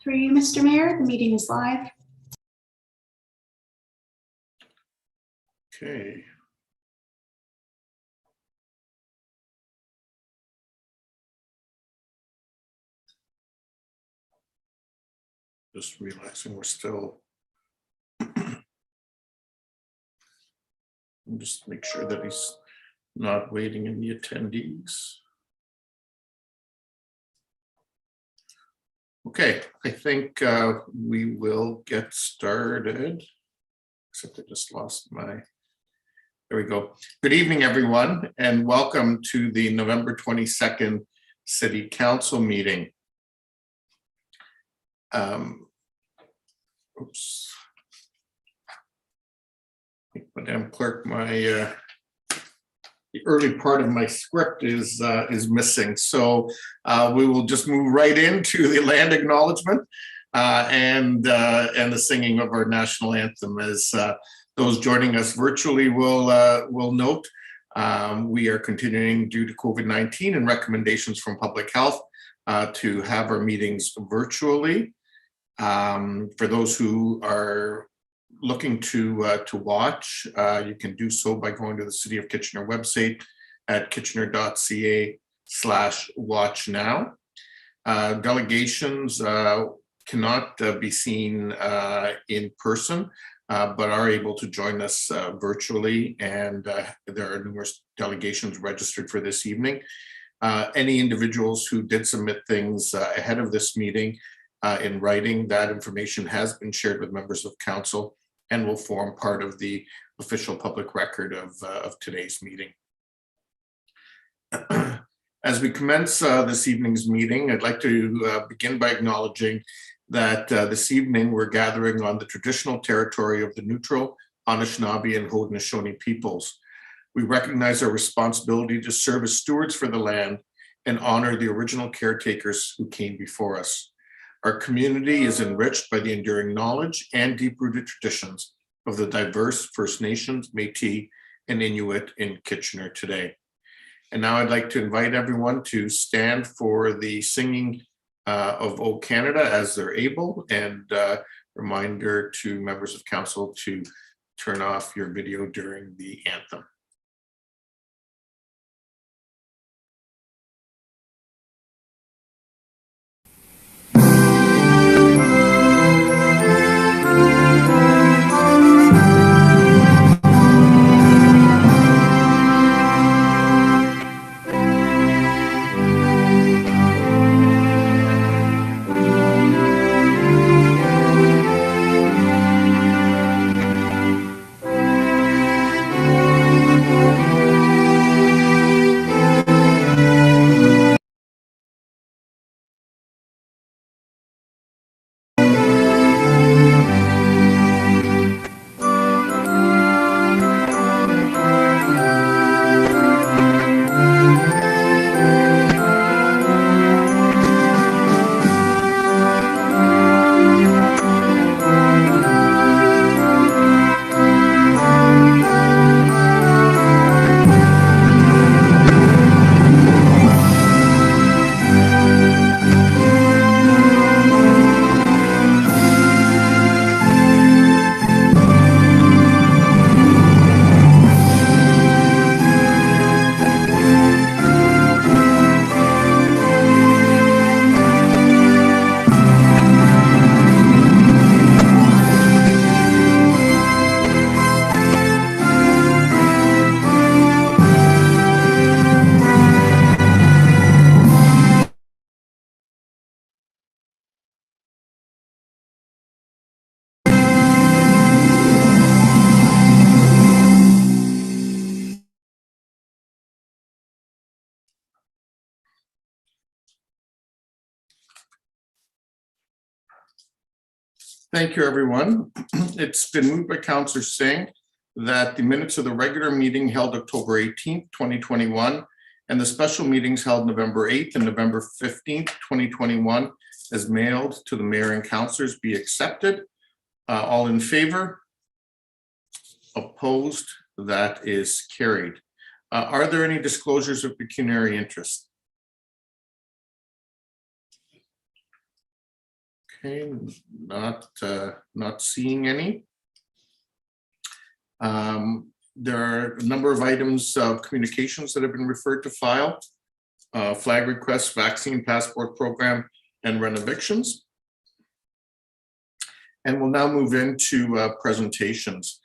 Through you, Mr. Mayor, the meeting is live. Okay. Just realizing we're still. Just make sure that he's not waiting in the attendees. Okay, I think we will get started. Except I just lost my. There we go. Good evening, everyone, and welcome to the November 22nd City Council meeting. Oops. Madam Clerk, my the early part of my script is missing, so we will just move right into the land acknowledgement and the singing of our national anthem. As those joining us virtually will note, we are continuing due to COVID-19 and recommendations from public health to have our meetings virtually. For those who are looking to watch, you can do so by going to the City of Kitchener website at kitchener.ca/watch now. Delegations cannot be seen in person, but are able to join us virtually, and there are numerous delegations registered for this evening. Any individuals who did submit things ahead of this meeting in writing, that information has been shared with members of council and will form part of the official public record of today's meeting. As we commence this evening's meeting, I'd like to begin by acknowledging that this evening we're gathering on the traditional territory of the Neutral, Anishinaabe, and Haudenosaunee peoples. We recognize our responsibility to serve as stewards for the land and honor the original caretakers who came before us. Our community is enriched by the enduring knowledge and deep-rooted traditions of the diverse First Nations, Métis, and Inuit in Kitchener today. And now I'd like to invite everyone to stand for the singing of O Canada as they're able, and reminder to members of council to turn off your video during the anthem. Thank you, everyone. It's been moved by Councillor Singh that the minutes of the regular meeting held October 18th, 2021, and the special meetings held November 8th and November 15th, 2021, as mailed to the mayor and councillors be accepted. All in favor? Opposed? That is carried. Are there any disclosures of pecuniary interest? Okay, not seeing any. There are a number of items of communications that have been referred to file. Flag requests, vaccine passport program, and rent evictions. And we'll now move into presentations.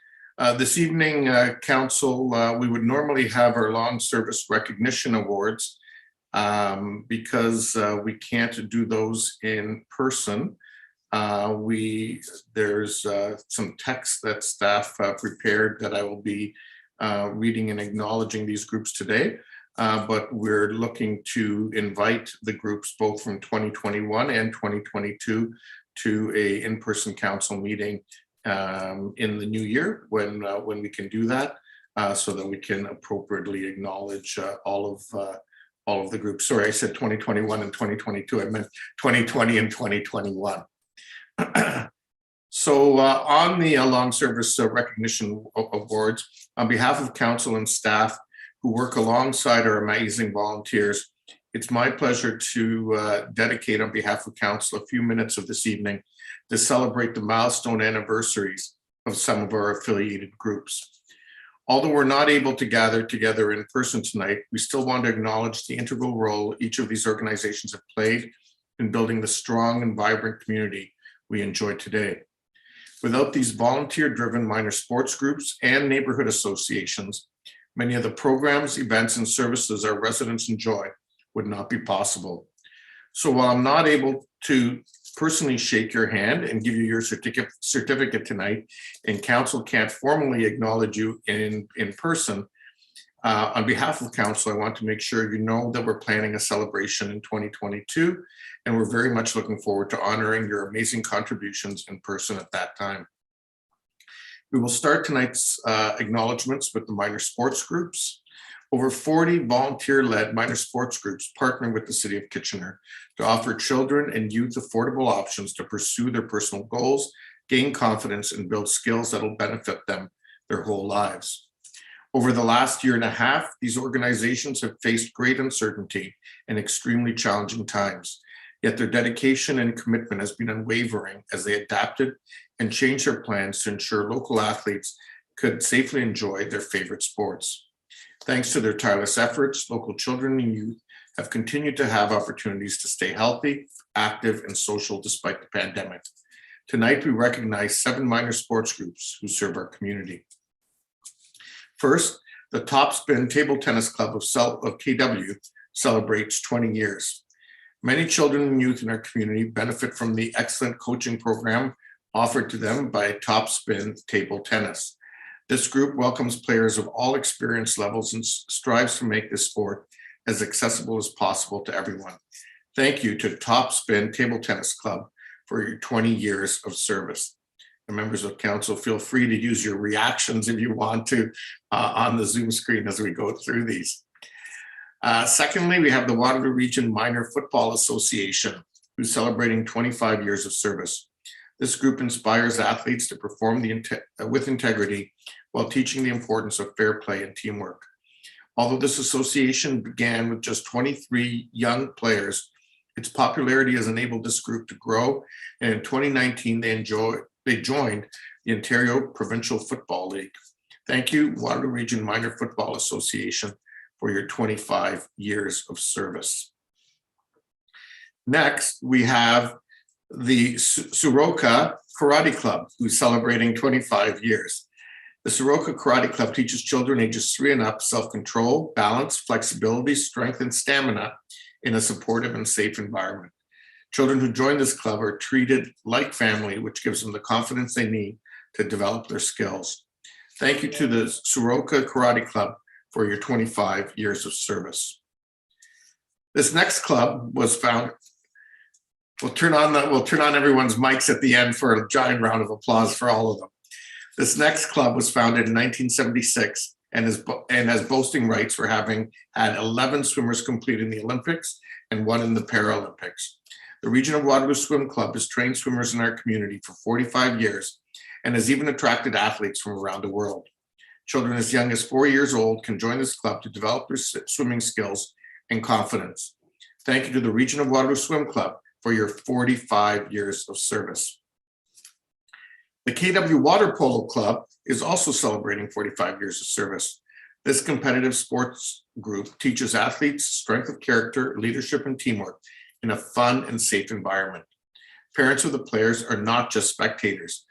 This evening, Council, we would normally have our long service recognition awards because we can't do those in person. There's some text that staff prepared that I will be reading and acknowledging these groups today. But we're looking to invite the groups both from 2021 and 2022 to a in-person council meeting in the new year when we can do that, so that we can appropriately acknowledge all of the groups. Sorry, I said 2021 and 2022. I meant 2020 and 2021. So on the long service recognition awards, on behalf of council and staff who work alongside our amazing volunteers, it's my pleasure to dedicate on behalf of council a few minutes of this evening to celebrate the milestone anniversaries of some of our affiliated groups. Although we're not able to gather together in person tonight, we still want to acknowledge the integral role each of these organizations have played in building the strong and vibrant community we enjoy today. Without these volunteer-driven minor sports groups and neighborhood associations, many of the programs, events, and services our residents enjoy would not be possible. So while I'm not able to personally shake your hand and give you your certificate tonight, and council can't formally acknowledge you in person, on behalf of council, I want to make sure you know that we're planning a celebration in 2022, and we're very much looking forward to honoring your amazing contributions in person at that time. We will start tonight's acknowledgements with the minor sports groups. Over 40 volunteer-led minor sports groups partner with the City of Kitchener to offer children and youth affordable options to pursue their personal goals, gain confidence, and build skills that will benefit them their whole lives. Over the last year and a half, these organizations have faced great uncertainty and extremely challenging times, yet their dedication and commitment has been unwavering as they adapted and changed their plans to ensure local athletes could safely enjoy their favorite sports. Thanks to their tireless efforts, local children and youth have continued to have opportunities to stay healthy, active, and social despite the pandemic. Tonight, we recognize 7 minor sports groups who serve our community. First, the Top Spin Table Tennis Club of KW celebrates 20 years. Many children and youth in our community benefit from the excellent coaching program offered to them by Top Spin Table Tennis. This group welcomes players of all experience levels and strives to make this sport as accessible as possible to everyone. Thank you to Top Spin Table Tennis Club for your 20 years of service. The members of council, feel free to use your reactions if you want to on the Zoom screen as we go through these. Secondly, we have the Waterloo Region Minor Football Association, who's celebrating 25 years of service. This group inspires athletes to perform with integrity while teaching the importance of fair play and teamwork. Although this association began with just 23 young players, its popularity has enabled this group to grow, and in 2019, they joined the Ontario Provincial Football League. Thank you, Waterloo Region Minor Football Association, for your 25 years of service. Next, we have the Soroka Karate Club, who's celebrating 25 years. The Soroka Karate Club teaches children ages 3 and up self-control, balance, flexibility, strength, and stamina in a supportive and safe environment. Children who join this club are treated like family, which gives them the confidence they need to develop their skills. Thank you to the Soroka Karate Club for your 25 years of service. This next club was founded. We'll turn on everyone's mics at the end for a giant round of applause for all of them. This next club was founded in 1976 and has boasting rights for having had 11 swimmers complete in the Olympics and 1 in the Paralympics. The Region of Waterloo Swim Club has trained swimmers in our community for 45 years and has even attracted athletes from around the world. Children as young as 4 years old can join this club to develop their swimming skills and confidence. Thank you to the Region of Waterloo Swim Club for your 45 years of service. The KW Water Polo Club is also celebrating 45 years of service. This competitive sports group teaches athletes strength of character, leadership, and teamwork in a fun and safe environment. Parents of the players are not just spectators.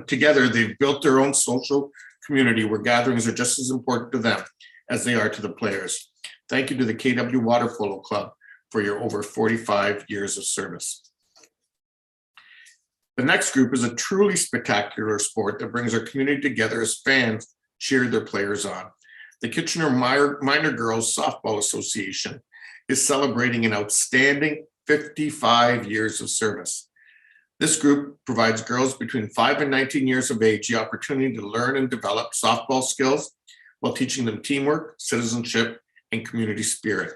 Together, they've built their own social community where gatherings are just as important to them as they are to the players. Thank you to the KW Water Polo Club for your over 45 years of service. The next group is a truly spectacular sport that brings our community together as fans cheer their players on. The Kitchener Minor Girls Softball Association is celebrating an outstanding 55 years of service. This group provides girls between 5 and 19 years of age the opportunity to learn and develop softball skills while teaching them teamwork, citizenship, and community spirit.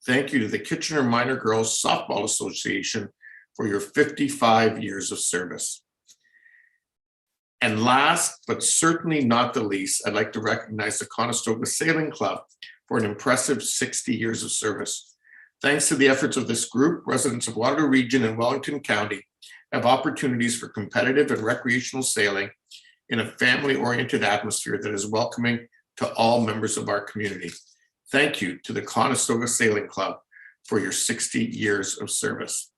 Thank you to the Kitchener Minor Girls Softball Association for your 55 years of service. And last, but certainly not the least, I'd like to recognize the Conestoga Sailing Club for an impressive 60 years of service. Thanks to the efforts of this group, residents of Waterloo Region and Wellington County have opportunities for competitive and recreational sailing in a family-oriented atmosphere that is welcoming to all members of our community. Thank you to the Conestoga Sailing Club for your 60 years of service.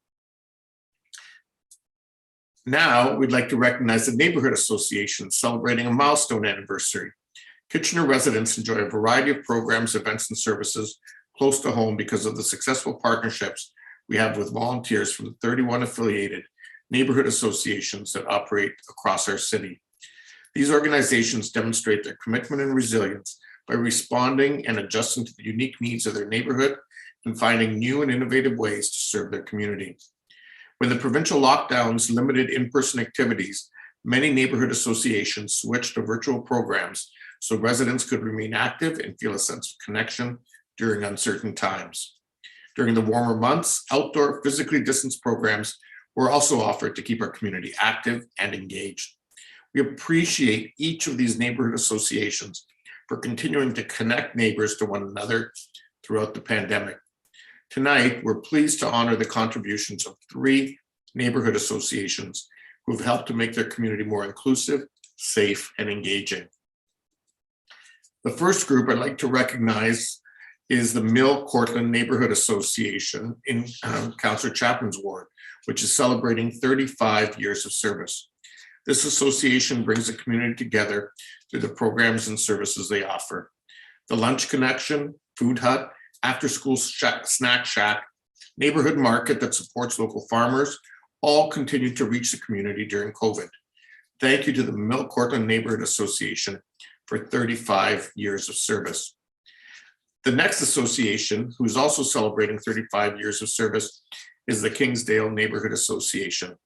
Now, we'd like to recognize the Neighborhood Association celebrating a milestone anniversary. Kitchener residents enjoy a variety of programs, events, and services close to home because of the successful partnerships we have with volunteers from the 31 affiliated neighborhood associations that operate across our city. These organizations demonstrate their commitment and resilience by responding and adjusting to the unique needs of their neighborhood and finding new and innovative ways to serve their community. When the provincial lockdowns limited in-person activities, many neighborhood associations switched to virtual programs so residents could remain active and feel a sense of connection during uncertain times. During the warmer months, outdoor physically distanced programs were also offered to keep our community active and engaged. We appreciate each of these neighborhood associations for continuing to connect neighbors to one another throughout the pandemic. Tonight, we're pleased to honor the contributions of 3 neighborhood associations who have helped to make their community more inclusive, safe, and engaging. The first group I'd like to recognize is the Mill Cortland Neighborhood Association in Councillor Chapman's ward, which is celebrating 35 years of service. This association brings the community together through the programs and services they offer. The Lunch Connection, Food Hut, After School Snack Shack, neighborhood market that supports local farmers, all continue to reach the community during COVID. Thank you to the Mill Cortland Neighborhood Association for 35 years of service. The next association, who's also celebrating 35 years of service, is the Kingsdale Neighborhood Association.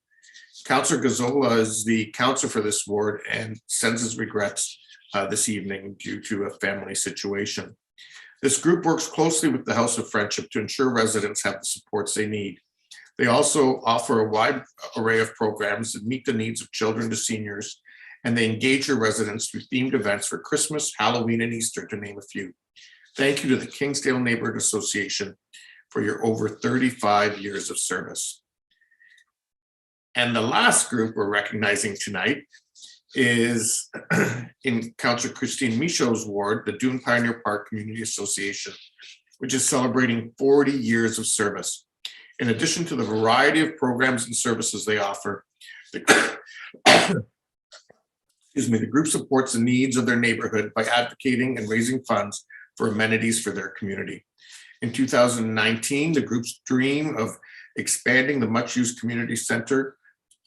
Councillor Gazzola is the councillor for this ward and sends his regrets this evening due to a family situation. This group works closely with the House of Friendship to ensure residents have the supports they need. They also offer a wide array of programs that meet the needs of children to seniors, and they engage their residents through themed events for Christmas, Halloween, and Easter, to name a few. Thank you to the Kingsdale Neighborhood Association for your over 35 years of service. And the last group we're recognizing tonight is in Councillor Christine Michaud's ward, the Dune Pioneer Park Community Association, which is celebrating 40 years of service. In addition to the variety of programs and services they offer, the group supports the needs of their neighborhood by advocating and raising funds for amenities for their community. In 2019, the group's dream of expanding the much-used community center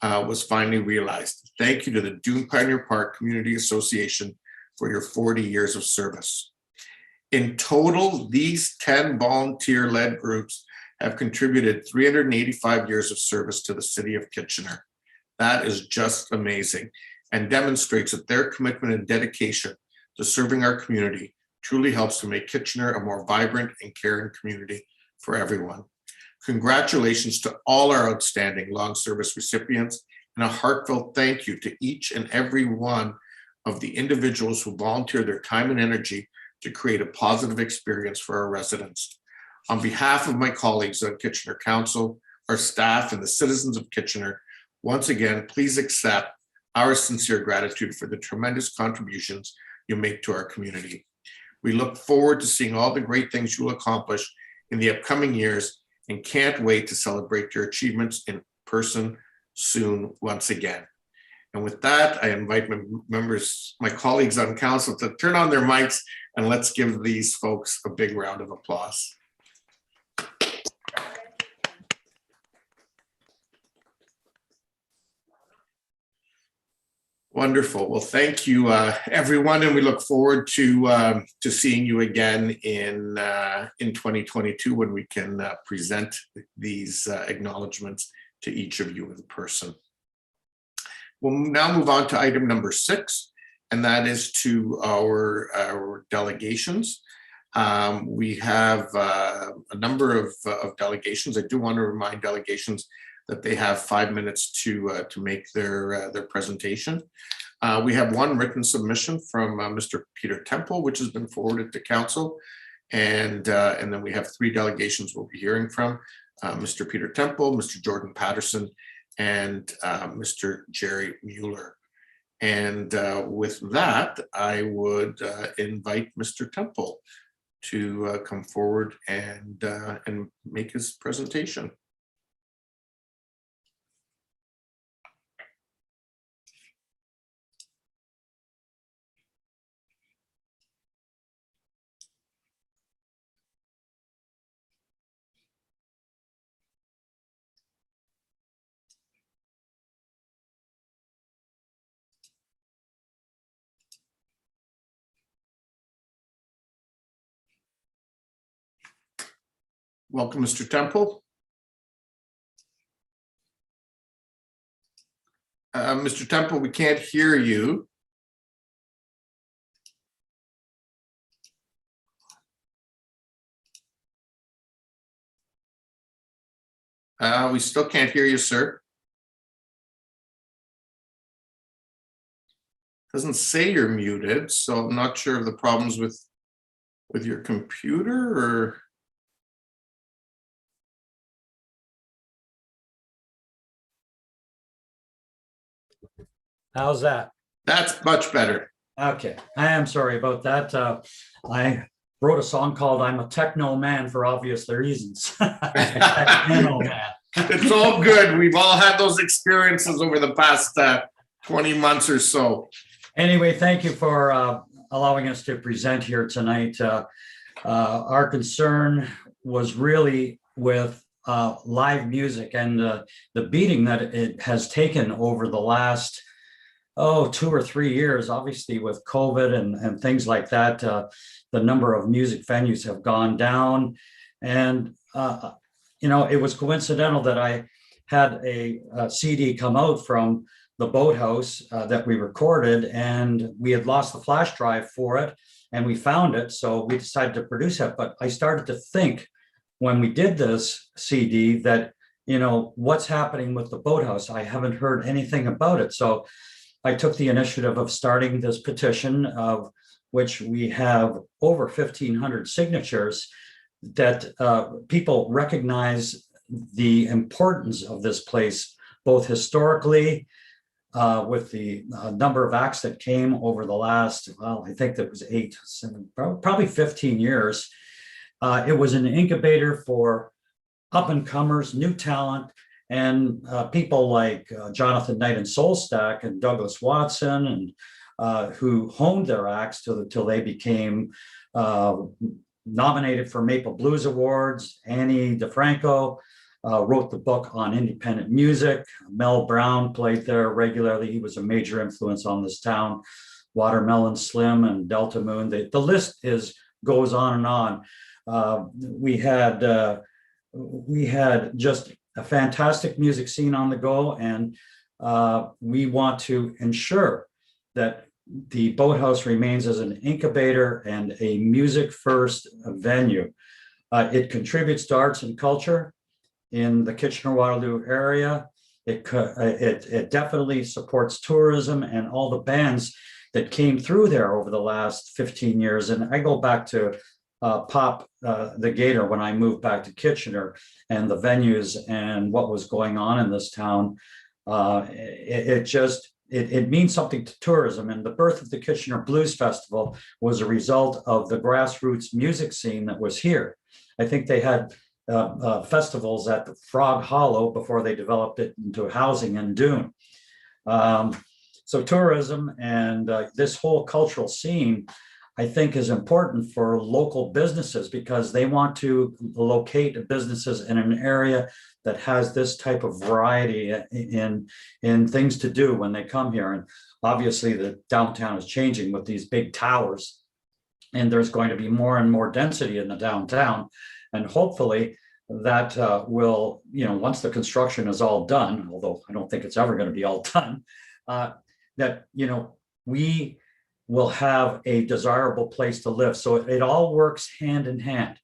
was finally realized. Thank you to the Dune Pioneer Park Community Association for your 40 years of service. In total, these 10 volunteer-led groups have contributed 385 years of service to the city of Kitchener. That is just amazing and demonstrates that their commitment and dedication to serving our community truly helps to make Kitchener a more vibrant and caring community for everyone. Congratulations to all our outstanding long service recipients, and a heartfelt thank you to each and every one of the individuals who volunteer their time and energy to create a positive experience for our residents. On behalf of my colleagues on Kitchener Council, our staff, and the citizens of Kitchener, once again, please accept our sincere gratitude for the tremendous contributions you make to our community. We look forward to seeing all the great things you will accomplish in the upcoming years and can't wait to celebrate your achievements in person soon once again. And with that, I invite my members, my colleagues on council, to turn on their mics and let's give these folks a big round of applause. Wonderful. Well, thank you, everyone, and we look forward to seeing you again in 2022 when we can present these acknowledgements to each of you in person. We'll now move on to item number 6, and that is to our delegations. We have a number of delegations. I do want to remind delegations that they have 5 minutes to make their presentation. We have one written submission from Mr. Peter Temple, which has been forwarded to council, and then we have 3 delegations we'll be hearing from: Mr. Peter Temple, Mr. Jordan Patterson, and Mr. Jerry Mueller. And with that, I would invite Mr. Temple to come forward and make his presentation. Welcome, Mr. Temple. Mr. Temple, we can't hear you. We still can't hear you, sir. Doesn't say you're muted, so I'm not sure of the problems with your computer or. How's that? That's much better. Okay, I am sorry about that. I wrote a song called "I'm a Techno Man" for obvious reasons. Techno man. It's all good. We've all had those experiences over the past 20 months or so. Anyway, thank you for allowing us to present here tonight. Our concern was really with live music and the beating that it has taken over the last 2 or 3 years. Obviously with COVID and things like that, the number of music venues have gone down. And, it was coincidental that I had a CD come out from the Boathouse that we recorded, and we had lost the flash drive for it, and we found it. So we decided to produce it. But I started to think when we did this CD that, what's happening with the Boathouse? I haven't heard anything about it. So I took the initiative of starting this petition, of which we have over 1,500 signatures, that people recognize the importance of this place, both historically, with the number of acts that came over the last, I think that was 8, 7, probably 15 years. It was an incubator for up-and-comers, new talent, and people like Jonathan Knight and Soulstack and Douglas Watson, and who honed their acts till they became nominated for Maple Blues Awards. Annie DeFranco wrote the book on independent music. Mel Brown played there regularly. He was a major influence on this town. Watermelon Slim and Delta Moon. The list goes on and on. We had just a fantastic music scene on the go, and we want to ensure that the Boathouse remains as an incubator and a music-first venue. It contributes to arts and culture in the Kitchener-Waterloo area. It definitely supports tourism and all the bands that came through there over the last 15 years. And I go back to the gator when I moved back to Kitchener and the venues and what was going on in this town. It means something to tourism, and the birth of the Kitchener Blues Festival was a result of the grassroots music scene that was here. I think they had festivals at the Frog Hollow before they developed it into housing in Dune. So tourism and this whole cultural scene, I think, is important for local businesses because they want to locate businesses in an area that has this type of variety in things to do when they come here. And obviously the downtown is changing with these big towers, and there's going to be more and more density in the downtown. And hopefully that will, once the construction is all done, although I don't think it's ever going to be all done, that, we will have a desirable place to live. So it all works hand in hand.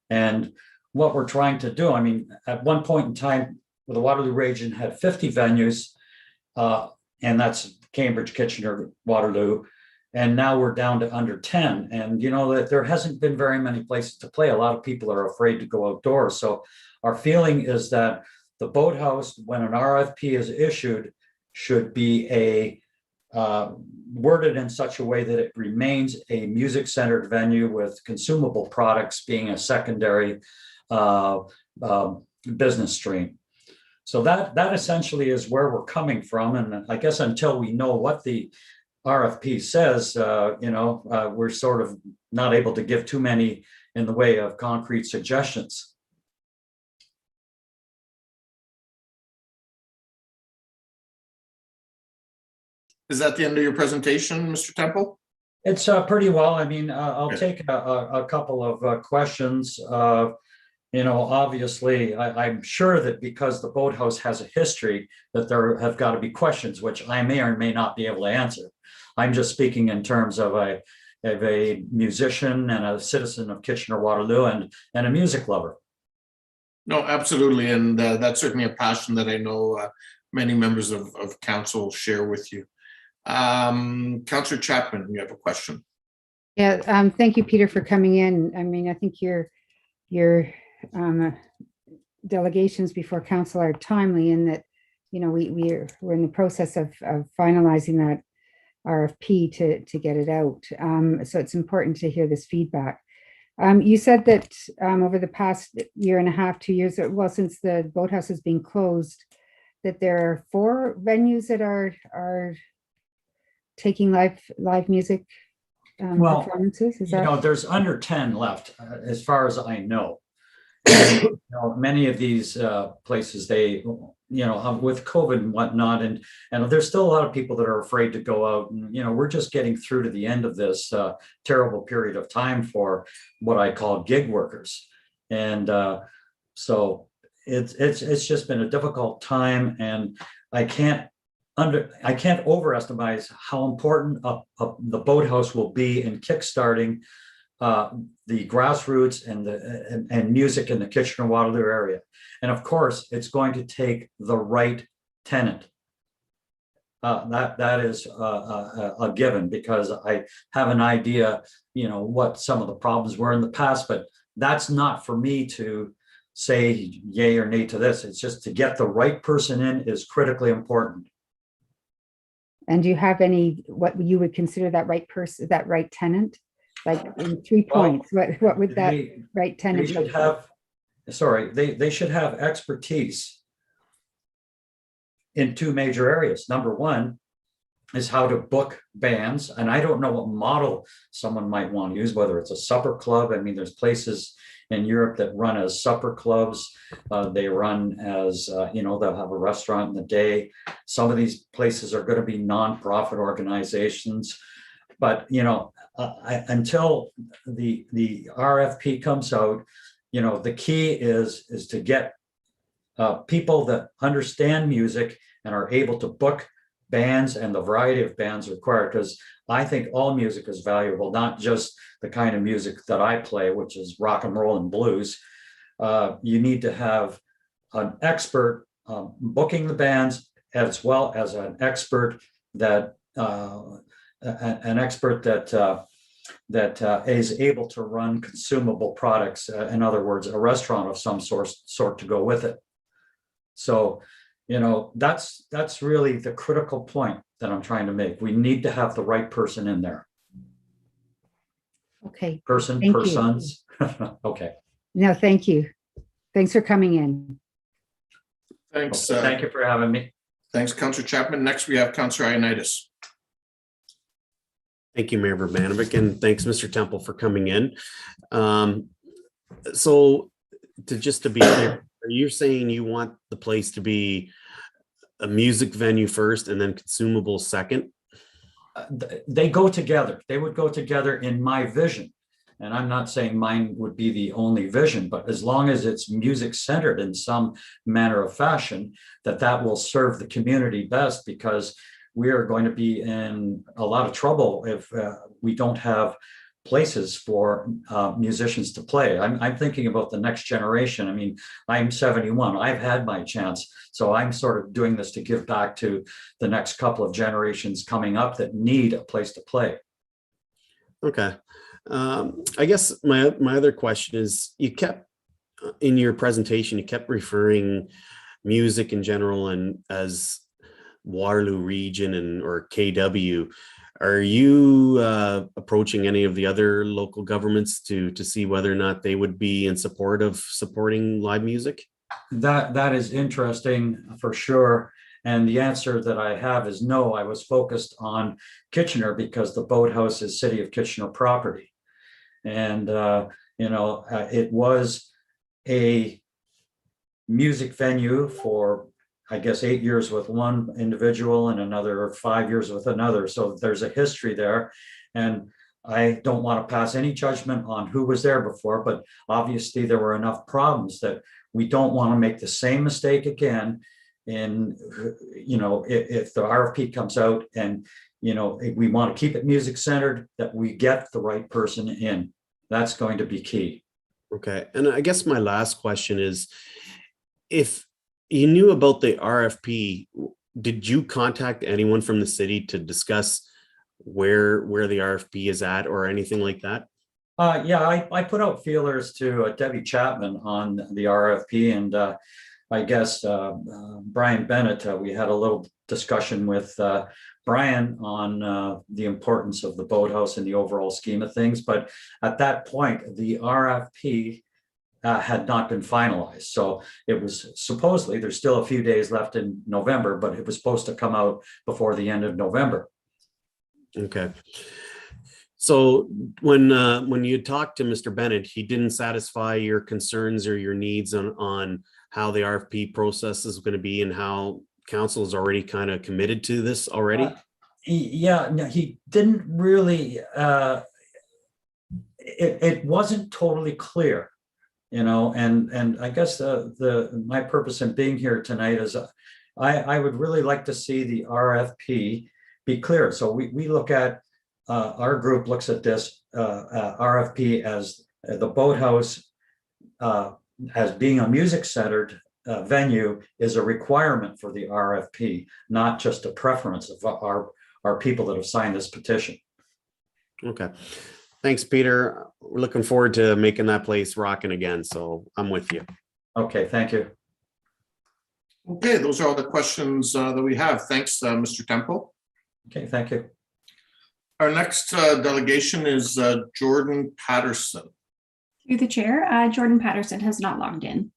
And what we're trying to do, I mean, at one point in time, the Waterloo region had 50 venues, and that's Cambridge, Kitchener, Waterloo. And now we're down to under 10. And that there hasn't been very many places to play. A lot of people are afraid to go outdoors. So our feeling is that the Boathouse, when an RFP is issued, should be worded in such a way that it remains a music-centered venue with consumable products being a secondary business stream. So that essentially is where we're coming from. And I guess until we know what the RFP says, we're sort of not able to give too many in the way of concrete suggestions. Is that the end of your presentation, Mr. Temple? It's pretty well. I mean, I'll take a couple of questions. Obviously, I'm sure that because the Boathouse has a history, that there have got to be questions which I may or may not be able to answer. I'm just speaking in terms of a musician and a citizen of Kitchener-Waterloo and a music lover. No, absolutely. And that's certainly a passion that I know many members of council share with you. Councillor Chapman, you have a question. Yeah, thank you, Peter, for coming in. I mean, I think your delegations before council are timely in that, we're in the process of finalizing that RFP to get it out. So it's important to hear this feedback. You said that over the past year and a half, 2 years, well, since the Boathouse has been closed, that there are 4 venues that are taking live music performances. Is that? There's under 10 left, as far as I know. And, many of these places, they, with COVID and whatnot, and there's still a lot of people that are afraid to go out. And we're just getting through to the end of this terrible period of time for what I call gig workers, and so it's just been a difficult time, and I can't overestimate how important the Boathouse will be in kickstarting the grassroots and music in the Kitchener-Waterloo area. And of course, it's going to take the right tenant. That is a given, because I have an idea, what some of the problems were in the past, but that's not for me to say yay or nay to this. It's just to get the right person in is critically important. And do you have what you would consider that right person, that right tenant? Like in 3 points, what would that right tenant they should have? They should have expertise in 2 major areas. Number one is how to book bands, and I don't know what model someone might want to use, whether it's a supper club. I mean, there's places in Europe that run as supper clubs. They run as, they'll have a restaurant in the day. Some of these places are going to be nonprofit organizations, but, until the RFP comes out, the key is to get people that understand music and are able to book bands and the variety of bands required, because I think all music is valuable, not just the kind of music that I play, which is rock and roll and blues. You need to have an expert booking the bands, as well as an expert that that is able to run consumable products. In other words, a restaurant of some sort to go with it. So, that's really the critical point that I'm trying to make. We need to have the right person in there. Okay, Person, Thank you. persons. Okay. no, thank you. Thanks for coming in. Thanks. Thank you for having me. Thanks, Councillor Chapman. Next, we have Councillor Ioannidis. Thank you, Mayor Urbanovic, and thanks, Mr. Temple, for coming in. So, to be clear, are you saying you want the place to be a music venue first and then consumables second? They go together. They would go together in my vision. And I'm not saying mine would be the only vision, but as long as it's music centered in some manner of fashion, that will serve the community best, because we are going to be in a lot of trouble if we don't have places for musicians to play. I'm thinking about the next generation. I mean, I'm 71. I've had my chance. So I'm sort of doing this to give back to the next couple of generations coming up that need a place to play. Okay. I guess my other question is, you kept in your presentation, you kept referring music in general and as Waterloo Region or KW. Are you approaching any of the other local governments to see whether or not they would be in support of supporting live music? That is interesting for sure. And the answer that I have is no. I was focused on Kitchener because the Boathouse is City of Kitchener property. And, it was a music venue for, I guess, 8 years with one individual and another 5 years with another. So there's a history there. And I don't want to pass any judgment on who was there before, but obviously there were enough problems that we don't want to make the same mistake again. And, if the RFP comes out and, we want to keep it music centered, that we get the right person in. That's going to be key. Okay. And I guess my last question is, if you knew about the RFP, did you contact anyone from the city to discuss where the RFP is at or anything like that? Yeah, I put out feelers to Debbie Chapman on the RFP, and I guess Brian Bennett, we had a little discussion with Brian on the importance of the Boathouse in the overall scheme of things. But at that point, the RFP had not been finalized. So it was supposedly, there's still a few days left in November, but it was supposed to come out before the end of November. Okay. So when you talked to Mr. Bennett, he didn't satisfy your concerns or your needs on how the RFP process is going to be and how council is already kind of committed to this already? He didn't really, it wasn't totally clear, and I guess my purpose in being here tonight is I would really like to see the RFP be clear. So we look at, our group looks at this RFP as the Boathouse as being a music-centered venue is a requirement for the RFP, not just a preference of our people that have signed this petition. Okay. Thanks, Peter. We're looking forward to making that place rocking again. So I'm with you. Okay, thank you. Okay, those are all the questions that we have. Thanks, Mr. Temple. Okay, thank you. Our next delegation is Jordan Patterson. Through the chair, Jordan Patterson has not logged in.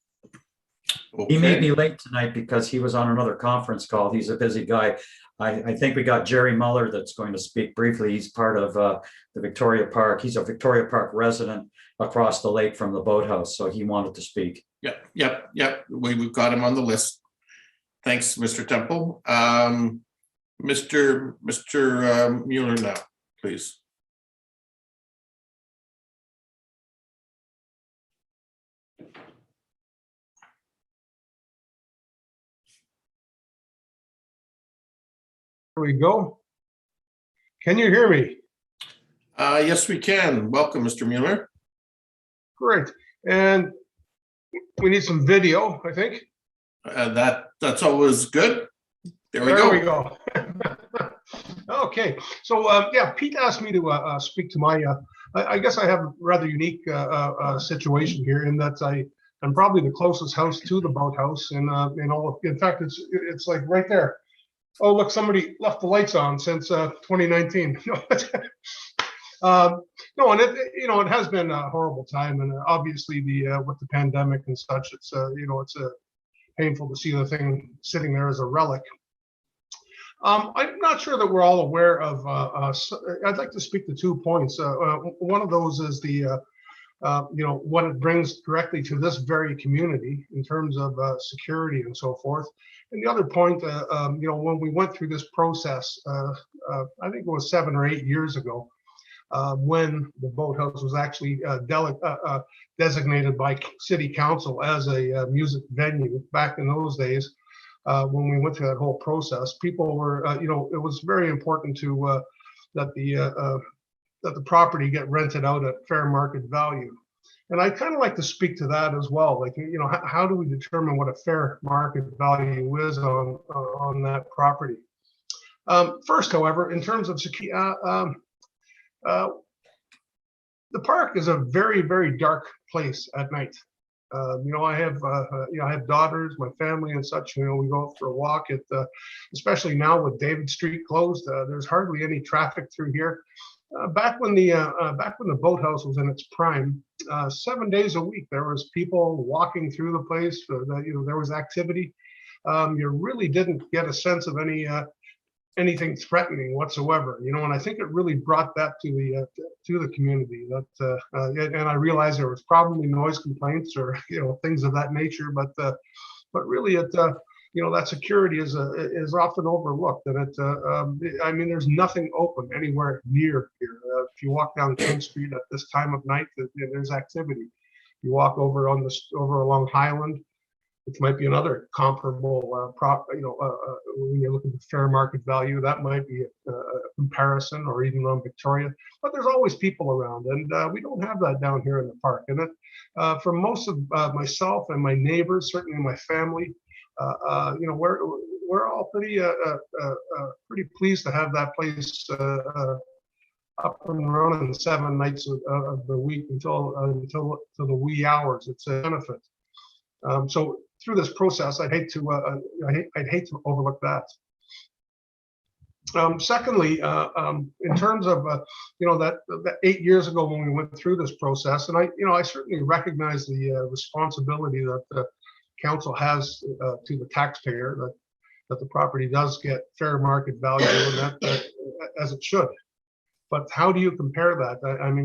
He may Okay. be late tonight because he was on another conference call. He's a busy guy. I think we got Jerry Muller that's going to speak briefly. He's part of the Victoria Park. He's a Victoria Park resident across the lake from the Boathouse, so he wanted to speak. Yep. We've got him on the list. Thanks, Mr. Temple. Mr. Mueller now, please. Here we go. Can you hear me? Yes, we can. Welcome, Mr. Mueller. Great. And we need some video, I think. That's always good. There we There go. we go. Okay, so yeah, Pete asked me to speak to my. I guess I have a rather unique situation here in that I'm probably the closest house to the boathouse, and in fact, it's like right there. Oh, look, somebody left the lights on since 2019. No, and it has been a horrible time, and obviously with the pandemic and such, it's it's painful to see the thing sitting there as a relic. I'm not sure that we're all aware of. I'd like to speak to 2 points. One of those is what it brings directly to this very community in terms of security and so forth. And the other point, when we went through this process, I think it was 7 or 8 years ago, when the boathouse was actually designated by city council as a music venue back in those days. When we went through that whole process, people were, it was very important to that the property get rented out at fair market value. And I kind of like to speak to that as well. Like, how do we determine what a fair market value is on that property? First, however, in terms of the park is a very, very dark place at night. I have daughters, my family and such. We go out for a walk especially now with David Street closed. There's hardly any traffic through here. Back when the boathouse was in its prime, 7 days a week there was people walking through the place. There was activity. You really didn't get a sense of anything threatening whatsoever. And I think it really brought that to the community. And I realized there was probably noise complaints or things of that nature, but really that security is often overlooked. And there's nothing open anywhere near here. If you walk down King Street at this time of night, there's activity. You walk over along Highland, which might be another comparable when you're looking for fair market value, that might be a comparison, or even on Victoria. But there's always people around, and we don't have that down here in the park. And for most of myself and my neighbors, certainly my family, we're all pretty pleased to have that place up and running 7 nights of the week until the wee hours. It's a benefit. So through this process, I'd hate to overlook that. Secondly, in terms of that 8 years ago when we went through this process, and I certainly recognize the responsibility that the council has to the taxpayer, that the property does get fair market value, and that as it should. But how do you compare that?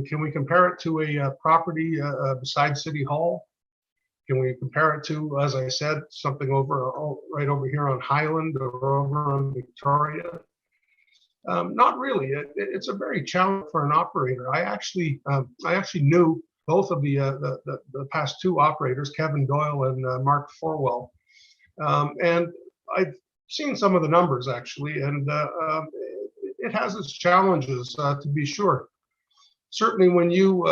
Can we compare it to a property beside City Hall? Can we compare it to, as I said, something right over here on Highland or over on Victoria? Not really. It's a very challenge for an operator. I actually knew both of the past 2 operators, Kevin Doyle and Mark Forwell, and I've seen some of the numbers actually, and it has its challenges to be sure. Certainly, when you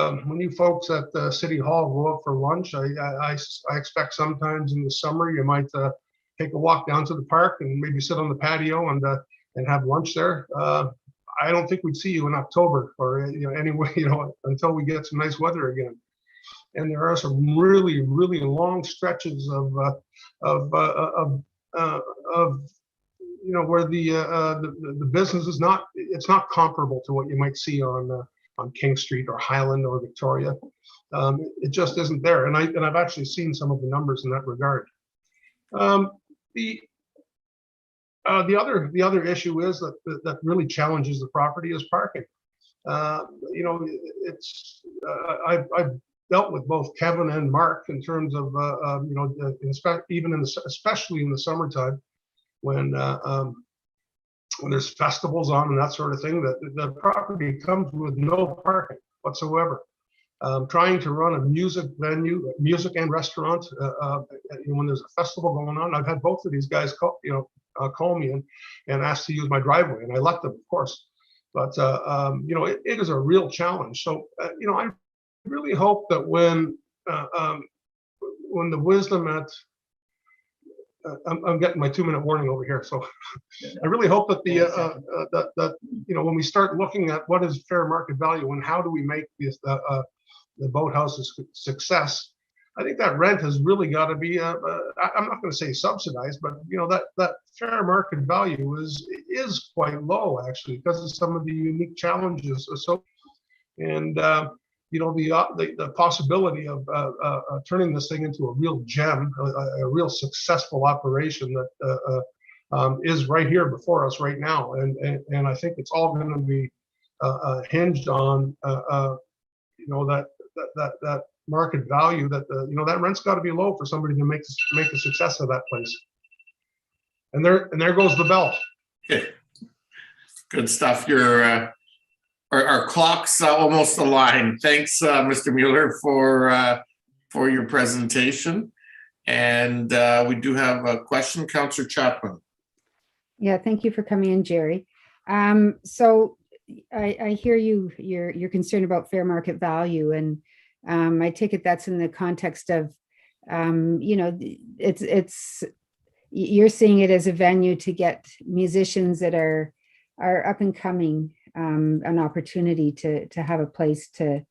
folks at the City Hall go out for lunch, I expect sometimes in the summer you might take a walk down to the park and maybe sit on the patio and have lunch there. I don't think we'd see you in October or anyway, until we get some nice weather again. And there are some really, really long stretches of where the business is not comparable to what you might see on King Street or Highland or Victoria. It just isn't there, and I've actually seen some of the numbers in that regard. The other issue is that really challenges the property is parking. I've dealt with both Kevin and Mark in terms of especially in the summertime when there's festivals on and that sort of thing, that the property comes with no parking whatsoever. Trying to run a music venue, music and restaurant, when there's a festival going on, I've had both of these guys call me and ask to use my driveway, and I let them, of course. But it is a real challenge. So I really hope that when the wisdom I'm getting my 2-minute warning over here. So I really hope that when we start looking at what is fair market value and how do we make this, the boathouse a success, I think that rent has really got to be, I'm not going to say subsidized, but that fair market value is quite low actually because of some of the unique challenges. So, and the possibility of turning this thing into a real gem, a real successful operation that is right here before us right now, and I think it's all going to be hinged on that market value. That rent's got to be low for somebody to make a success of that place. And there goes the bell. Okay. Good stuff. Our clock's almost aligned. Thanks, Mr. Mueller, for your presentation. And we do have a question, Councillor Chapman. Yeah, thank you for coming in, Jerry. So I hear you're concerned about fair market value, and I take it that's in the context of, it's you're seeing it as a venue to get musicians that are up and coming, an opportunity to have a place to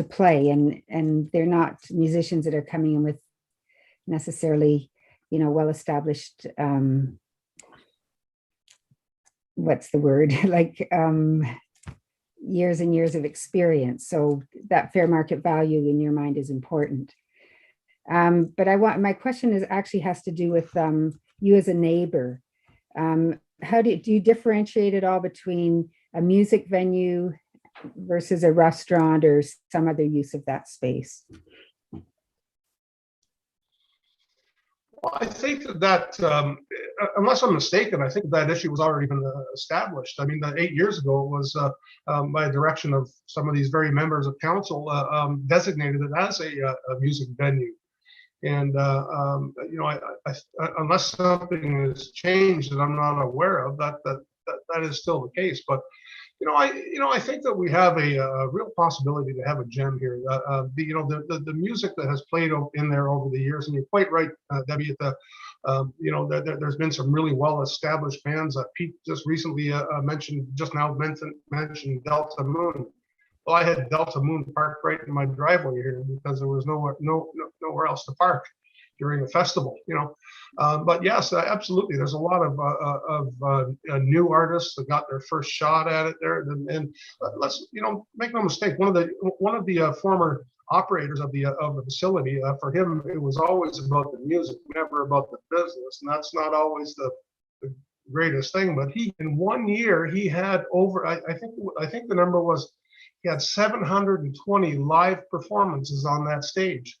play, and they're not musicians that are coming in with necessarily, well-established, what's the word, like years and years of experience. So that fair market value in your mind is important. But my question has to do with you as a neighbor. How do you differentiate at all between a music venue versus a restaurant or some other use of that space? Well, I think that unless I'm mistaken, I think that issue was already been established. I mean, 8 years ago it was by direction of some of these very members of council designated it as a music venue. And unless something has changed that I'm not aware of, that is still the case. But I think that we have a real possibility to have a gem here. The music that has played in there over the years, and you're quite right, Debbie. There's been some really well-established bands. Pete just recently mentioned mentioned Delta Moon. Well, I had Delta Moon parked right in my driveway here because there was nowhere else to park during the festival. But yes, absolutely. There's a lot of new artists that got their first shot at it there. And let's make no mistake. One of the former operators of the facility, for him, it was always about the music, never about the business, and that's not always the greatest thing. But in 1 year he had over. I think the number was. He had 720 live performances on that stage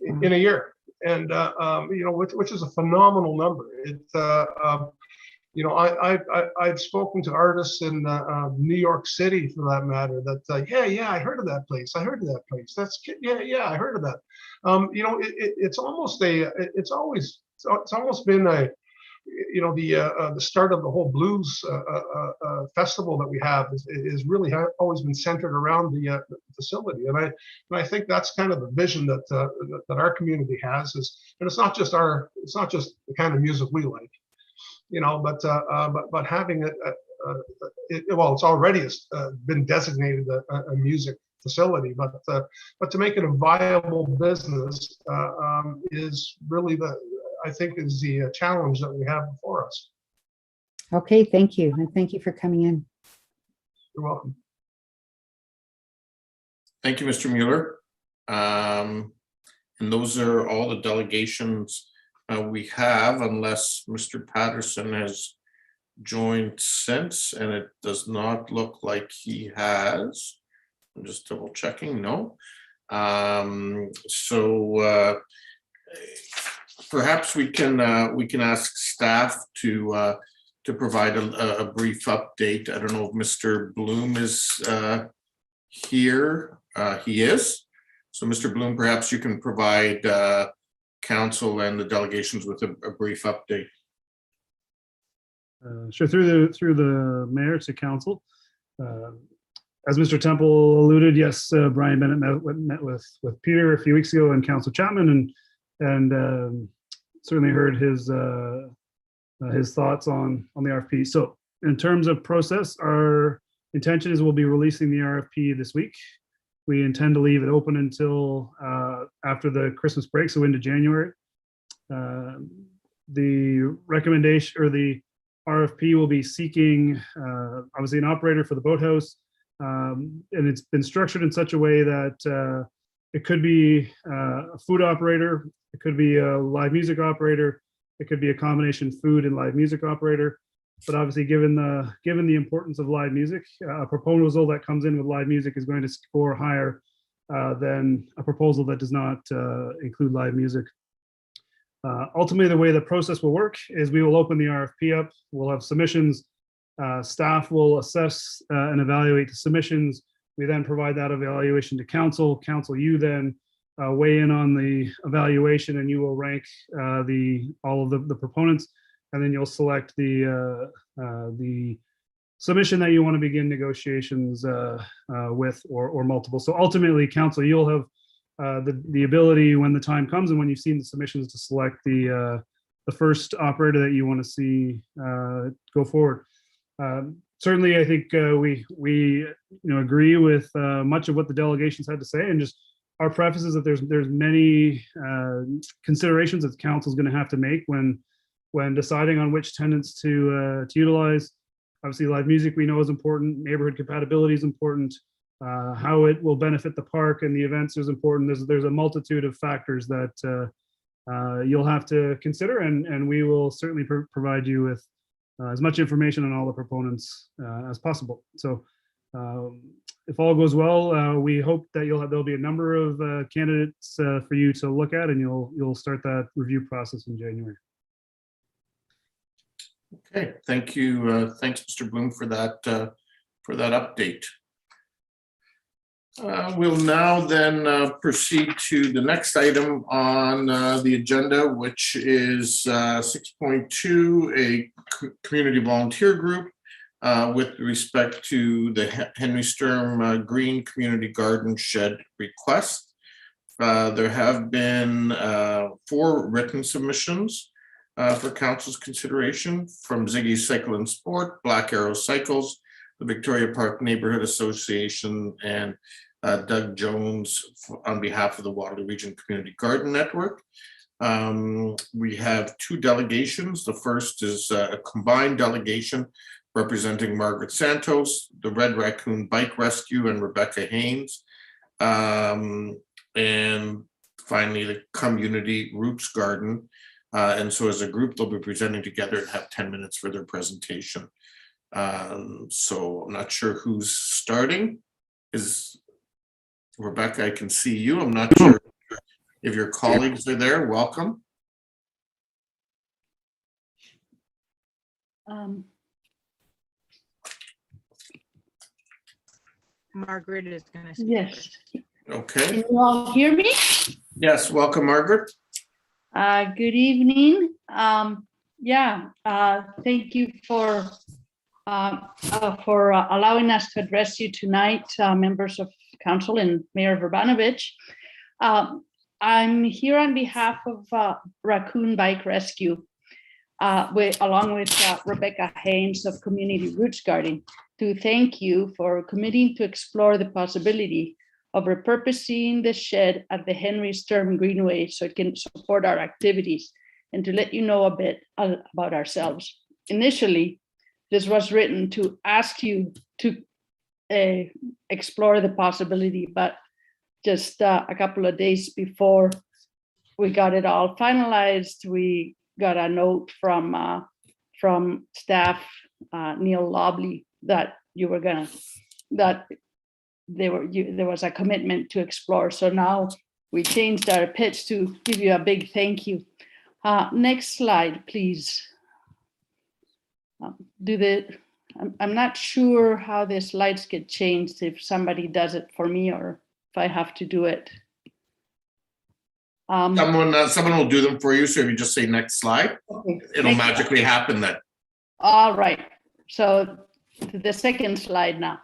in a year, and which is a phenomenal number. I've spoken to artists in New York City, for that matter, that I heard of that place. I heard of that place. I heard of that. It's almost been the start of the whole blues festival that we have is really always been centered around the facility, and I think that's kind of the vision that our community has. And it's not just the kind of music we like, but having it's already been designated a music facility, but to make it a viable business is really I think is the challenge that we have before us. Okay, thank you. And thank you for coming in. You're welcome. Thank you, Mr. Mueller. And those are all the delegations we have, unless Mr. Patterson has joined since, and it does not look like he has. I'm just double checking. No. Perhaps we can ask staff to provide a brief update. I don't know if Mr. Bloom is here. He is. So, Mr. Bloom, perhaps you can provide council and the delegations with a brief update. Sure. Through the mayor to council. As Mr. Temple alluded, yes, Brian Bennett met with Peter a few weeks ago and Councilor Chapman, and certainly heard his thoughts on the RFP. So in terms of process, our intention is we'll be releasing the RFP this week. We intend to leave it open until after the Christmas break, so into January. The recommendation or the RFP will be seeking obviously an operator for the boathouse. And it's been structured in such a way that it could be a food operator, it could be a live music operator, it could be a combination food and live music operator. But obviously, given the importance of live music, a proposal that comes in with live music is going to score higher than a proposal that does not include live music. Ultimately, the way the process will work is we will open the RFP up. We'll have submissions. Staff will assess and evaluate the submissions. We then provide that evaluation to council. Council, you then weigh in on the evaluation, and you will rank all of the proponents, and then you'll select the submission that you want to begin negotiations with, or multiple. So ultimately, council, you'll have the ability, when the time comes and when you've seen the submissions, to select the first operator that you want to see go forward. Certainly, I think we agree with much of what the delegations had to say, and just our preface is that there's many considerations that the council is going to have to make when deciding on which tenants to utilize. Obviously, live music we know is important. Neighborhood compatibility is important. How it will benefit the park and the events is important. There's a multitude of factors that you'll have to consider, and we will certainly provide you with as much information on all the proponents as possible. So if all goes well, we hope that there'll be a number of candidates for you to look at, and you'll start that review process in January. Okay, thank you. Thanks, Mr. Bloom, for that update. We'll now then proceed to the next item on the agenda, which is 6.2, a community volunteer group with respect to the Henry Sturm Green Community Garden Shed request. There have been 4 written submissions for council's consideration from Ziggy Cycle and Sport, Black Arrow Cycles, the Victoria Park Neighborhood Association, and Doug Jones on behalf of the Waterloo Region Community Garden Network. We have 2 delegations. The first is a combined delegation representing Margaret Santos, the Red Raccoon Bike Rescue, and Rebecca Haynes. And finally, the Community Roots Garden. And so as a group, they'll be presenting together and have 10 minutes for their presentation. So I'm not sure who's starting. Is Rebecca, I can see you. I'm not sure if your colleagues are there. Welcome. Margaret is going to speak. Yes. Okay. Can you all hear me? Yes, welcome, Margaret. Good evening. Thank you for allowing us to address you tonight, members of council and Mayor Vrbanovich. I'm here on behalf of Raccoon Bike Rescue, along with Rebecca Haynes of Community Roots Garden, to thank you for committing to explore the possibility of repurposing the shed at the Henry Sturm Greenway so it can support our activities, and to let you know a bit about ourselves. Initially, this was written to ask you to explore the possibility, but just a couple of days before we got it all finalized, we got a note from staff, Neil Lobley, that there was a commitment to explore. So now we changed our pitch to give you a big thank you. Next slide, please. I'm not sure how the slides get changed, if somebody does it for me or if I have to do it. Someone will do them for you. So if you just say next slide, Okay, it'll magically happen then. All right. So the second slide now.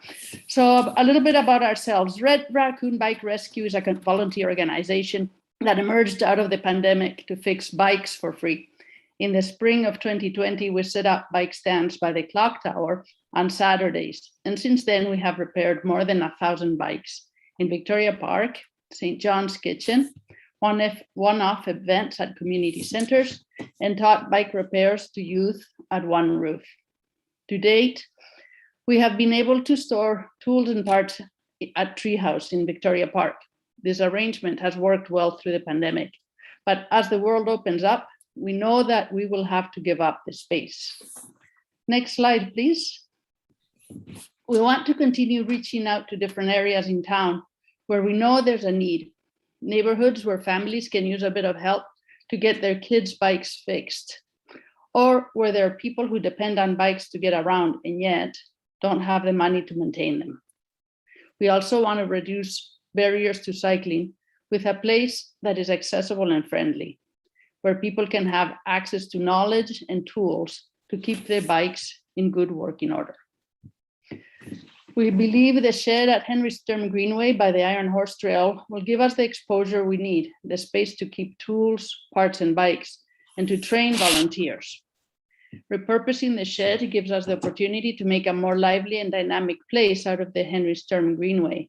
So a little bit about ourselves. Red Raccoon Bike Rescue is a volunteer organization that emerged out of the pandemic to fix bikes for free. In the spring of 2020, we set up bike stands by the clock tower on Saturdays. And since then, we have repaired more than 1,000 bikes in Victoria Park, St. John's Kitchen, one-off events at community centers, and taught bike repairs to youth at One Roof. To date, we have been able to store tools and parts at Treehouse in Victoria Park. This arrangement has worked well through the pandemic, but as the world opens up, we know that we will have to give up the space. Next slide, please. We want to continue reaching out to different areas in town where we know there's a need. Neighborhoods where families can use a bit of help to get their kids' bikes fixed, or where there are people who depend on bikes to get around and yet don't have the money to maintain them. We also want to reduce barriers to cycling with a place that is accessible and friendly, where people can have access to knowledge and tools to keep their bikes in good working order. We believe the shed at Henry Sturm Greenway by the Iron Horse Trail will give us the exposure we need, the space to keep tools, parts, and bikes, and to train volunteers. Repurposing the shed gives us the opportunity to make a more lively and dynamic place out of the Henry Sturm Greenway,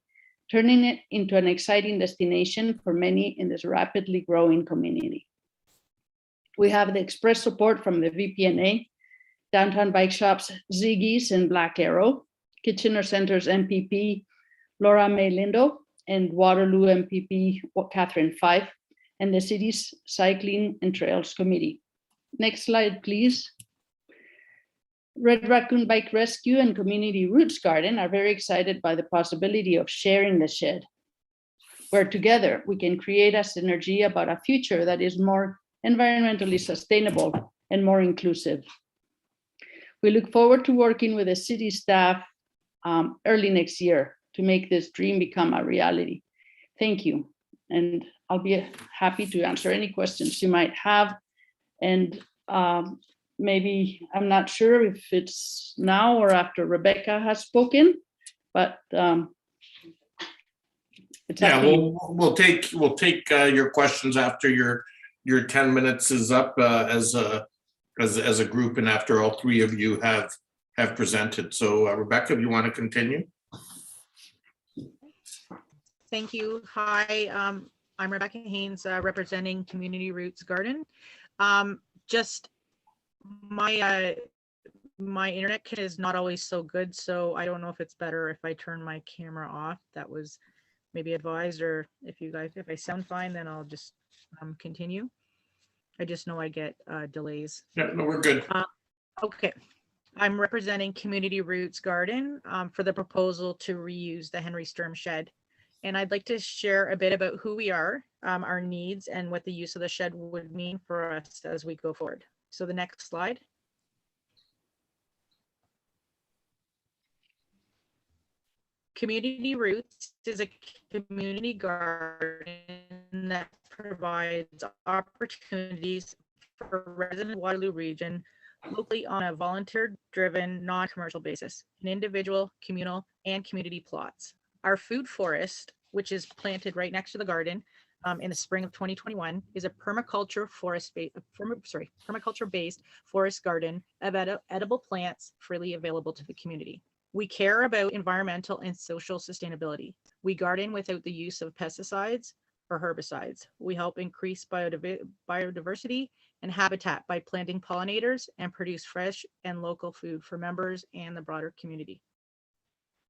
turning it into an exciting destination for many in this rapidly growing community. We have the express support from the VPNA, Downtown Bike Shops, Ziggy's and Black Arrow, Kitchener Center's MPP, Laura May Lindo, and Waterloo MPP, Catherine Fife, and the city's Cycling and Trails Committee. Next slide, please. Red Raccoon Bike Rescue and Community Roots Garden are very excited by the possibility of sharing the shed, where together we can create a synergy about a future that is more environmentally sustainable and more inclusive. We look forward to working with the city staff early next year to make this dream become a reality. Thank you. And I'll be happy to answer any questions you might have. And maybe, I'm not sure if it's now or after Rebecca has spoken, but it's Yeah, up to you. we'll take your questions after your 10 minutes is up as a group and after all three of you have presented. So Rebecca, if you want to continue. Thank you. Hi, I'm Rebecca Haynes, representing Community Roots Garden. Just my internet is not always so good, so I don't know if it's better if I turn my camera off. That was maybe advised, or if I sound fine, then I'll just continue. I just know I get delays. Yeah, no, we're good. Okay. I'm representing Community Roots Garden for the proposal to reuse the Henry Sturm shed. And I'd like to share a bit about who we are, our needs, and what the use of the shed would mean for us as we go forward. So the next slide. Community Roots is a community garden that provides opportunities for residents of the Waterloo region locally on a volunteer-driven, non-commercial basis in individual, communal, and community plots. Our food forest, which is planted right next to the garden in the spring of 2021, is a permaculture permaculture-based forest garden of edible plants freely available to the community. We care about environmental and social sustainability. We garden without the use of pesticides or herbicides. We help increase biodiversity and habitat by planting pollinators and produce fresh and local food for members and the broader community.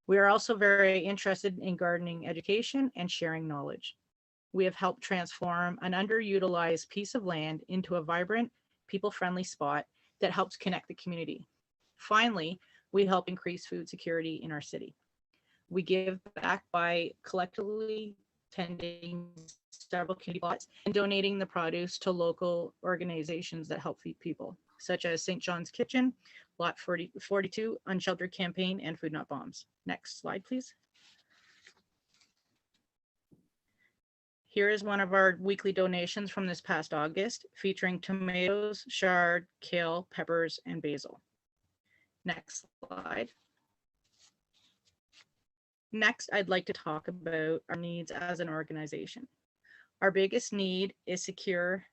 We are also very interested in gardening education and sharing knowledge. We have helped transform an underutilized piece of land into a vibrant, people-friendly spot that helps connect the community. Finally, we help increase food security in our city. We give back by collectively tending several community plots and donating the produce to local organizations that help feed people, such as St. John's Kitchen, Lot 42, Unsheltered Campaign, and Food Not Bombs. Next slide, please. Here is one of our weekly donations from this past August, featuring tomatoes, chard, kale, peppers, and basil. Next slide. Next, I'd like to talk about our needs as an organization. Our biggest need is secure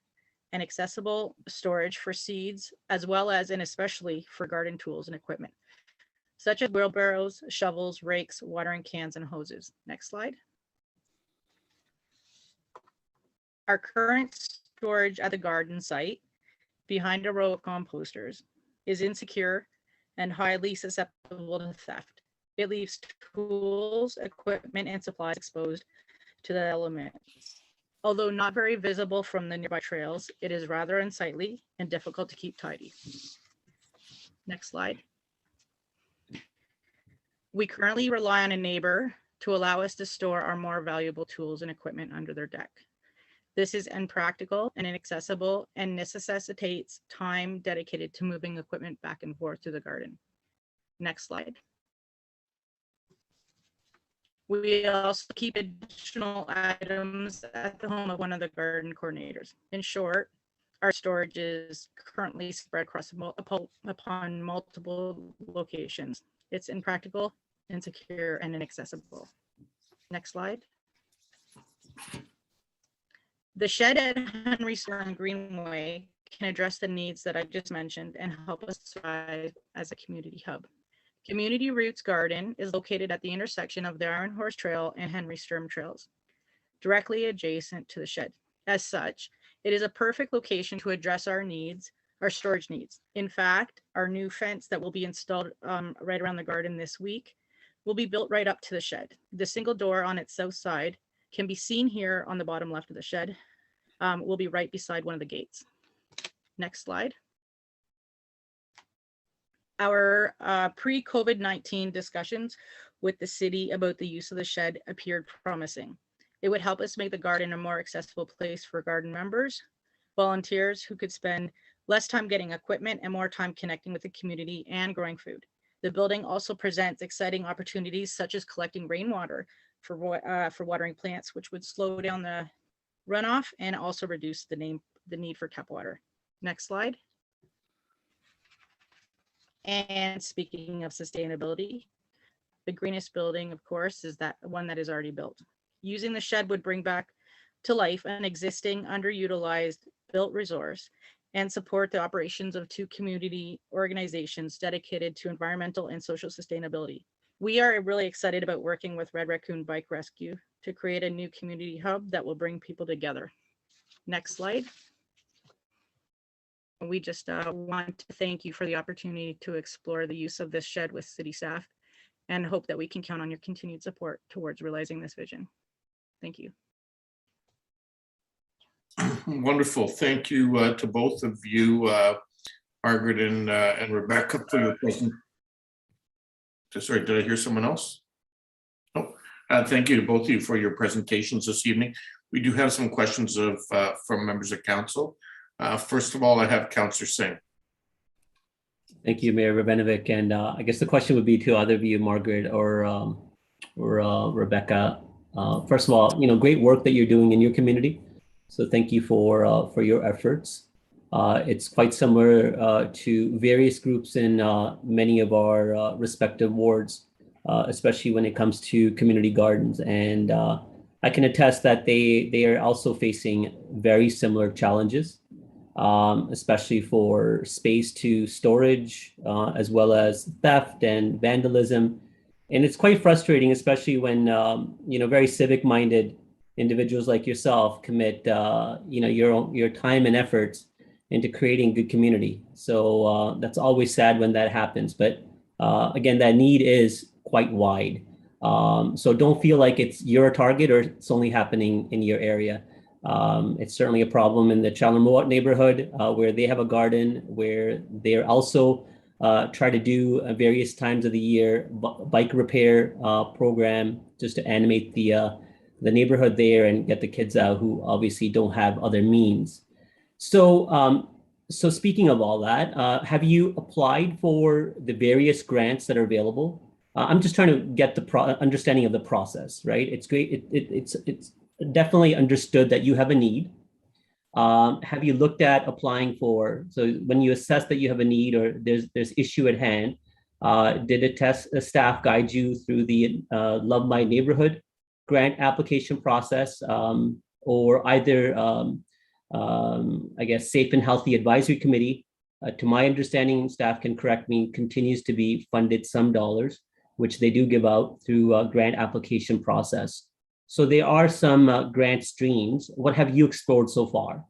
and accessible storage for seeds, as well as and especially for garden tools and equipment, such as wheelbarrows, shovels, rakes, watering cans, and hoses. Next slide. Our current storage at the garden site, behind a row of composters, is insecure and highly susceptible to theft. It leaves tools, equipment, and supplies exposed to the elements. Although not very visible from the nearby trails, it is rather unsightly and difficult to keep tidy. Next slide. We currently rely on a neighbor to allow us to store our more valuable tools and equipment under their deck. This is impractical and inaccessible and necessitates time dedicated to moving equipment back and forth to the garden. Next slide. We also keep additional items at the home of one of the garden coordinators. In short, our storage is currently spread across upon multiple locations. It's impractical, insecure, and inaccessible. Next slide. The shed at Henry Stern Greenway can address the needs that I just mentioned and help us thrive as a community hub. Community Roots Garden is located at the intersection of the Iron Horse Trail and Henry Sturm Trails, directly adjacent to the shed. As such, it is a perfect location to address our needs, our storage needs. In fact, our new fence that will be installed right around the garden this week will be built right up to the shed. The single door on its south side can be seen here on the bottom left of the shed. Will be right beside one of the gates. Next slide. Our pre-COVID-19 discussions with the city about the use of the shed appeared promising. It would help us make the garden a more accessible place for garden members, volunteers who could spend less time getting equipment and more time connecting with the community and growing food. The building also presents exciting opportunities such as collecting rainwater for watering plants, which would slow down the runoff and also reduce the need for tap water. Next slide. And speaking of sustainability, the greenest building, of course, is that one that is already built. Using the shed would bring back to life an existing underutilized built resource and support the operations of 2 community organizations dedicated to environmental and social sustainability. We are really excited about working with Red Raccoon Bike Rescue to create a new community hub that will bring people together. Next slide. We just want to thank you for the opportunity to explore the use of this shed with city staff and hope that we can count on your continued support towards realizing this vision. Thank you. Wonderful. Thank you to both of you, Margaret and Rebecca, for your presentation. Sorry, did I hear someone else? Oh, thank you to both of you for your presentations this evening. We do have some questions from members of council. First of all, I have Councillor Singh. Thank you, Mayor Rabinovic. And I guess the question would be to either of you, Margaret or Rebecca. First of all, great work that you're doing in your community. So thank you for your efforts. It's quite similar to various groups in many of our respective wards, especially when it comes to community gardens. And I can attest that they are also facing very similar challenges, especially for space to storage, as well as theft and vandalism. And it's quite frustrating, especially when very civic-minded individuals like yourself commit your time and efforts into creating good community. So that's always sad when that happens. But again, that need is quite wide. So don't feel like you're a target or it's only happening in your area. It's certainly a problem in the Chandler-Mowat neighborhood where they have a garden where they're also try to do various times of the year bike repair program just to animate the neighborhood there and get the kids out who obviously don't have other means. So, so speaking of all that, have you applied for the various grants that are available? I'm just trying to get the understanding of the process, right? It's great. It's definitely understood that you have a need. Have you looked at applying for, so when you assess that you have a need or there's issue at hand, did a staff guide you through the Love My Neighborhood grant application process? or either, I guess, Safe and Healthy Advisory Committee, to my understanding, staff can correct me, continues to be funded some dollars, which they do give out through a grant application process. So there are some grant streams. What have you explored so far?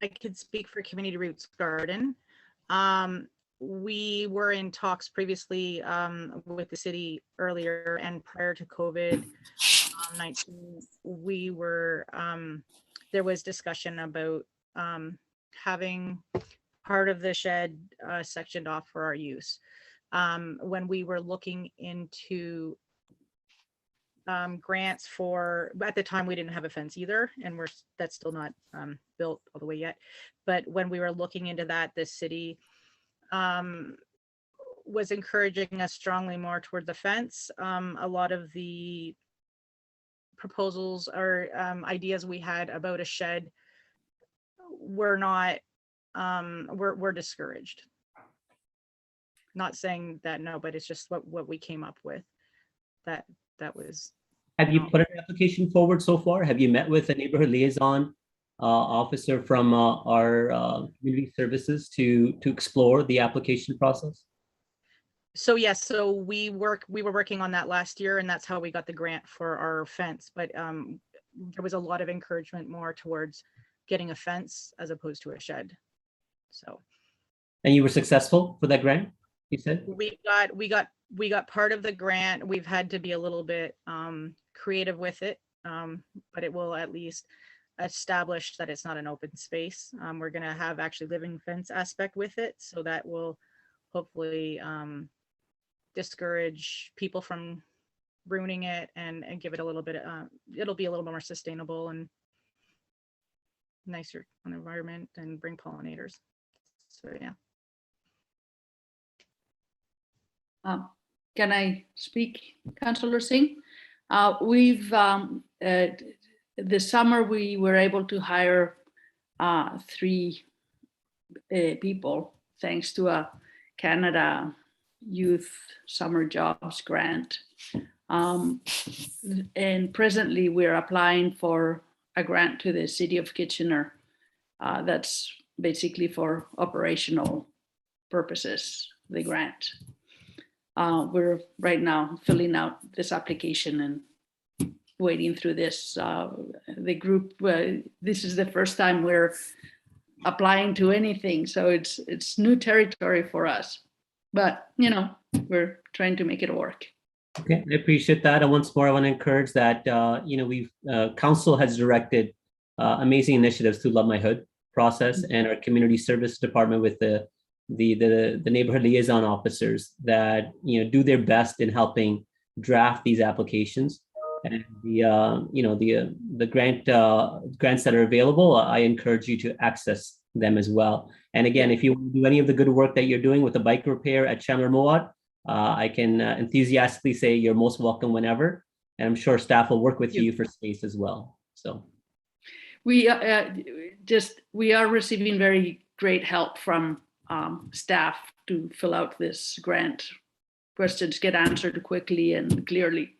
I could speak for Community Roots Garden. We were in talks previously with the city earlier, and prior to COVID-19, we were, there was discussion about having part of the shed sectioned off for our use. When we were looking into grants for, at the time we didn't have a fence either, and that's still not built all the way yet. But when we were looking into that, the city was encouraging us strongly more toward the fence. A lot of the proposals or ideas we had about a shed were not, were discouraged. Not saying that no, but it's just what we came up with. That was. Have you put an application forward so far? Have you met with a neighborhood liaison officer from our community services to explore the application process? So yes, so we were working on that last year, and that's how we got the grant for our fence. But there was a lot of encouragement more towards getting a fence as opposed to a shed. So. And you were successful for that grant, you said? We got part of the grant. We've had to be a little bit creative with it, but it will at least establish that it's not an open space. We're going to have actually living fence aspect with it, so that will hopefully discourage people from ruining it and give it a little bit. It'll be a little more sustainable and nicer on the environment and bring pollinators. So yeah. Can I speak, Councillor Singh? We've this summer we were able to hire 3 people thanks to a Canada Youth Summer Jobs grant. And presently we're applying for a grant to the City of Kitchener. That's basically for operational purposes, the grant. We're right now filling out this application and wading through this. The group, this is the first time we're applying to anything, so it's new territory for us. But you know, we're trying to make it work. Okay, I appreciate that. And once more, I want to encourage that you know, we've council has directed amazing initiatives through Love My Hood process, and our community service department with the neighborhood liaison officers that, you know, do their best in helping draft these applications. And the you know, the grants that are available, I encourage you to access them as well. And again, if you want to do any of the good work that you're doing with the bike repair at Chandler Mowat, I can enthusiastically say you're most welcome whenever, and I'm sure staff will work with you for space as well. So We are receiving very great help from staff to fill out this grant. Questions get answered quickly and clearly.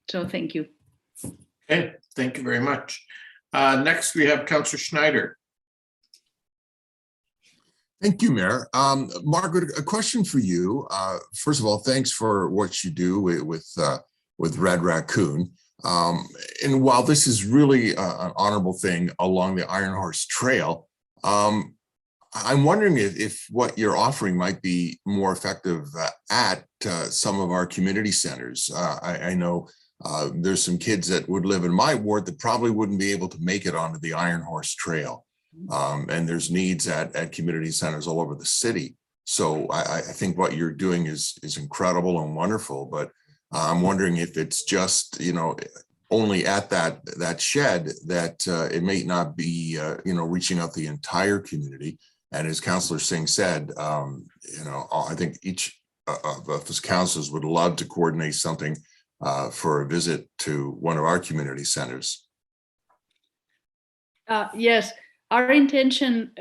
So thank you. Okay, thank you very much. Next, we have Councillor Schneider. Thank you, Mayor. Margaret, a question for you. First of all, thanks for what you do with Red Raccoon. And while this is really an honorable thing along the Iron Horse Trail, I'm wondering if what you're offering might be more effective at some of our community centers. I know there's some kids that would live in my ward that probably wouldn't be able to make it onto the Iron Horse Trail. And there's needs at community centers all over the city. So I think what you're doing is incredible and wonderful, but I'm wondering if it's just, you know, only at that shed that it may not be, you know, reaching out the entire community. And as Councillor Singh said, you know, I think each of us councillors would love to coordinate something for a visit to one of our community centers. Yes, our intention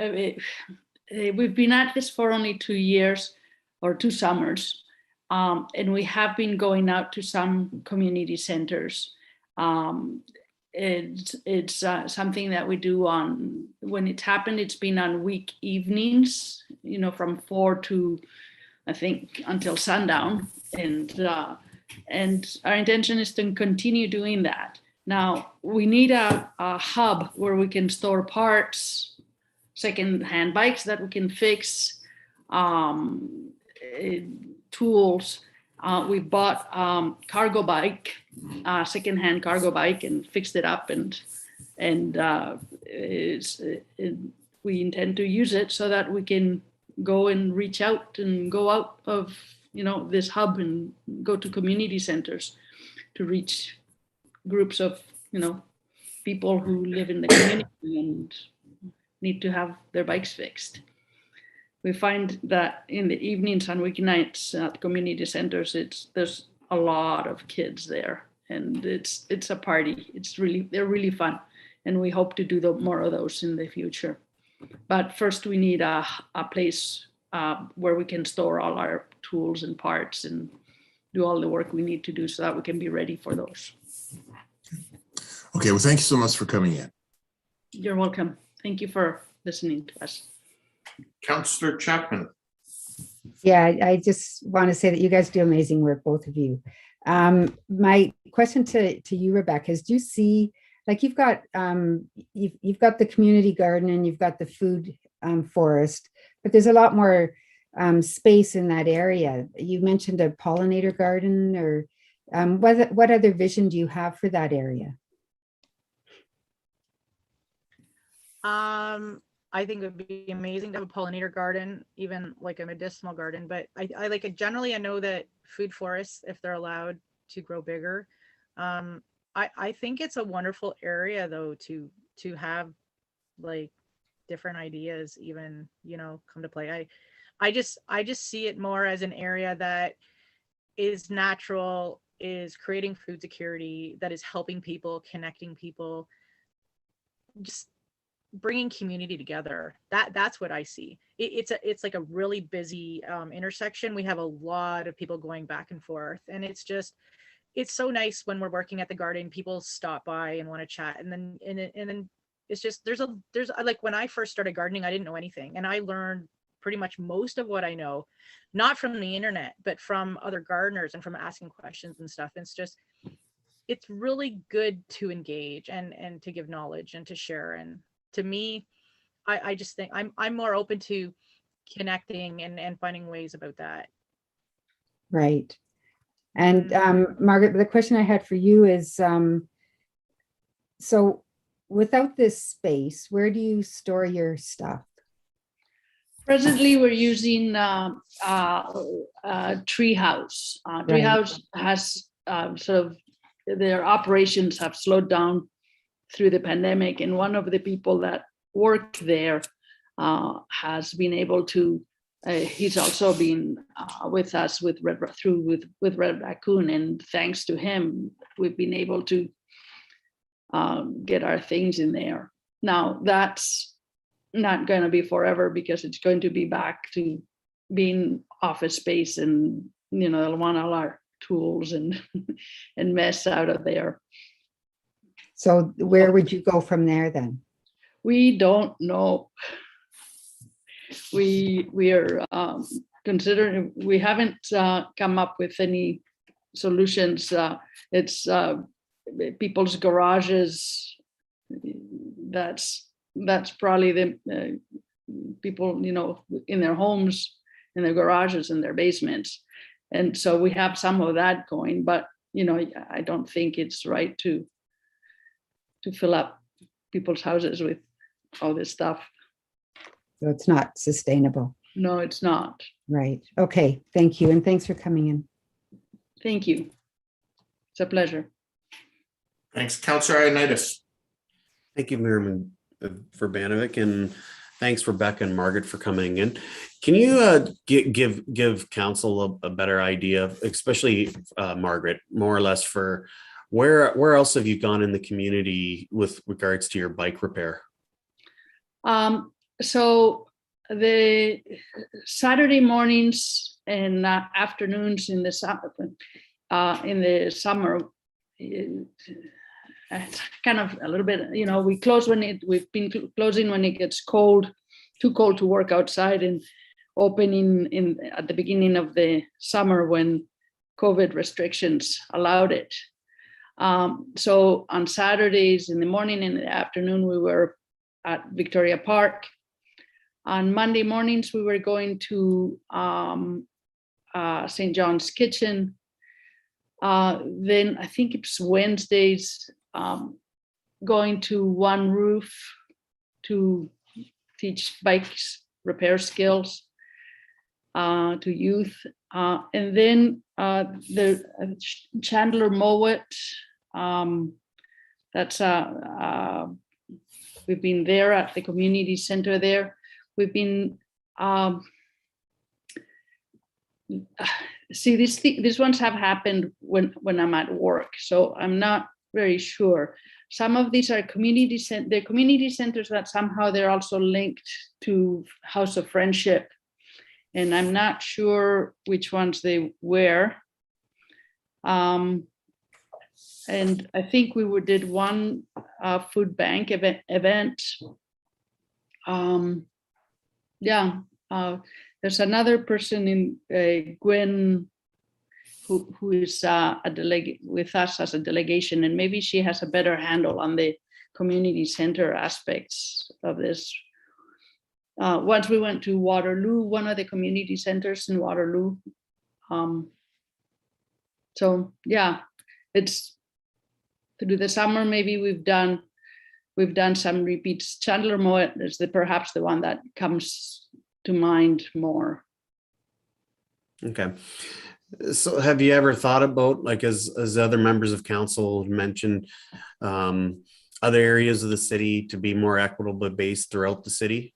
we've been at this for only 2 years or 2 summers. And we have been going out to some community centers. It's something that we do on, when it's happened, it's been on week evenings, from 4 to, I think, until sundown. And our intention is to continue doing that. Now, we need a hub where we can store parts, secondhand bikes that we can fix, tools. We bought cargo bike, secondhand cargo bike, and fixed it up, and we intend to use it so that we can go and reach out and go out of this hub and go to community centers to reach groups of people who live in the community and need to have their bikes fixed. We find that in the evenings and weeknights at community centers, there's a lot of kids there, and it's a party. They're really fun, and we hope to do more of those in the future. But first, we need a place where we can store all our tools and parts and do all the work we need to do so that we can be ready for those. Okay, well, thank you so much for coming in. You're welcome. Thank you for listening to us. Councillor Chapman. Yeah, I just want to say that you guys do amazing work, both of you. My question to you, Rebecca, is do you see, like you've got the community garden and you've got the food forest, but there's a lot more space in that area. You mentioned a pollinator garden, or what other vision do you have for that area? I think it would be amazing to have a pollinator garden, even like a medicinal garden. But I like it. Generally, I know that food forests, if they're allowed to grow bigger, I think it's a wonderful area though to have like different ideas even come to play. I just see it more as an area that is natural, is creating food security, that is helping people, connecting people, just bringing community together. That's what I see. It's like a really busy intersection. We have a lot of people going back and forth, and it's so nice when we're working at the garden, people stop by and want to chat, and then it's just there's like when I first started gardening, I didn't know anything, and I learned pretty much most of what I know, not from the internet, but from other gardeners and from asking questions and stuff. And it's really good to engage and to give knowledge and to share. And to me, I just think I'm more open to connecting and finding ways about that. Right. And Margaret, the question I had for you is, so without this space, where do you store your stuff? Presently, we're using Treehouse. Treehouse has sort of, their operations have slowed down through the pandemic, and one of the people that worked there has been able to. He's also been with us with Red Raccoon, and thanks to him, we've been able to get our things in there. Now that's not going to be forever, because it's going to be back to being office space, and they'll want all our tools and mess out of there. So where would you go from there then? We don't know. We are considering. We haven't come up with any solutions. It's people's garages. That's probably the people, in their homes, in their garages, in their basements. And so we have some of that going, but, I don't think it's right to fill up people's houses with all this stuff. So it's not sustainable. No, it's not. Right. Okay. Thank you. And thanks for coming in. Thank you. It's a pleasure. Thanks, Councillor Ioannidis. Thank you, Mayor Verbanovic, and thanks Rebecca and Margaret for coming in. Can you give council a better idea, especially Margaret, more or less, for where else have you gone in the community with regards to your bike repair? So the Saturday mornings and afternoons in the summer, it's kind of a little bit, we close we've been closing when it gets cold, too cold to work outside, and opening at the beginning of the summer when COVID restrictions allowed it. So on Saturdays in the morning and the afternoon, we were at Victoria Park. On Monday mornings, we were going to St. John's Kitchen. Then I think it's Wednesdays, going to One Roof to teach bikes repair skills to youth. And then the Chandler Mowat, that's we've been there at the community center there. We've been see these ones have happened when I'm at work, so I'm not very sure. Some of these are community centers that somehow they're also linked to House of Friendship, and I'm not sure which ones they were. And I think we did one food bank event. There's another person in Gwen who is a delegate with us as a delegation, and maybe she has a better handle on the community center aspects of this. Once we went to Waterloo, one of the community centers in Waterloo. So yeah, it's through the summer. Maybe we've done some repeats. Chandler Mowat is perhaps the one that comes to mind more. Okay. So have you ever thought about, like, as other members of council mentioned, other areas of the city to be more equitably based throughout the city?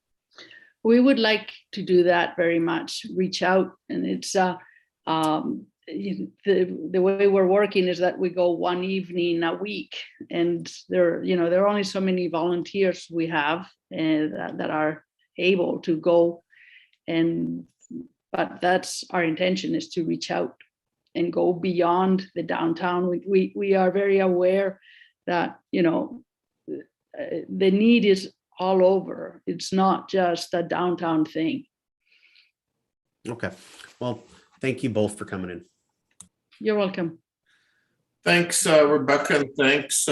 We would like to do that very much, reach out, and it's the way we're working is that we go one evening a week, and there are only so many volunteers we have that are able to go, but that's our intention, is to reach out and go beyond the downtown. We are very aware that the need is all over. It's not just a downtown thing. Okay, well, thank you both for coming in. You're welcome. Thanks, Rebecca, and thanks,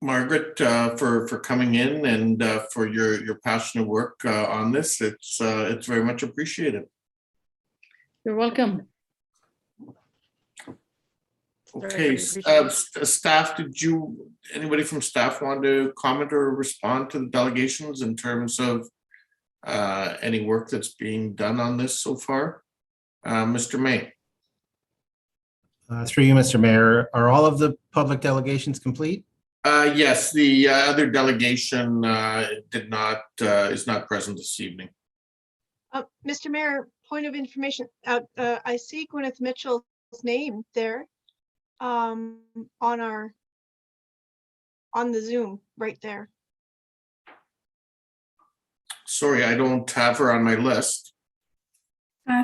Margaret, for coming in and for your passionate work on this. It's very much appreciated. You're welcome. Okay, staff, anybody from staff want to comment or respond to the delegations in terms of any work that's being done on this so far? Mr. May. Through you, Mr. Mayor, are all of the public delegations complete? Yes, the other delegation is not present this evening. Mr. Mayor, point of information. I see Gwyneth Mitchell's name there on the Zoom right there. Sorry, I don't have her on my list.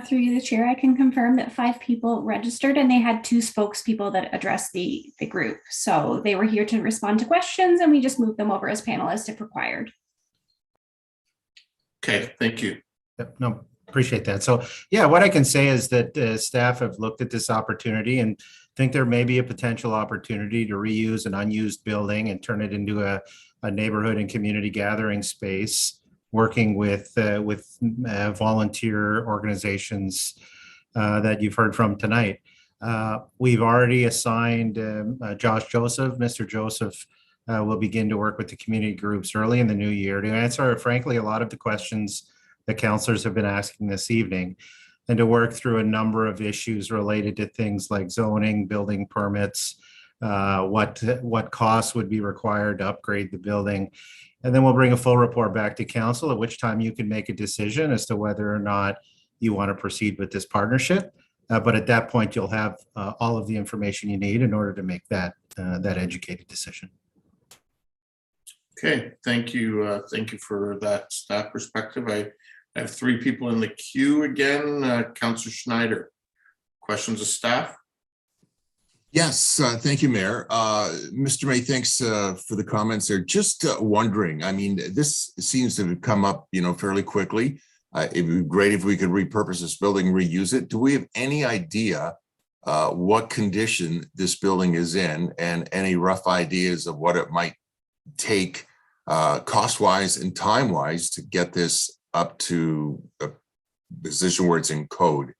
Through you, the chair, I can confirm that 5 people registered, and they had 2 spokespeople that addressed the group. So they were here to respond to questions, and we just moved them over as panelists if required. Okay, thank you. Yep, no, appreciate that. So yeah, what I can say is that staff have looked at this opportunity and think there may be a potential opportunity to reuse an unused building and turn it into a neighborhood and community gathering space, working with volunteer organizations that you've heard from tonight. We've already assigned Josh Joseph. Mr. Joseph will begin to work with the community groups early in the new year to answer, frankly, a lot of the questions that councillors have been asking this evening, and to work through a number of issues related to things like zoning, building permits, what costs would be required to upgrade the building. And then we'll bring a full report back to council, at which time you can make a decision as to whether or not you want to proceed with this partnership. But at that point, you'll have all of the information you need in order to make that educated decision. Okay, thank you. Thank you for that staff perspective. I have 3 people in the queue again. Councillor Schneider, questions of staff? Yes, thank you, Mayor. Mr. May, thanks for the comments there. Just wondering, I mean, this seems to have come up, fairly quickly. It'd be great if we could repurpose this building, reuse it. Do we have any idea what condition this building is in, and any rough ideas of what it might take cost-wise and time-wise to get this up to a position where it's in code?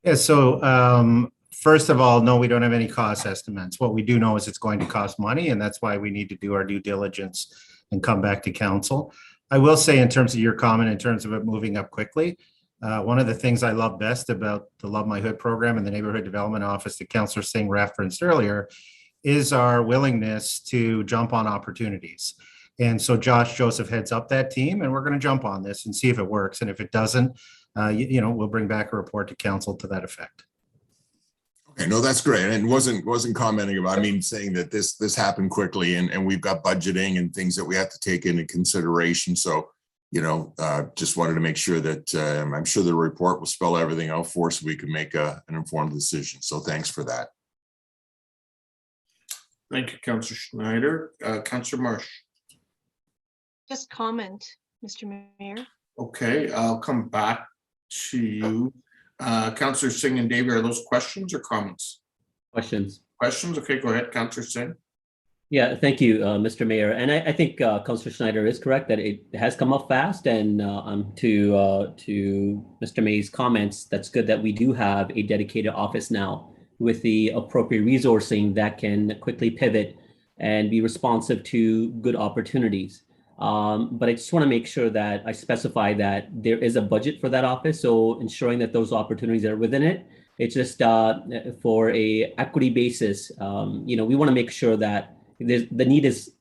Yeah, so first of all, no, we don't have any cost estimates. What we do know is it's going to cost money, and that's why we need to do our due diligence and come back to council. I will say, in terms of your comment, in terms of it moving up quickly, one of the things I love best about the Love My Hood program and the Neighborhood Development Office that Councillor Singh referenced earlier is our willingness to jump on opportunities. And so Josh Joseph heads up that team, and we're going to jump on this and see if it works. And if it doesn't, we'll bring back a report to council to that effect. Okay, no, that's great. And wasn't commenting about, I mean, saying that this happened quickly, and we've got budgeting and things that we have to take into consideration. So, just wanted to make sure that I'm sure the report will spell everything out for us so we can make an informed decision. So thanks for that. Thank you, Councillor Schneider. Councillor Marsh. Just comment, Mr. Mayor. Okay, I'll come back to you. Councillor Singh and Davey, are those questions or comments? Questions. Questions? Okay, go ahead, Councillor Singh. Yeah, thank you, Mr. Mayor. And I think Councillor Schneider is correct that it has come up fast. And to Mr. May's comments, that's good that we do have a dedicated office now with the appropriate resourcing that can quickly pivot and be responsive to good opportunities. But I just want to make sure that I specify that there is a budget for that office. So ensuring that those opportunities are within it. It's just for a equity basis. We want to make sure that the need is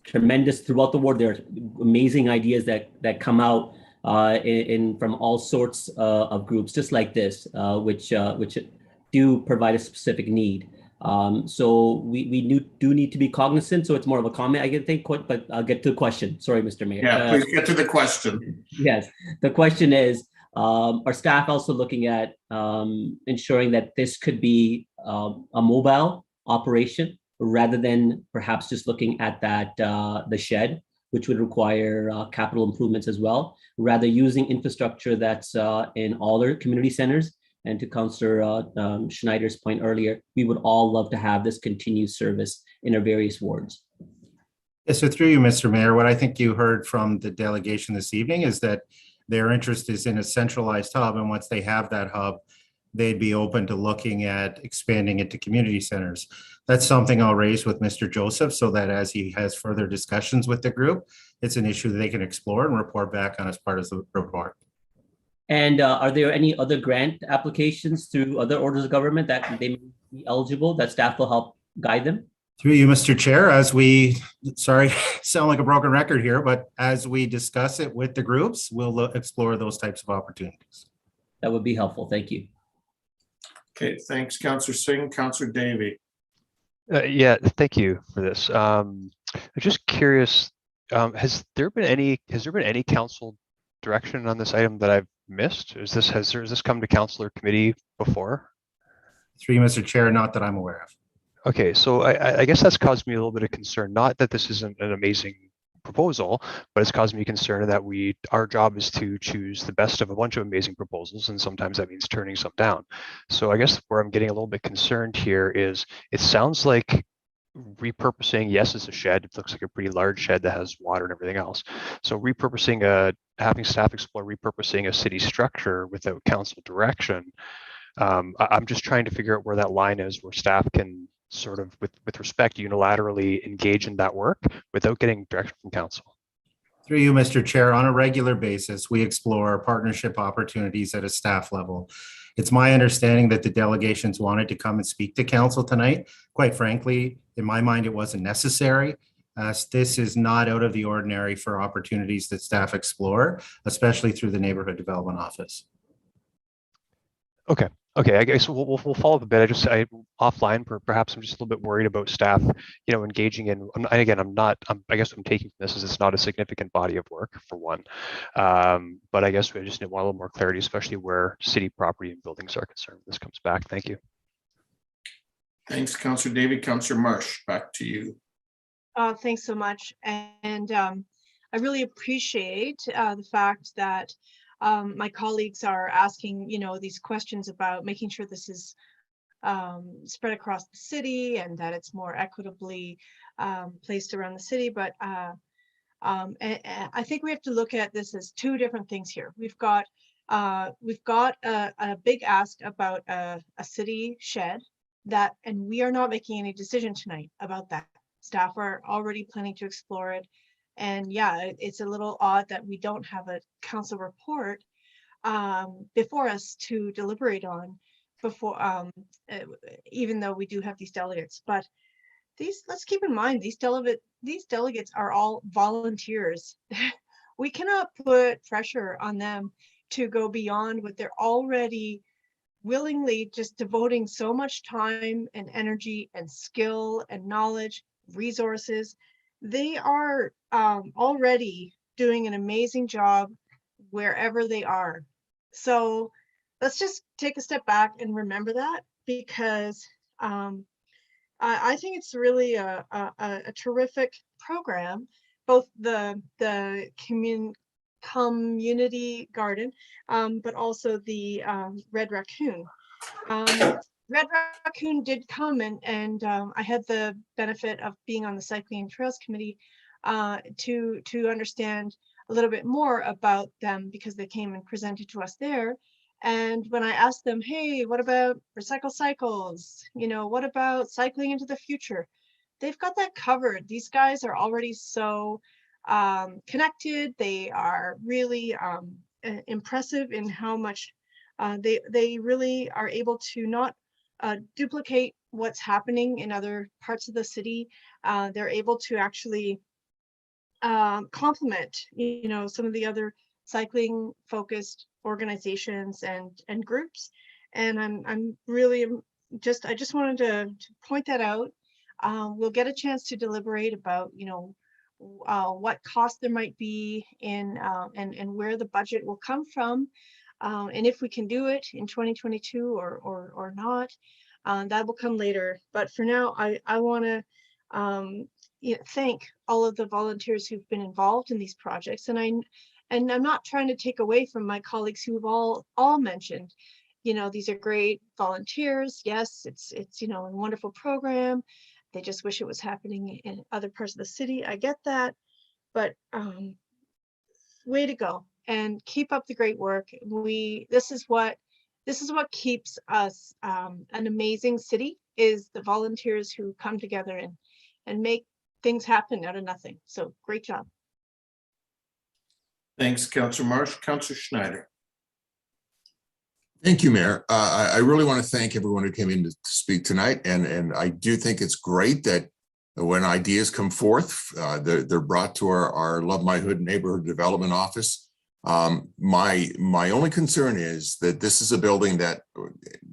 tremendous throughout the world. There are amazing ideas that come out from all sorts of groups, just like this, which do provide a specific need. So we do need to be cognizant. So it's more of a comment, I can think, but I'll get to the question. Sorry, Mr. Mayor. Yeah, please get to the question. Yes, the question is, are staff also looking at ensuring that this could be a mobile operation rather than perhaps just looking at the shed, which would require capital improvements as well, rather using infrastructure that's in all their community centers. And to Councillor Schneider's point earlier, we would all love to have this continued service in our various wards. Yes, so through you, Mr. Mayor, what I think you heard from the delegation this evening is that their interest is in a centralized hub. And once they have that hub, they'd be open to looking at expanding it to community centers. That's something I'll raise with Mr. Joseph so that as he has further discussions with the group, it's an issue that they can explore and report back on as part of the report. And are there any other grant applications through other orders of government that they may be eligible, that staff will help guide them? Through you, Mr. Chair, as we, sorry, sound like a broken record here, but as we discuss it with the groups, we'll explore those types of opportunities. That would be helpful. Thank you. Okay, thanks, Councillor Singh. Councillor Davey. Yeah, thank you for this. I'm just curious, has there been any council direction on this item that I've missed? Has this come to council or committee before? Through you, Mr. Chair, not that I'm aware of. Okay, so I guess that's caused me a little bit of concern. Not that this isn't an amazing proposal, but it's caused me concern that our job is to choose the best of a bunch of amazing proposals, and sometimes that means turning some down. So I guess where I'm getting a little bit concerned here is it sounds like repurposing, yes, it's a shed. It looks like a pretty large shed that has water and everything else. So repurposing having staff explore repurposing a city structure without council direction. I'm just trying to figure out where that line is, where staff can sort of, with respect, unilaterally engage in that work without getting direction from council. Through you, Mr. Chair, on a regular basis, we explore partnership opportunities at a staff level. It's my understanding that the delegations wanted to come and speak to council tonight. Quite frankly, in my mind, it wasn't necessary. This is not out of the ordinary for opportunities that staff explore, especially through the Neighborhood Development Office. Okay. Okay, I guess we'll follow up a bit. I offline, perhaps I'm just a little bit worried about staff, engaging in. I guess what I'm taking from this is it's not a significant body of work for one, but I guess we just want a little more clarity, especially where city property and buildings are concerned. This comes back. Thank you. Thanks, Councillor Davey. Councillor Marsh, back to you. Thanks so much, and I really appreciate the fact that my colleagues are asking, these questions about making sure this is spread across the city and that it's more equitably placed around the city. But and I think we have to look at this as two different things here. We've got a big ask about a city shed and we are not making any decision tonight about that. Staff are already planning to explore it. And yeah, it's a little odd that we don't have a council report before us to deliberate on before, even though we do have these delegates. But let's keep in mind, these delegates are all volunteers. We cannot put pressure on them to go beyond what they're already willingly just devoting so much time and energy and skill and knowledge, resources. They are already doing an amazing job wherever they are. So let's just take a step back and remember that, because I think it's really a terrific program, both the community garden, but also the Red Raccoon. Red Raccoon did come and I had the benefit of being on the Cycling and Trails Committee to understand a little bit more about them, because they came and presented to us there. And when I asked them, hey, what about recycle cycles? What about cycling into the future? They've got that covered. These guys are already so connected. They are really impressive in how much they really are able to not duplicate what's happening in other parts of the city. They're able to actually complement, some of the other cycling focused organizations and groups. And I'm really I just wanted to point that out. We'll get a chance to deliberate about, what cost there might be in and where the budget will come from. And if we can do it in 2022 or not, that will come later. But for now, I want to thank all of the volunteers who've been involved in these projects. And I'm not trying to take away from my colleagues who've all mentioned, these are great volunteers. Yes, it's a wonderful program. They just wish it was happening in other parts of the city. I get that, but way to go and keep up the great work. This is what keeps us an amazing city, is the volunteers who come together and make things happen out of nothing. So great job. Thanks, Councillor Marsh. Councillor Schneider. Thank you, Mayor. I really want to thank everyone who came in to speak tonight. And I do think it's great that when ideas come forth, they're brought to our Love My Hood neighborhood development office. My only concern is that this is a building that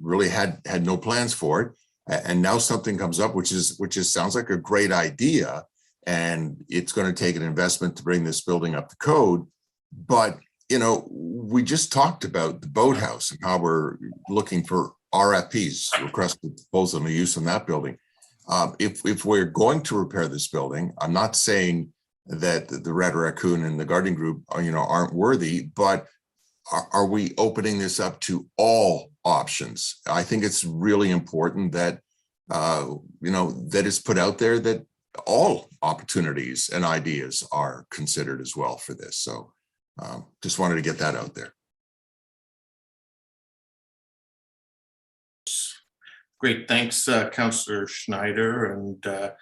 really had no plans for it. And now something comes up, which sounds like a great idea. And it's going to take an investment to bring this building up to code. But we just talked about the boathouse and how we're looking for RFPs, request for proposal and use in that building. If we're going to repair this building, I'm not saying that the Red Raccoon and the Gardening Group aren't worthy, but are we opening this up to all options? I think it's really important that that is put out there, that all opportunities and ideas are considered as well for this. So just wanted to get that out there. Great, thanks, Councillor Schneider, and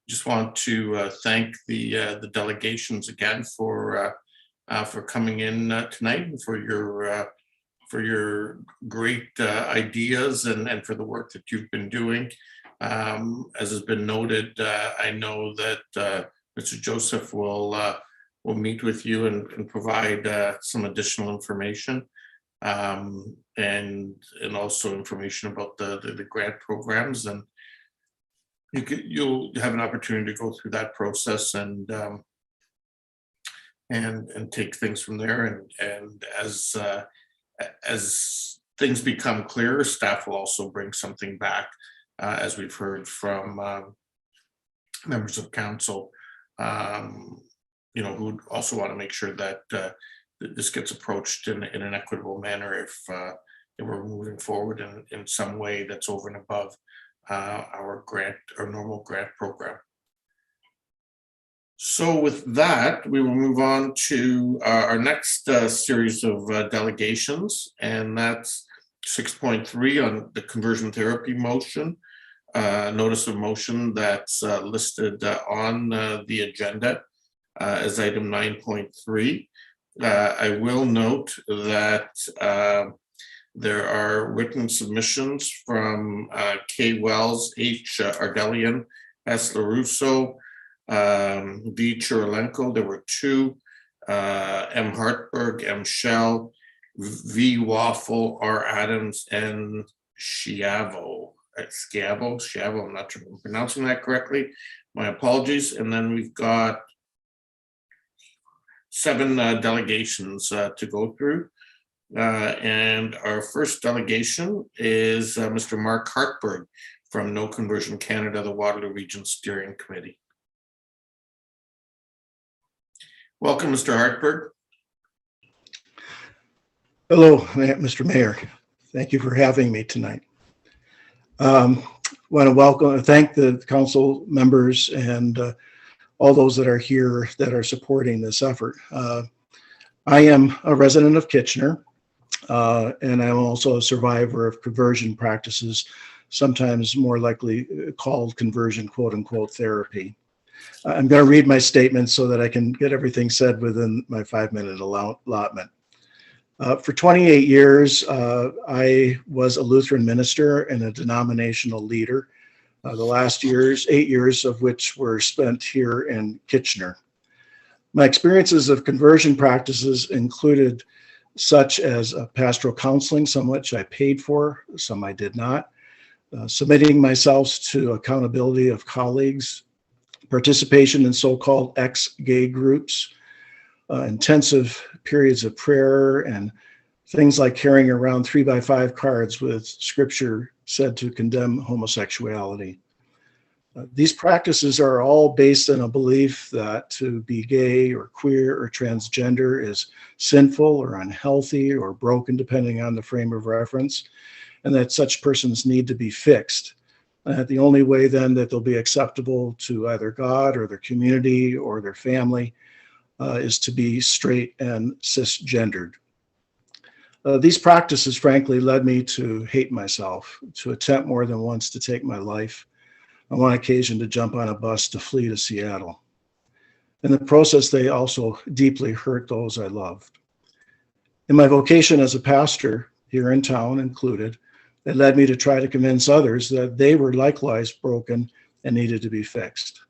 just want to thank the delegations again for coming in tonight and for your great ideas and for the work that you've been doing. As has been noted, I know that Mr. Joseph will meet with you and provide some additional information. and also information about the grant programs. And you'll have an opportunity to go through that process and take things from there. And as things become clearer, staff will also bring something back, as we've heard from members of council, who also want to make sure that this gets approached in an equitable manner if we're moving forward in some way that's over and above our normal grant program. So with that, we will move on to our next series of delegations, and that's 6.3 on the conversion therapy motion, notice of motion that's listed on the agenda as item 9.3. I will note that there are written submissions from K. Wells, H. Ardelian, S. LaRusso, V. Chirilenko. There were 2, M. Hartberg, M. Shell, V. Waffle, R. Adams, and Schiavo. Schiavo, I'm not sure if I'm pronouncing that correctly. My apologies. And then we've got 7 delegations to go through. And our first delegation is Mr. Mark Hartberg from No Conversion Canada, the Waterloo Region Steering Committee. Welcome, Mr. Hartberg. Hello, Mr. Mayor. Thank you for having me tonight. Want to thank the council members and all those that are here that are supporting this effort. I am a resident of Kitchener, and I'm also a survivor of conversion practices, sometimes more likely called conversion, quote unquote, therapy. I'm going to read my statement so that I can get everything said within my 5-minute allotment. For 28 years, I was a Lutheran minister and a denominational leader. The last 8 years of which were spent here in Kitchener. My experiences of conversion practices included such as pastoral counseling, some which I paid for, some I did not, submitting myself to accountability of colleagues, participation in so-called ex-gay groups, intensive periods of prayer, and things like carrying around 3x5 cards with scripture said to condemn homosexuality. These practices are all based on a belief that to be gay or queer or transgender is sinful or unhealthy or broken, depending on the frame of reference, and that such persons need to be fixed. The only way then that they'll be acceptable to either God or their community or their family is to be straight and cisgendered. These practices, frankly, led me to hate myself, to attempt more than once to take my life, on one occasion to jump on a bus to flee to Seattle. In the process, they also deeply hurt those I loved. In my vocation as a pastor, here in town included, it led me to try to convince others that they were likewise broken and needed to be fixed.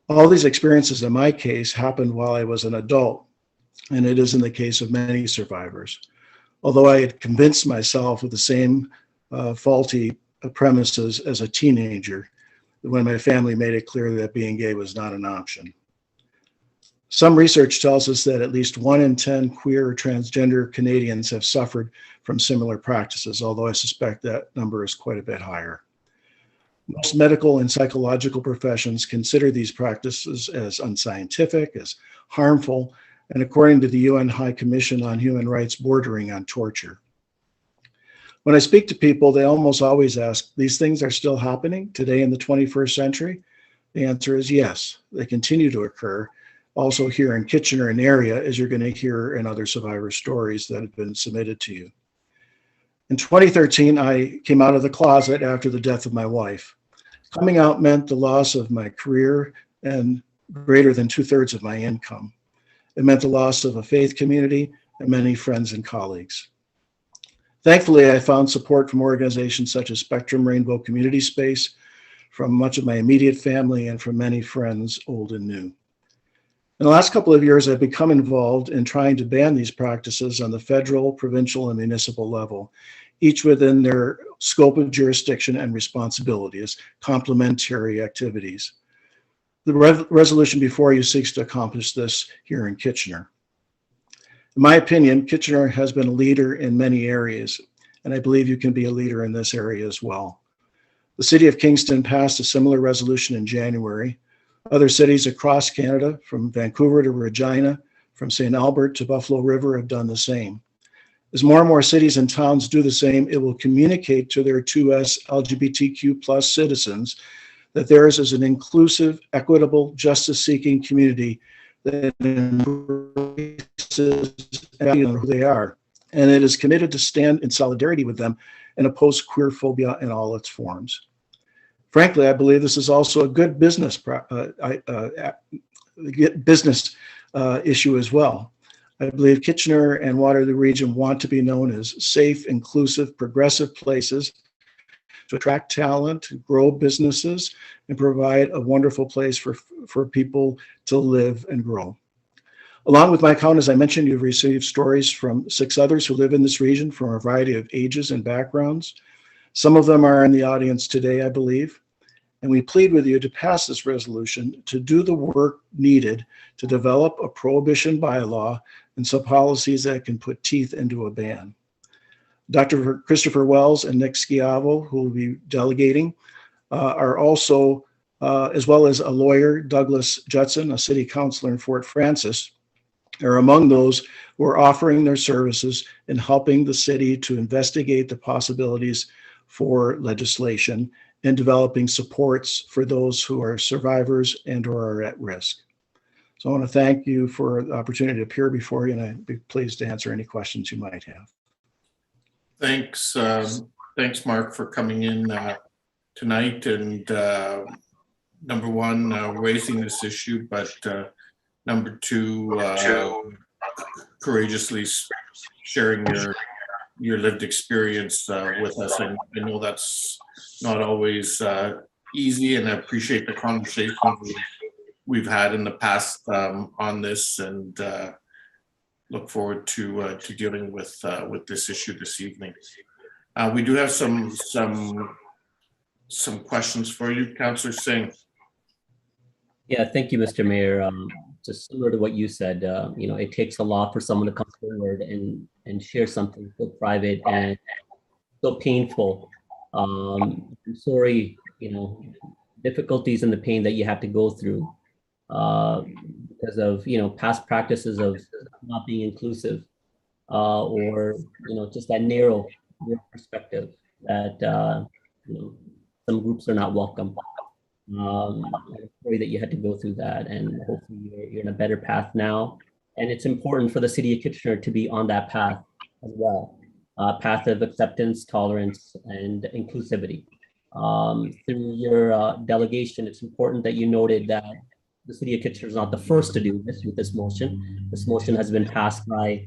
All these experiences in my case happened while I was an adult, and it is in the case of many survivors. Although I had convinced myself of the same faulty premises as a teenager, when my family made it clear that being gay was not an option. Some research tells us that at least 1 in 10 queer or transgender Canadians have suffered from similar practices, although I suspect that number is quite a bit higher. Most medical and psychological professions consider these practices as unscientific, as harmful, and according to the UN High Commission on Human Rights, bordering on torture. When I speak to people, they almost always ask, these things are still happening today in the 21st century? The answer is yes, they continue to occur. Also here in Kitchener and area, as you're going to hear in other survivor stories that have been submitted to you. In 2013, I came out of the closet after the death of my wife. Coming out meant the loss of my career and greater than 2/3 of my income. It meant the loss of a faith community and many friends and colleagues. Thankfully, I found support from organizations such as Spectrum Rainbow Community Space, from much of my immediate family, and from many friends, old and new. In the last couple of years, I've become involved in trying to ban these practices on the federal, provincial, and municipal level, each within their scope of jurisdiction and responsibility as complementary activities. The resolution before you seeks to accomplish this here in Kitchener. In my opinion, Kitchener has been a leader in many areas, and I believe you can be a leader in this area as well. The City of Kingston passed a similar resolution in January. Other cities across Canada, from Vancouver to Regina, from St. Albert to Buffalo River, have done the same. As more and more cities and towns do the same, it will communicate to their 2S LGBTQ+ citizens that theirs is an inclusive, equitable, justice-seeking community that embraces who they are, and it is committed to stand in solidarity with them and oppose queer phobia in all its forms. Frankly, I believe this is also a good business issue as well. I believe Kitchener and Waterloo Region want to be known as safe, inclusive, progressive places to attract talent, grow businesses, and provide a wonderful place for people to live and grow. Along with my account, as I mentioned, you've received stories from 6 others who live in this region from a variety of ages and backgrounds. Some of them are in the audience today, I believe. And we plead with you to pass this resolution to do the work needed to develop a prohibition bylaw and some policies that can put teeth into a ban. Dr. Christopher Wells and Nick Schiavo, who will be delegating, are also, as well as a lawyer, Douglas Judson, a city councilor in Fort Francis, are among those who are offering their services in helping the city to investigate the possibilities for legislation and developing supports for those who are survivors and or are at risk. So I want to thank you for the opportunity to appear before you, and I'd be pleased to answer any questions you might have. Thanks, thanks, Mark, for coming in tonight and number one, raising this issue, but number two, courageously sharing your lived experience with us. I know that's not always easy, and I appreciate the conversation we've had in the past on this, and look forward to dealing with this issue this evening. We do have some questions for you, Councillor Singh. Yeah, thank you, Mr. Mayor. Just similar to what you said, it takes a lot for someone to come forward and share something so private and so painful. I'm sorry, difficulties and the pain that you have to go through because of, past practices of not being inclusive or, just that narrow perspective that, some groups are not welcome. I'm sorry that you had to go through that, and hopefully you're in a better path now. And it's important for the City of Kitchener to be on that path as well. Path of acceptance, tolerance, and inclusivity. Through your delegation, it's important that you noted that the City of Kitchener is not the first to do this with this motion. This motion has been passed by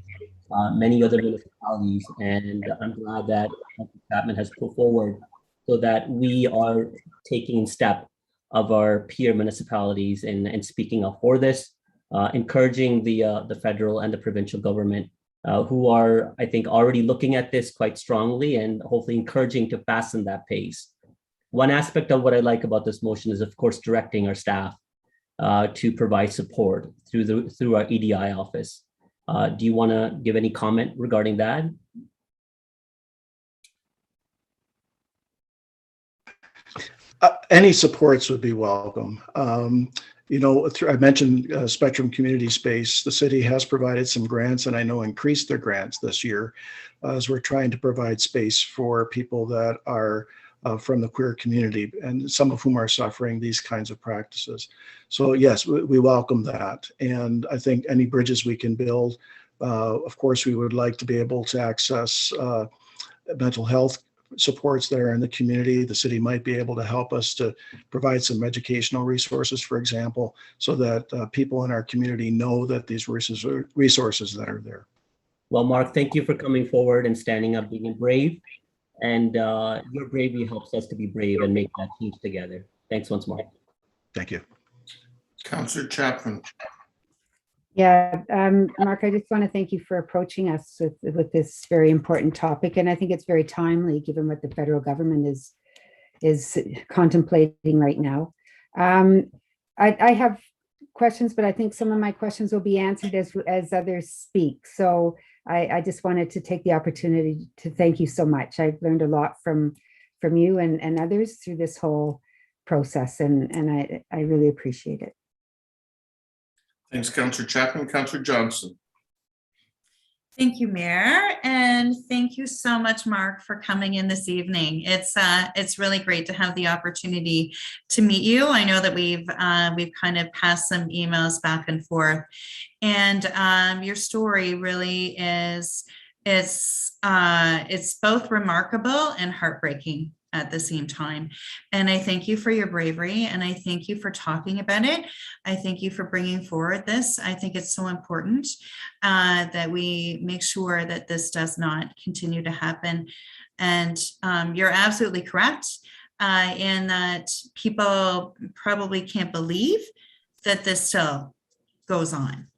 many other municipalities, and I'm glad that Chapman has put forward so that we are taking step of our peer municipalities and speaking up for this, encouraging the federal and the provincial government who are, I think, already looking at this quite strongly and hopefully encouraging to fasten that pace. One aspect of what I like about this motion is, of course, directing our staff to provide support through our EDI office. Do you want to give any comment regarding that? Any supports would be welcome. I mentioned Spectrum Community Space. The city has provided some grants, and I know increased their grants this year as we're trying to provide space for people that are from the queer community, and some of whom are suffering these kinds of practices. So yes, we welcome that. And I think any bridges we can build, of course, we would like to be able to access mental health supports that are in the community. The city might be able to help us to provide some educational resources, for example, so that people in our community know that these resources that are there. Well, Mark, thank you for coming forward and standing up, being brave. And your bravery helps us to be brave and make that change together. Thanks once more. Thank you. Councillor Chapman. Yeah, Mark, I just want to thank you for approaching us with this very important topic. And I think it's very timely, given what the federal government is contemplating right now. I have questions, but I think some of my questions will be answered as others speak. So I just wanted to take the opportunity to thank you so much. I've learned a lot from you and others through this whole process, and I really appreciate it. Thanks, Councillor Chapman. Councillor Johnson. Thank you, Mayor, and thank you so much, Mark, for coming in this evening. It's really great to have the opportunity to meet you. I know that we've kind of passed some emails back and forth, and your story really is it's both remarkable and heartbreaking at the same time. And I thank you for your bravery, and I thank you for talking about it. I thank you for bringing forward this. I think it's so important that we make sure that this does not continue to happen. And you're absolutely correct in that people probably can't believe that this still goes on.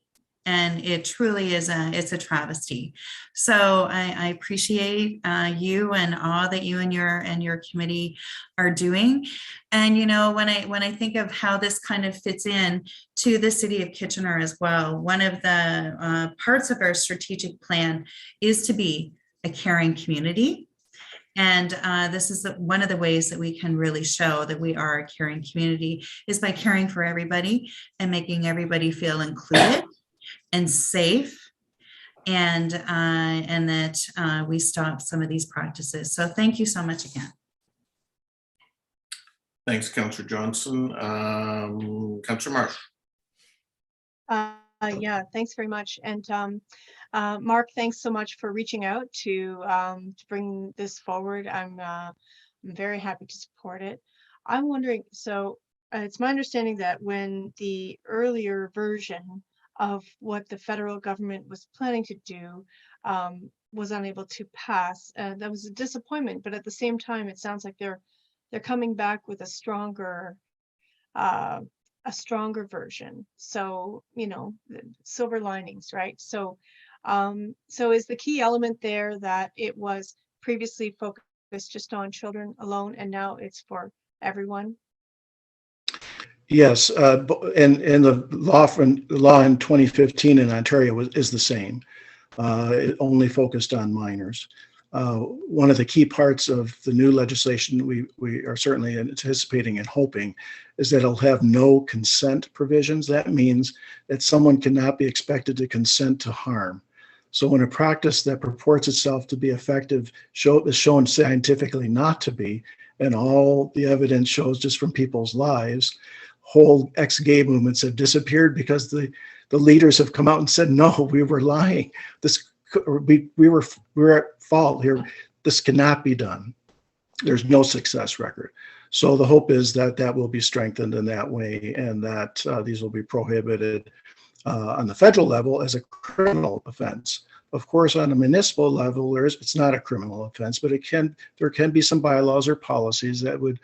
And it truly is it's a travesty. So I appreciate you and all that you and your committee are doing. And you know, when I think of how this kind of fits in to the city of Kitchener as well, one of the parts of our strategic plan is to be a caring community. And this is one of the ways that we can really show that we are a caring community is by caring for everybody and making everybody feel included and safe, and that we stop some of these practices. So thank you so much again. Thanks, Councillor Johnson. Councillor Marsh. Yeah, thanks very much. And Mark, thanks so much for reaching out to bring this forward. I'm very happy to support it. I'm wondering, so it's my understanding that when the earlier version of what the federal government was planning to do was unable to pass, that was a disappointment. But at the same time, it sounds like they're coming back with a stronger version. So, you know, silver linings, right? So, so is the key element there that it was previously focused just on children alone, and now it's for everyone? Yes, and the law in 2015 in Ontario is the same. It only focused on minors. One of the key parts of the new legislation we are certainly anticipating and hoping is that it'll have no consent provisions. That means that someone cannot be expected to consent to harm. So when a practice that purports itself to be effective is shown scientifically not to be, and all the evidence shows just from people's lives, whole ex-gay movements have disappeared because the leaders have come out and said, no, we were lying. We were at fault here. This cannot be done. There's no success record. So the hope is that that will be strengthened in that way, and that these will be prohibited on the federal level as a criminal offense. Of course, on a municipal level, it's not a criminal offense, but there can be some bylaws or policies that would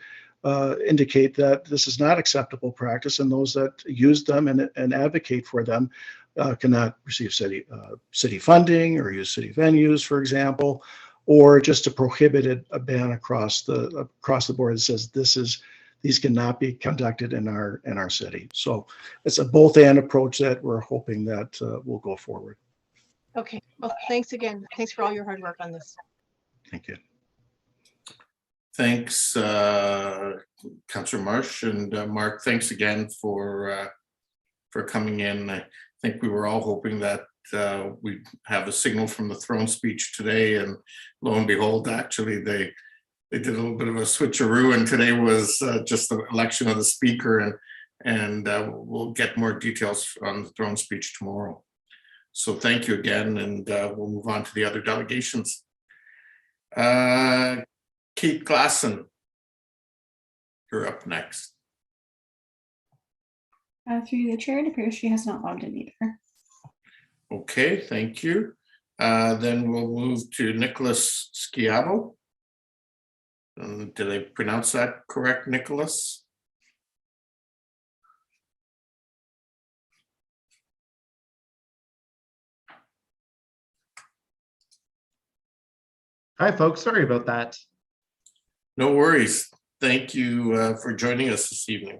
indicate that this is not acceptable practice, and those that use them and advocate for them cannot receive city funding or use city venues, for example, or just a prohibited ban across the board that says these cannot be conducted in our city. So it's a both-and approach that we're hoping that will go forward. Okay, well, thanks again. Thanks for all your hard work on this. Thank you. Thanks, Councillor Marsh, and Mark, thanks again for coming in. I think we were all hoping that we'd have a signal from the throne speech today, and lo and behold, actually they did a little bit of a switcheroo, and today was just the election of the speaker, and we'll get more details on the throne speech tomorrow. So thank you again, and we'll move on to the other delegations. Kate Glasson, you're up next. Through the chair, it appears she has not logged in either. Okay, thank you. Then we'll move to Nicholas Schiavo. Did I pronounce that correct, Nicholas? Hi, folks. Sorry about that. No worries. Thank you for joining us this evening.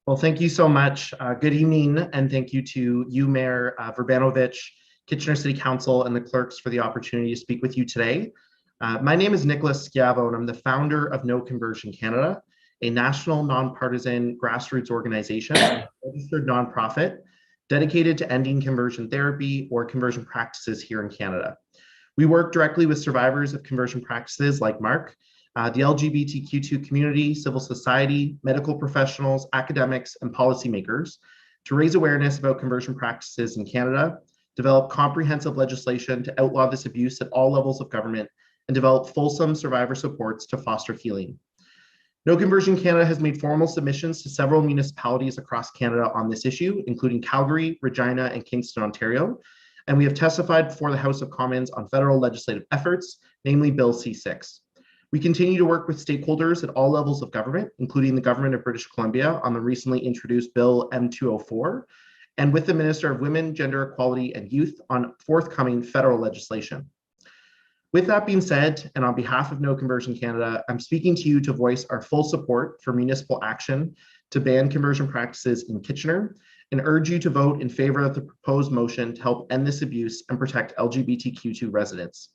Well, thank you so much. Good evening, and thank you to you, Mayor Verbanovich, Kitchener City Council, and the clerks for the opportunity to speak with you today. My name is Nicholas Schiavo, and I'm the founder of No Conversion Canada, a national nonpartisan grassroots organization, registered nonprofit, dedicated to ending conversion therapy or conversion practices here in Canada. We work directly with survivors of conversion practices like Mark, the LGBTQ2 community, civil society, medical professionals, academics, and policymakers to raise awareness about conversion practices in Canada, develop comprehensive legislation to outlaw this abuse at all levels of government, and develop fulsome survivor supports to foster healing. No Conversion Canada has made formal submissions to several municipalities across Canada on this issue, including Calgary, Regina, and Kingston, Ontario, and we have testified before the House of Commons on federal legislative efforts, namely Bill C6. We continue to work with stakeholders at all levels of government, including the Government of British Columbia on the recently introduced Bill M204, and with the Minister of Women, Gender Equality and Youth on forthcoming federal legislation. With that being said, and on behalf of No Conversion Canada, I'm speaking to you to voice our full support for municipal action to ban conversion practices in Kitchener and urge you to vote in favor of the proposed motion to help end this abuse and protect LGBTQ2 residents.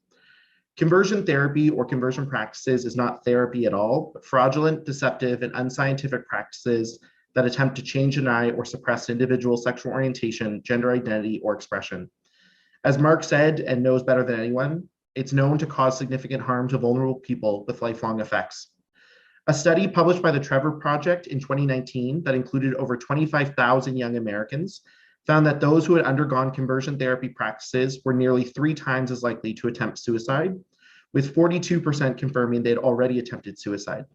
Conversion therapy or conversion practices is not therapy at all, but fraudulent, deceptive, and unscientific practices that attempt to change, deny, or suppress an individual's sexual orientation, gender identity, or expression. As Mark said and knows better than anyone, it's known to cause significant harm to vulnerable people with lifelong effects. A study published by the Trevor Project in 2019 that included over 25,000 young Americans found that those who had undergone conversion therapy practices were nearly 3 times as likely to attempt suicide, with 42% confirming they had already attempted suicide.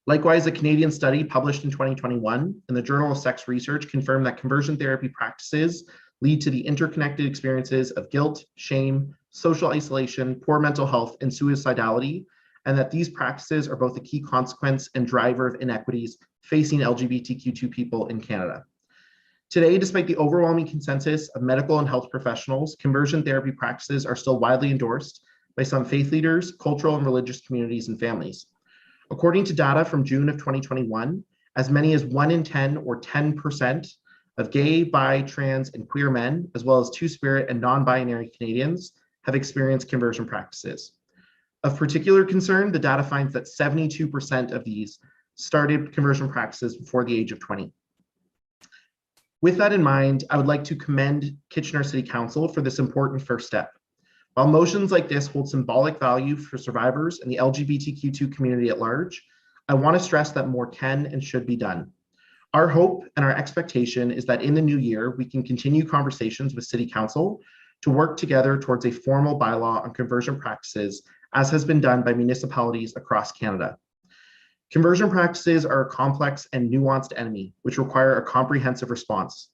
Likewise, a Canadian study published in 2021 in the Journal of Sex Research confirmed that conversion therapy practices lead to the interconnected experiences of guilt, shame, social isolation, poor mental health, and suicidality, and that these practices are both a key consequence and driver of inequities facing LGBTQ2 people in Canada. Today, despite the overwhelming consensus of medical and health professionals, conversion therapy practices are still widely endorsed by some faith leaders, cultural and religious communities, and families. According to data from June of 2021, as many as 1 in 10 or 10% of gay, bi, trans, and queer men, as well as two-spirit and non-binary Canadians, have experienced conversion practices. Of particular concern, the data finds that 72% of these started conversion practices before the age of 20. With that in mind, I would like to commend Kitchener City Council for this important first step. While motions like this hold symbolic value for survivors and the LGBTQ2 community at large, I want to stress that more can and should be done. Our hope and our expectation is that in the new year, we can continue conversations with City Council to work together towards a formal bylaw on conversion practices, as has been done by municipalities across Canada. Conversion practices are a complex and nuanced enemy, which require a comprehensive response.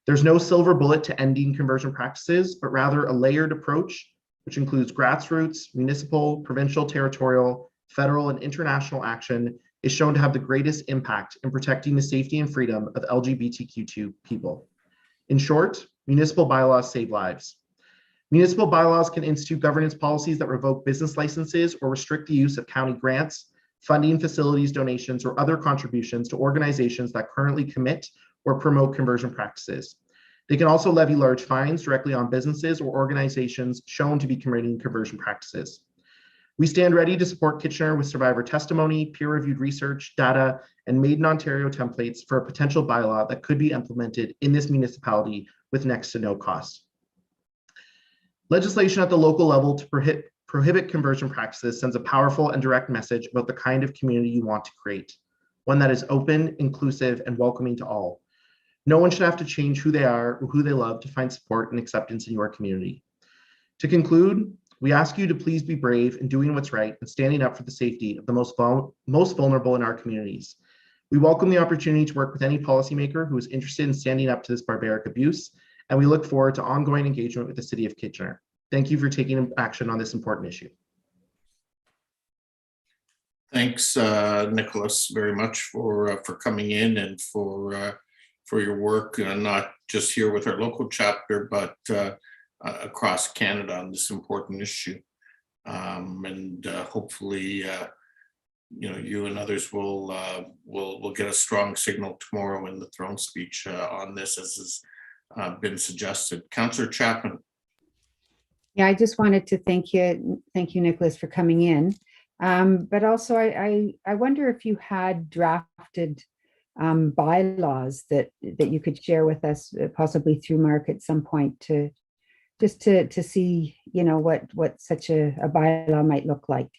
There's no silver bullet to ending conversion practices, but rather a layered approach, which includes grassroots, municipal, provincial, territorial, federal, and international action, is shown to have the greatest impact in protecting the safety and freedom of LGBTQ2 people. In short, municipal bylaws save lives. Municipal bylaws can institute governance policies that revoke business licenses or restrict the use of county grants, funding, facilities, donations, or other contributions to organizations that currently commit or promote conversion practices. They can also levy large fines directly on businesses or organizations shown to be committing conversion practices. We stand ready to support Kitchener with survivor testimony, peer-reviewed research, data, and Made in Ontario templates for a potential bylaw that could be implemented in this municipality with next to no cost. Legislation at the local level to prohibit conversion practices sends a powerful and direct message about the kind of community you want to create, one that is open, inclusive, and welcoming to all. No one should have to change who they are or who they love to find support and acceptance in your community. To conclude, we ask you to please be brave in doing what's right and standing up for the safety of the most vulnerable in our communities. We welcome the opportunity to work with any policymaker who is interested in standing up to this barbaric abuse, and we look forward to ongoing engagement with the City of Kitchener. Thank you for taking action on this important issue. Thanks, Nicholas, very much for coming in and for your work, not just here with our local chapter, but across Canada on this important issue. And hopefully, you and others will get a strong signal tomorrow in the throne speech on this, as has been suggested. Councillor Chapman. Yeah, I just wanted to thank you, Nicholas, for coming in. But also, I wonder if you had drafted bylaws that you could share with us, possibly through Mark at some point, to just to see, what such a bylaw might look like.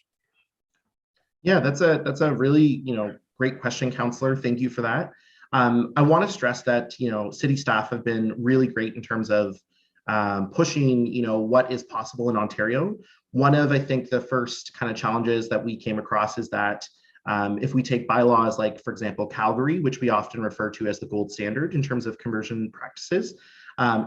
Yeah, that's a really, great question, Councillor. Thank you for that. I want to stress that, city staff have been really great in terms of pushing, what is possible in Ontario. One of, I think, the first kind of challenges that we came across is that if we take bylaws like, for example, Calgary, which we often refer to as the gold standard in terms of conversion practices,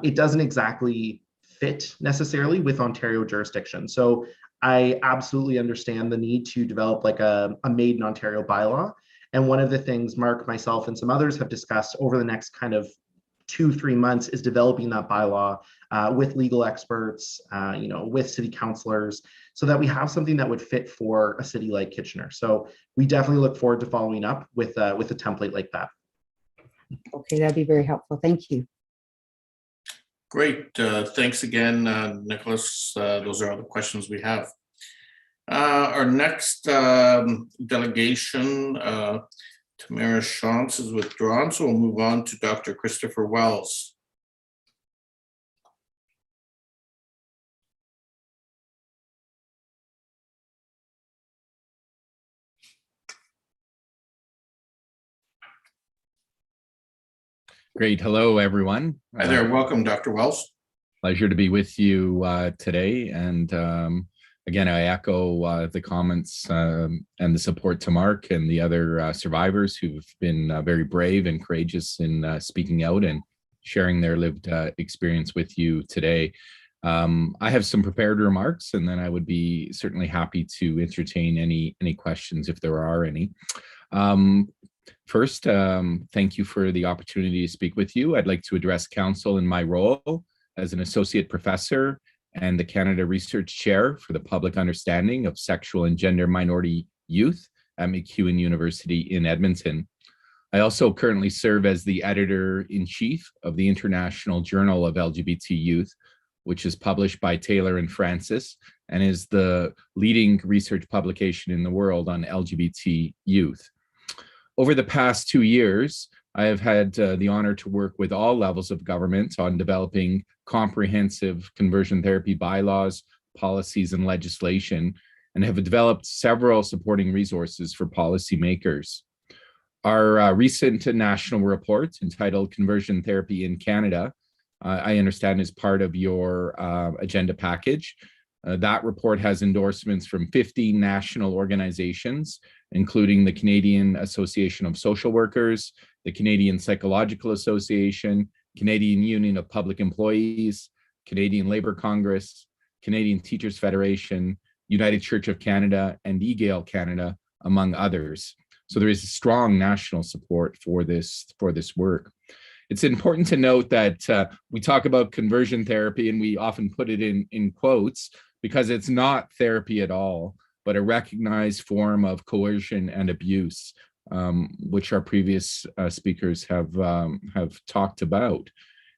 it doesn't exactly fit necessarily with Ontario jurisdiction. So I absolutely understand the need to develop like a made in Ontario bylaw. And one of the things Mark, myself, and some others have discussed over the next kind of 2-3 months is developing that bylaw with legal experts, with city councilors, so that we have something that would fit for a city like Kitchener. So we definitely look forward to following up with a template like that. Okay, that'd be very helpful. Thank you. Great. Thanks again, Nicholas. Those are all the questions we have. Our next delegation, Tamara Shantz, is withdrawn, so we'll move on to Dr. Christopher Wells. Great. Hello, everyone. Hi there. Welcome, Dr. Wells. Pleasure to be with you today. And again, I echo the comments and the support to Mark and the other survivors who've been very brave and courageous in speaking out and sharing their lived experience with you today. I have some prepared remarks, and then I would be certainly happy to entertain any questions if there are any. First, thank you for the opportunity to speak with you. I'd like to address council in my role as an associate professor and the Canada Research Chair for the Public Understanding of Sexual and Gender Minority Youth at MacEwan University in Edmonton. I also currently serve as the editor-in-chief of the International Journal of LGBT Youth, which is published by Taylor and Francis and is the leading research publication in the world on LGBT youth. Over the past 2 years, I have had the honor to work with all levels of government on developing comprehensive conversion therapy bylaws, policies, and legislation, and have developed several supporting resources for policymakers. Our recent national report entitled Conversion Therapy in Canada, I understand is part of your agenda package. That report has endorsements from 50 national organizations, including the Canadian Association of Social Workers, the Canadian Psychological Association, Canadian Union of Public Employees, Canadian Labour Congress, Canadian Teachers Federation, United Church of Canada, and eGale Canada, among others. So there is strong national support for this work. It's important to note that we talk about conversion therapy and we often put it in quotes because it's not therapy at all, but a recognized form of coercion and abuse, which our previous speakers have talked about.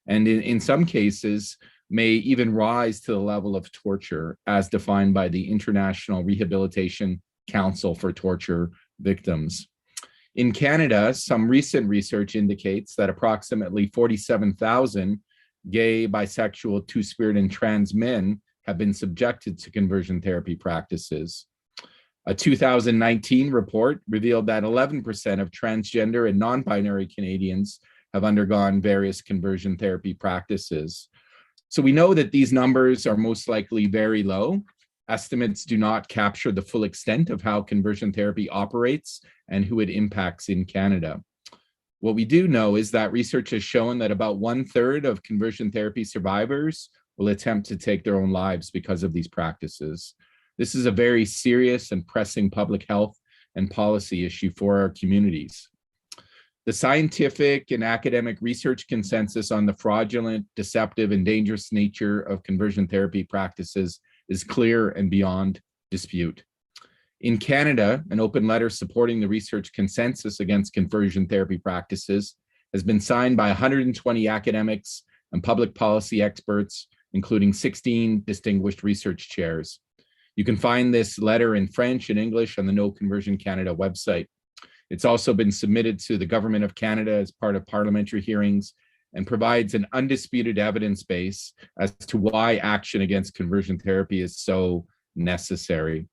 And in some cases, may even rise to the level of torture as defined by the International Rehabilitation Council for Torture Victims. In Canada, some recent research indicates that approximately 47,000 gay, bisexual, two-spirit, and trans men have been subjected to conversion therapy practices. A 2019 report revealed that 11% of transgender and non-binary Canadians have undergone various conversion therapy practices. So we know that these numbers are most likely very low. Estimates do not capture the full extent of how conversion therapy operates and who it impacts in Canada. What we do know is that research has shown that about 1/3 of conversion therapy survivors will attempt to take their own lives because of these practices. This is a very serious and pressing public health and policy issue for our communities. The scientific and academic research consensus on the fraudulent, deceptive, and dangerous nature of conversion therapy practices is clear and beyond dispute. In Canada, an open letter supporting the research consensus against conversion therapy practices has been signed by 120 academics and public policy experts, including 16 distinguished research chairs. You can find this letter in French and English on the No Conversion Canada website. It's also been submitted to the Government of Canada as part of parliamentary hearings and provides an undisputed evidence base as to why action against conversion therapy is so necessary.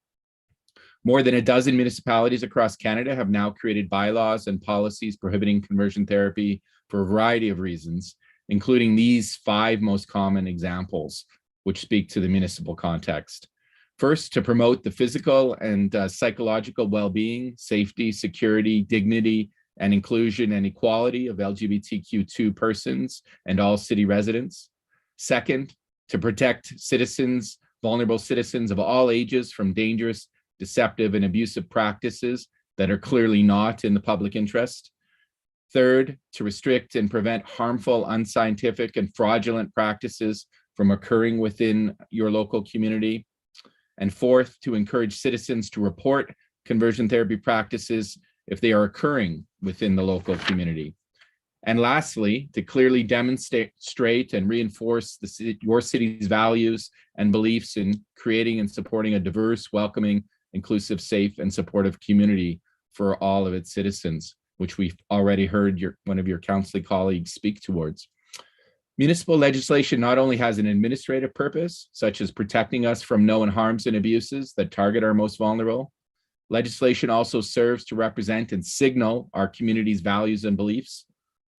More than a dozen municipalities across Canada have now created bylaws and policies prohibiting conversion therapy for a variety of reasons, including these 5 most common examples, which speak to the municipal context. First, to promote the physical and psychological well-being, safety, security, dignity, and inclusion and equality of LGBTQ2 persons and all city residents. Second, to protect citizens, vulnerable citizens of all ages from dangerous, deceptive, and abusive practices that are clearly not in the public interest. Third, to restrict and prevent harmful, unscientific, and fraudulent practices from occurring within your local community. And fourth, to encourage citizens to report conversion therapy practices if they are occurring within the local community. And lastly, to clearly demonstrate and reinforce your city's values and beliefs in creating and supporting a diverse, welcoming, inclusive, safe, and supportive community for all of its citizens, which we've already heard one of your council colleagues speak towards. Municipal legislation not only has an administrative purpose, such as protecting us from known harms and abuses that target our most vulnerable, legislation also serves to represent and signal our community's values and beliefs.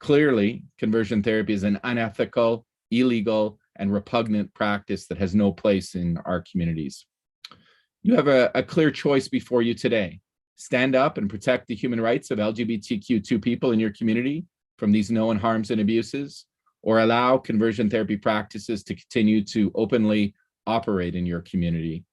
Clearly, conversion therapy is an unethical, illegal, and repugnant practice that has no place in our communities. You have a clear choice before you today. Stand up and protect the human rights of LGBTQ2 people in your community from these known harms and abuses, or allow conversion therapy practices to continue to openly operate in your community.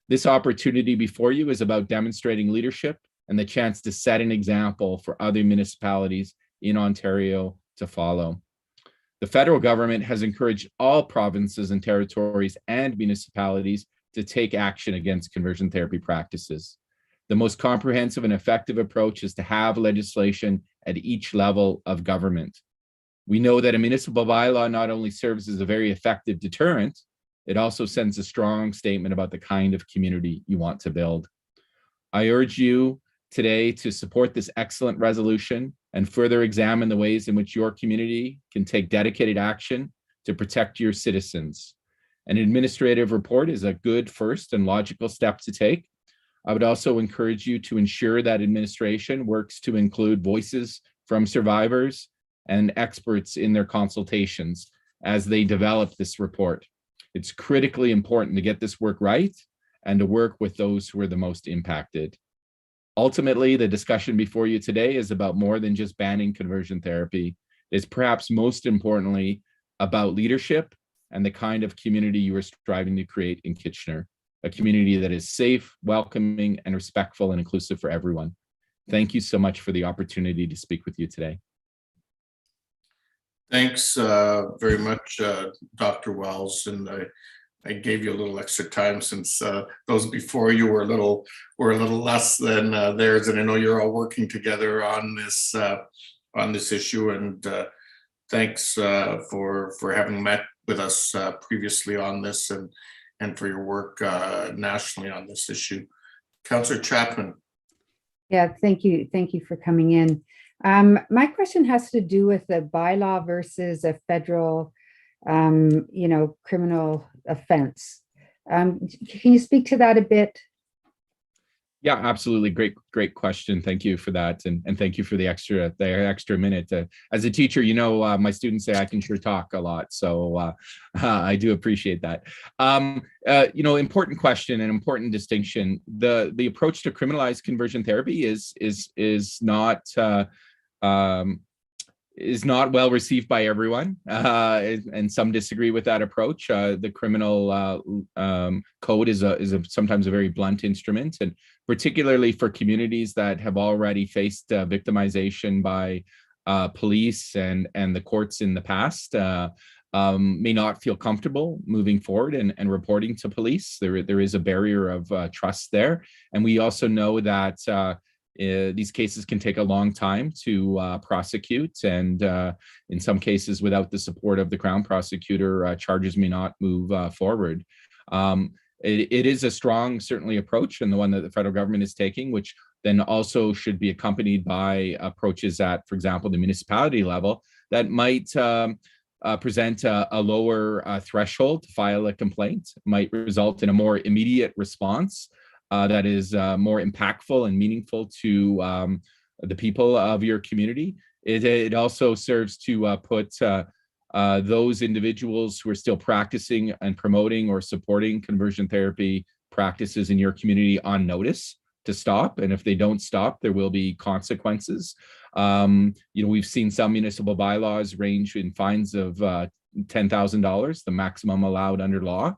This opportunity before you is about demonstrating leadership and the chance to set an example for other municipalities in Ontario to follow. The federal government has encouraged all provinces and territories and municipalities to take action against conversion therapy practices. The most comprehensive and effective approach is to have legislation at each level of government. We know that a municipal bylaw not only serves as a very effective deterrent, it also sends a strong statement about the kind of community you want to build. I urge you today to support this excellent resolution and further examine the ways in which your community can take dedicated action to protect your citizens. An administrative report is a good first and logical step to take. I would also encourage you to ensure that administration works to include voices from survivors and experts in their consultations as they develop this report. It's critically important to get this work right and to work with those who are the most impacted. Ultimately, the discussion before you today is about more than just banning conversion therapy. It's perhaps most importantly about leadership and the kind of community you are striving to create in Kitchener, a community that is safe, welcoming, and respectful and inclusive for everyone. Thank you so much for the opportunity to speak with you today. Thanks very much, Dr. Wells. And I gave you a little extra time since those before you were a little less than theirs. And I know you're all working together on this issue. And thanks for having met with us previously on this and for your work nationally on this issue. Councillor Chapman. Yeah, thank you. Thank you for coming in. My question has to do with the bylaw versus a federal, criminal offense. Can you speak to that a bit? Yeah, absolutely. Great question. Thank you for that. And thank you for the extra minute. As a teacher, my students say I can sure talk a lot. So I do appreciate that. Important question and important distinction. The approach to criminalize conversion therapy is not well received by everyone, and some disagree with that approach. The criminal code is sometimes a very blunt instrument, and particularly for communities that have already faced victimization by police and the courts in the past. may not feel comfortable moving forward and reporting to police. There is a barrier of trust there. And we also know that these cases can take a long time to prosecute. And in some cases, without the support of the Crown prosecutor, charges may not move forward. It is a strong, certainly, approach, and the one that the federal government is taking, which then also should be accompanied by approaches at, for example, the municipality level that might present a lower threshold to file a complaint, might result in a more immediate response that is more impactful and meaningful to the people of your community. It also serves to put those individuals who are still practicing and promoting or supporting conversion therapy practices in your community on notice to stop. And if they don't stop, there will be consequences. We've seen some municipal bylaws range in fines of $10,000, the maximum allowed under law,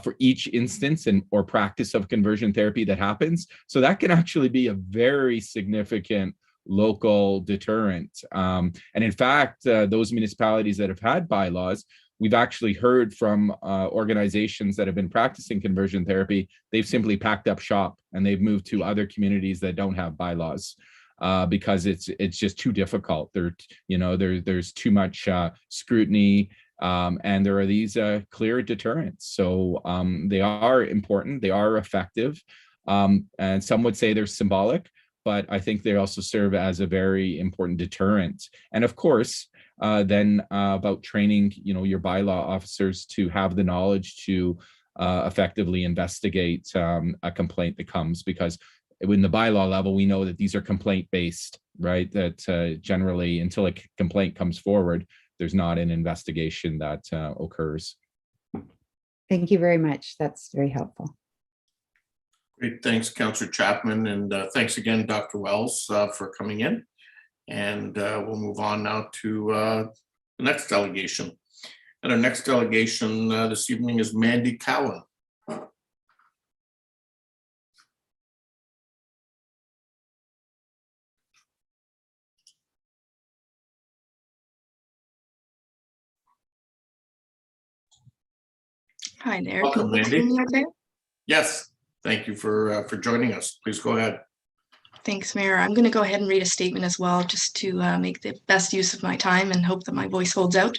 for each instance or practice of conversion therapy that happens. So that can actually be a very significant local deterrent. And in fact, those municipalities that have had bylaws, we've actually heard from organizations that have been practicing conversion therapy, they've simply packed up shop and they've moved to other communities that don't have bylaws because it's just too difficult. There's too much scrutiny, and there are these clear deterrents. So they are important, they are effective, and some would say they're symbolic, but I think they also serve as a very important deterrent. And of course, then about training, your bylaw officers to have the knowledge to effectively investigate a complaint that comes, because in the bylaw level, we know that these are complaint-based, right? That generally, until a complaint comes forward, there's not an investigation that occurs. Thank you very much. That's very helpful. Great, thanks, Councillor Chapman, and thanks again, Dr. Wells, for coming in. And we'll move on now to the next delegation. And our next delegation this evening is Mandy Cowan. Hi there. Welcome, Can you hear Mandy. me okay? Yes, thank you for joining us. Please go ahead. Thanks, Mayor. I'm going to go ahead and read a statement as well, just to make the best use of my time and hope that my voice holds out.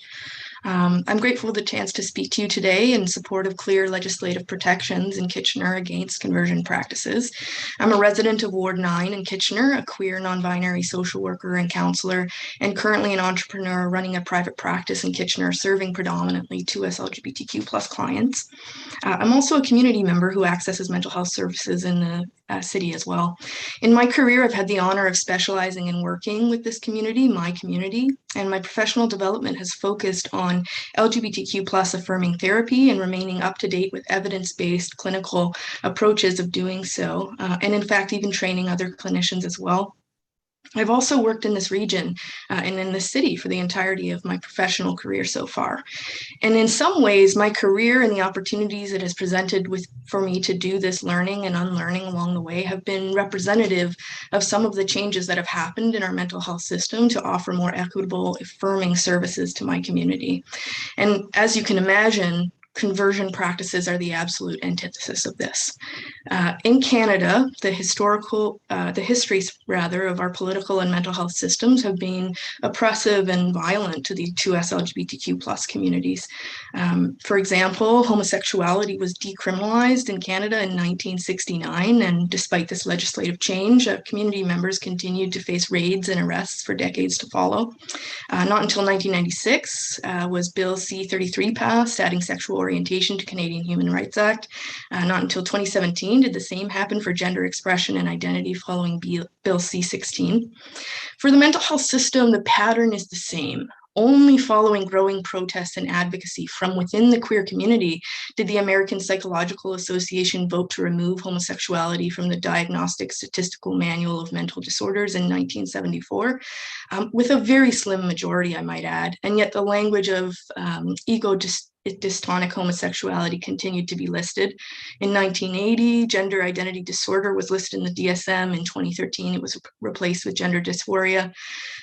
I'm grateful for the chance to speak to you today in support of clear legislative protections in Kitchener against conversion practices. I'm a resident of Ward 9 in Kitchener, a queer, non-binary social worker and counselor, and currently an entrepreneur running a private practice in Kitchener, serving predominantly 2S LGBTQ+ clients. I'm also a community member who accesses mental health services in the city as well. In my career, I've had the honor of specializing in working with this community, my community, and my professional development has focused on LGBTQ+ affirming therapy and remaining up to date with evidence-based clinical approaches of doing so, and in fact, even training other clinicians as well. I've also worked in this region and in this city for the entirety of my professional career so far. And in some ways, my career and the opportunities it has presented for me to do this learning and unlearning along the way have been representative of some of the changes that have happened in our mental health system to offer more equitable, affirming services to my community. And as you can imagine, conversion practices are the absolute antithesis of this. In Canada, the histories of our political and mental health systems have been oppressive and violent to the 2S LGBTQ+ communities. For example, homosexuality was decriminalized in Canada in 1969, and despite this legislative change, community members continued to face raids and arrests for decades to follow. Not until 1996 was Bill C-33 passed, adding sexual orientation to Canadian Human Rights Act. Not until 2017 did the same happen for gender expression and identity following Bill C-16. For the mental health system, the pattern is the same. Only following growing protests and advocacy from within the queer community did the American Psychological Association vote to remove homosexuality from the Diagnostic Statistical Manual of Mental Disorders in 1974, with a very slim majority, I might add. And yet the language of ego dystonic homosexuality continued to be listed. In 1980, gender identity disorder was listed in the DSM. In 2013, it was replaced with gender dysphoria.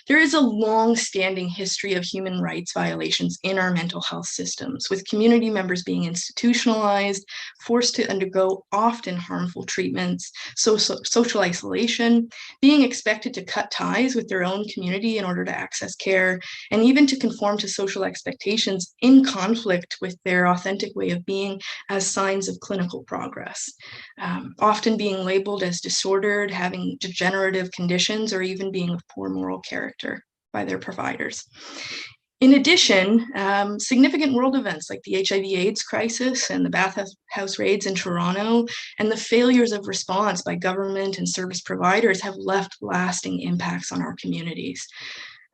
There is a long-standing history of human rights violations in our mental health systems, with community members being institutionalized, forced to undergo often harmful treatments, social isolation, being expected to cut ties with their own community in order to access care, and even to conform to social expectations in conflict with their authentic way of being as signs of clinical progress, often being labeled as disordered, having degenerative conditions, or even being of poor moral character by their providers. In addition, significant world events like the HIV/AIDS crisis and the bathhouse raids in Toronto and the failures of response by government and service providers have left lasting impacts on our communities.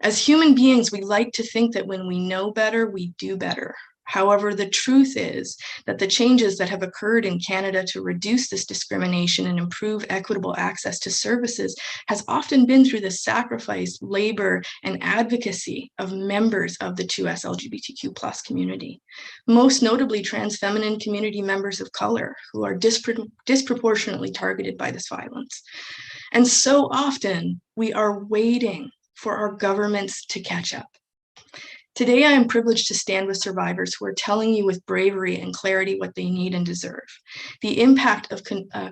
As human beings, we like to think that when we know better, we do better. However, the truth is that the changes that have occurred in Canada to reduce this discrimination and improve equitable access to services has often been through the sacrifice, labor, and advocacy of members of the 2S LGBTQ+ community, most notably trans feminine community members of color who are disproportionately targeted by this violence. And so often we are waiting for our governments to catch up. Today, I am privileged to stand with survivors who are telling you with bravery and clarity what they need and deserve. The impact of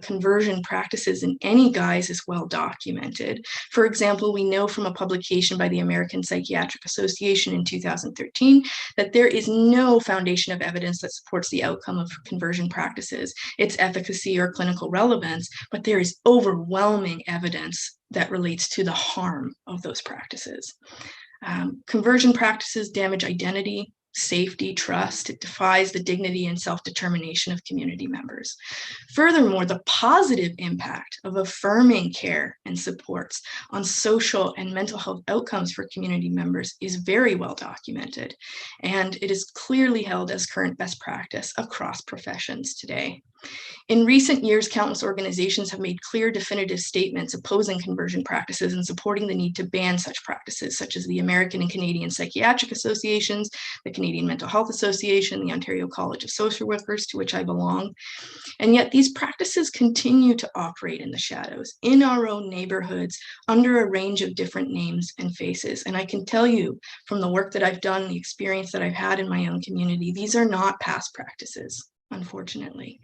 conversion practices in any guise is well documented. For example, we know from a publication by the American Psychiatric Association in 2013 that there is no foundation of evidence that supports the outcome of conversion practices, its efficacy or clinical relevance, but there is overwhelming evidence that relates to the harm of those practices. Conversion practices damage identity, safety, trust. It defies the dignity and self-determination of community members. Furthermore, the positive impact of affirming care and supports on social and mental health outcomes for community members is very well documented, and it is clearly held as current best practice across professions today. In recent years, countless organizations have made clear, definitive statements opposing conversion practices and supporting the need to ban such practices, such as the American and Canadian Psychiatric Associations, the Canadian Mental Health Association, the Ontario College of Social Workers, to which I belong. And yet these practices continue to operate in the shadows, in our own neighborhoods, under a range of different names and faces. And I can tell you from the work that I've done, the experience that I've had in my own community, these are not past practices, unfortunately.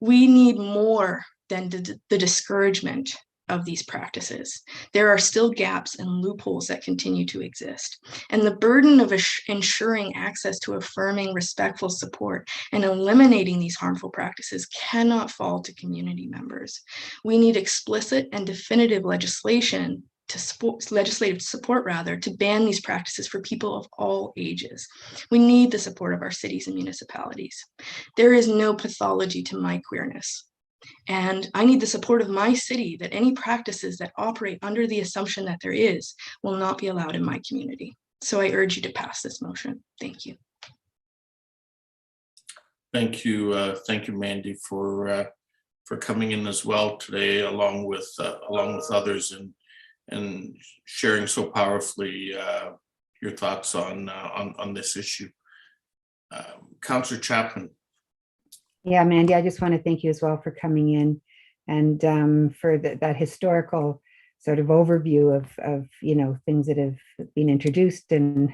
We need more than the discouragement of these practices. There are still gaps and loopholes that continue to exist. And the burden of ensuring access to affirming, respectful support and eliminating these harmful practices cannot fall to community members. We need explicit and definitive legislative support to ban these practices for people of all ages. We need the support of our cities and municipalities. There is no pathology to my queerness. And I need the support of my city that any practices that operate under the assumption that there is will not be allowed in my community. So I urge you to pass this motion. Thank you. Thank you, Mandy, for coming in as well today, along with others, and sharing so powerfully your thoughts on this issue. Councillor Chapman. Yeah, Mandy, I just want to thank you as well for coming in and for that historical sort of overview of things that have been introduced, and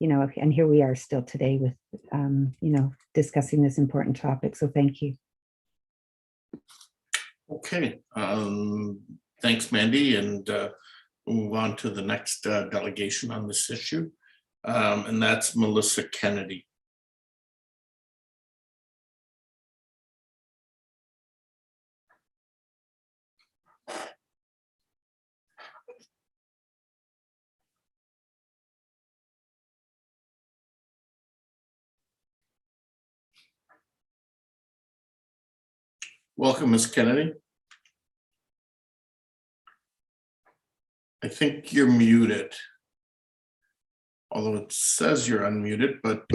and here we are still today with discussing this important topic. So thank you. Okay, thanks, Mandy, and we'll move on to the next delegation on this issue, and that's Melissa Kennedy. Welcome, Ms. Kennedy. I think you're muted, although it says you're unmuted, but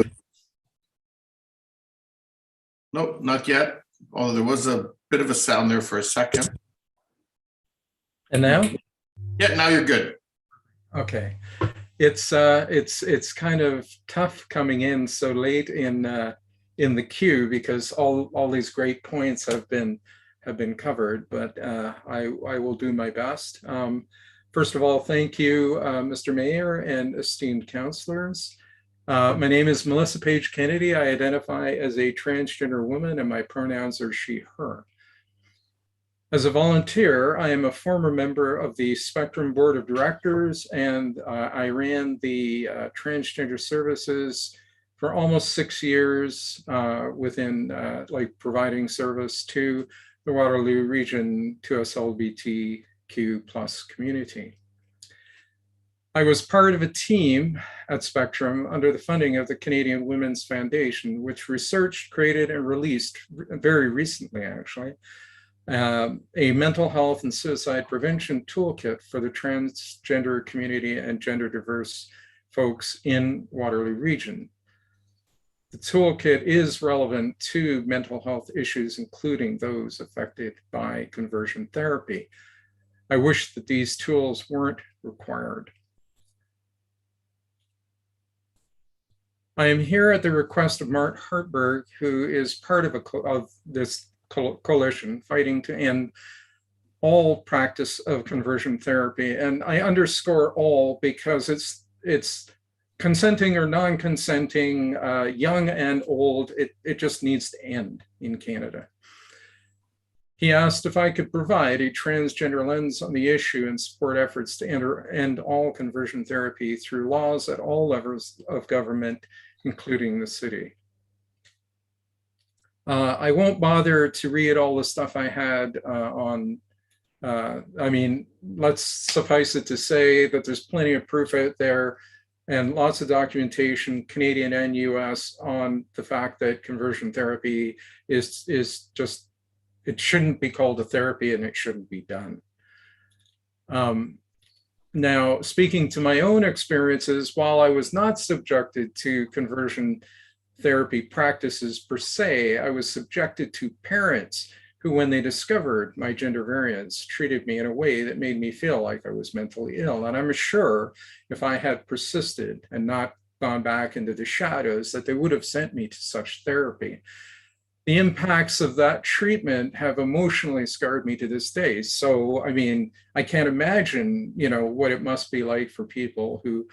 nope, not yet. Although there was a bit of a sound there for a second. And now? Yeah, now you're good. Okay. it's kind of tough coming in so late in the queue because all these great points have been covered, but I will do my best. First of all, thank you, Mr. Mayor and esteemed councilors. My name is Melissa Page Kennedy. I identify as a transgender woman and my pronouns are she, her. As a volunteer, I am a former member of the Spectrum Board of Directors, and I ran the transgender services for almost 6 years within providing service to the Waterloo Region 2S LGBTQ+ community. I was part of a team at Spectrum under the funding of the Canadian Women's Foundation, which researched, created, and released very recently, actually, a mental health and suicide prevention toolkit for the transgender community and gender diverse folks in Waterloo Region. The toolkit is relevant to mental health issues, including those affected by conversion therapy. I wish that these tools weren't required. I am here at the request of Mark Hartberg, who is part of this coalition fighting to end all practice of conversion therapy. And I underscore all because it's consenting or non-consenting, young and old, it just needs to end in Canada. He asked if I could provide a transgender lens on the issue and support efforts to end all conversion therapy through laws at all levels of government, including the city. I won't bother to read all the stuff I had let's suffice it to say that there's plenty of proof out there and lots of documentation, Canadian and US, on the fact that conversion therapy is just, it shouldn't be called a therapy and it shouldn't be done. Now, speaking to my own experiences, while I was not subjected to conversion therapy practices per se, I was subjected to parents who, when they discovered my gender variance, treated me in a way that made me feel like I was mentally ill. And I'm sure if I had persisted and not gone back into the shadows, that they would have sent me to such therapy. The impacts of that treatment have emotionally scarred me to this day. So, I mean, I can't imagine, what it must be like for people who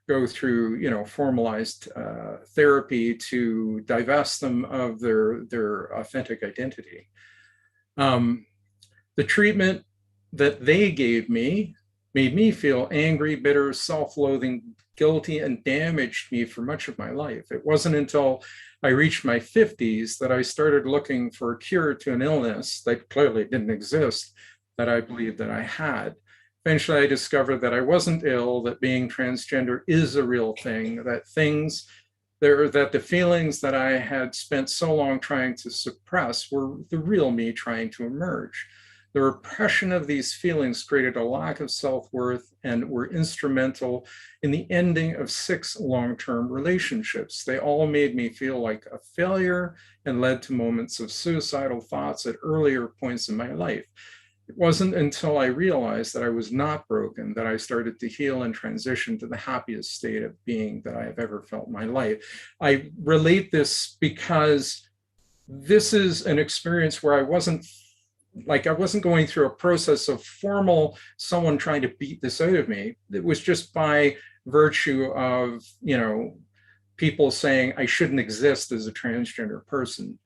go through, formalized therapy to divest them of their authentic identity. The treatment that they gave me made me feel angry, bitter, self-loathing, guilty, and damaged me for much of my life. It wasn't until I reached my 50s that I started looking for a cure to an illness that clearly didn't exist that I believed that I had. Eventually, I discovered that I wasn't ill, that being transgender is a real thing, that the feelings that I had spent so long trying to suppress were the real me trying to emerge. The repression of these feelings created a lack of self-worth and were instrumental in the ending of 6 long-term relationships. They all made me feel like a failure and led to moments of suicidal thoughts at earlier points in my life. It wasn't until I realized that I was not broken that I started to heal and transition to the happiest state of being that I have ever felt in my life. I relate this because this is an experience where I wasn't going through a process of formal someone trying to beat this out of me. It was just by virtue of, people saying I shouldn't exist as a transgender person.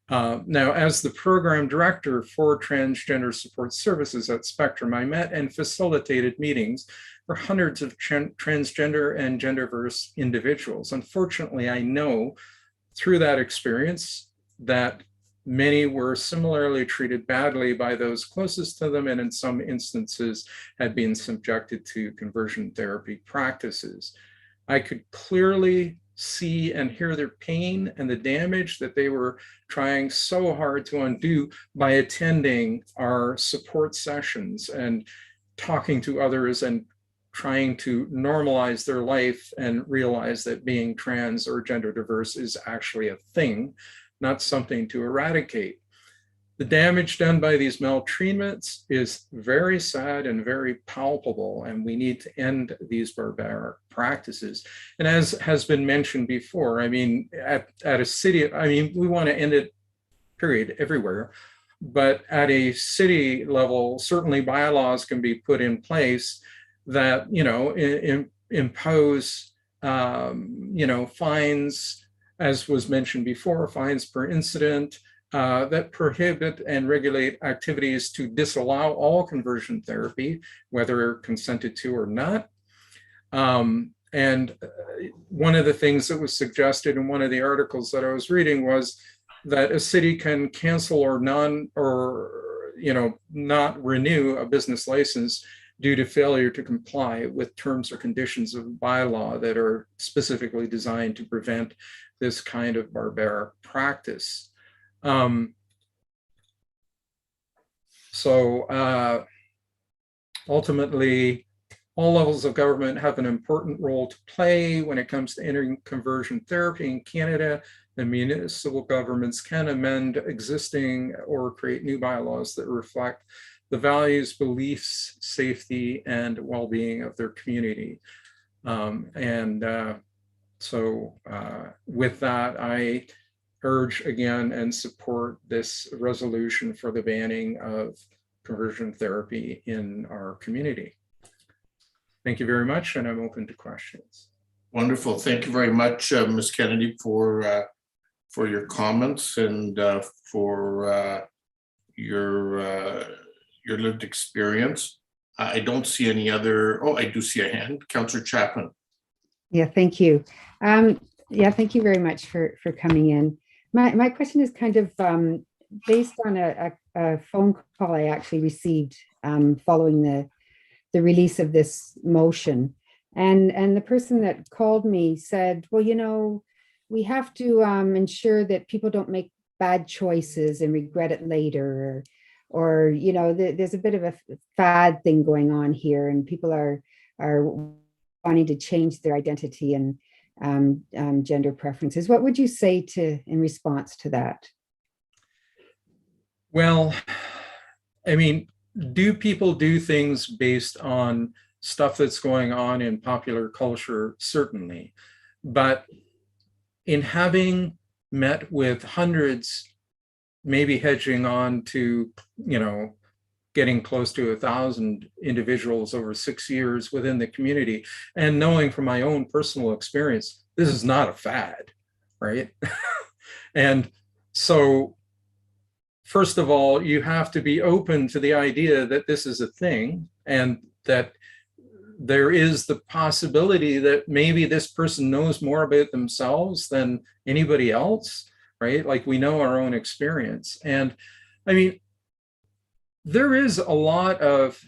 Now, as the program director for transgender support services at Spectrum, I met and facilitated meetings for hundreds of transgender and genderverse individuals. Unfortunately, I know through that experience that many were similarly treated badly by those closest to them, and in some instances had been subjected to conversion therapy practices. I could clearly see and hear their pain and the damage that they were trying so hard to undo by attending our support sessions and talking to others and trying to normalize their life and realize that being trans or gender diverse is actually a thing, not something to eradicate. The damage done by these maltreatments is very sad and very palpable, and we need to end these barbaric practices. And as has been mentioned before, I mean, at a city, I mean, we want to end it, period, everywhere. But at a city level, certainly bylaws can be put in place that, you know, impose, you know, fines, as was mentioned before, fines per incident, that prohibit and regulate activities to disallow all conversion therapy, whether consented to or not. And one of the things that was suggested in one of the articles that I was reading was that a city can cancel or not renew a business license due to failure to comply with terms or conditions of bylaw that are specifically designed to prevent this kind of barbaric practice. Ultimately, all levels of government have an important role to play when it comes to entering conversion therapy in Canada. And municipal governments can amend existing or create new bylaws that reflect the values, beliefs, safety, and well-being of their community. With that, I urge again and support this resolution for the banning of conversion therapy in our community. Thank you very much, and I'm open to questions. Wonderful. Thank you very much, Ms. Kennedy, for your comments and for your lived experience. I don't see any other, oh, I do see a hand. Councillor Chapman. Yeah, thank you. Yeah, thank you very much for coming in. My question is kind of based on a phone call I actually received following the release of this motion. And the person that called me said, well, you know, we have to ensure that people don't make bad choices and regret it later, or you know, there's a bit of a fad thing going on here, and people are wanting to change their identity and gender preferences. What would you say in response to that? Well, I mean, do people do things based on stuff that's going on in popular culture? Certainly. But in having met with hundreds, maybe hedging on to, you know, getting close to 1,000 individuals over 6 years within the community, and knowing from my own personal experience, this is not a fad, right? And so, first of all, you have to be open to the idea that this is a thing, and that there is the possibility that maybe this person knows more about themselves than anybody else, right? Like we know our own experience. And I mean, there is a lot of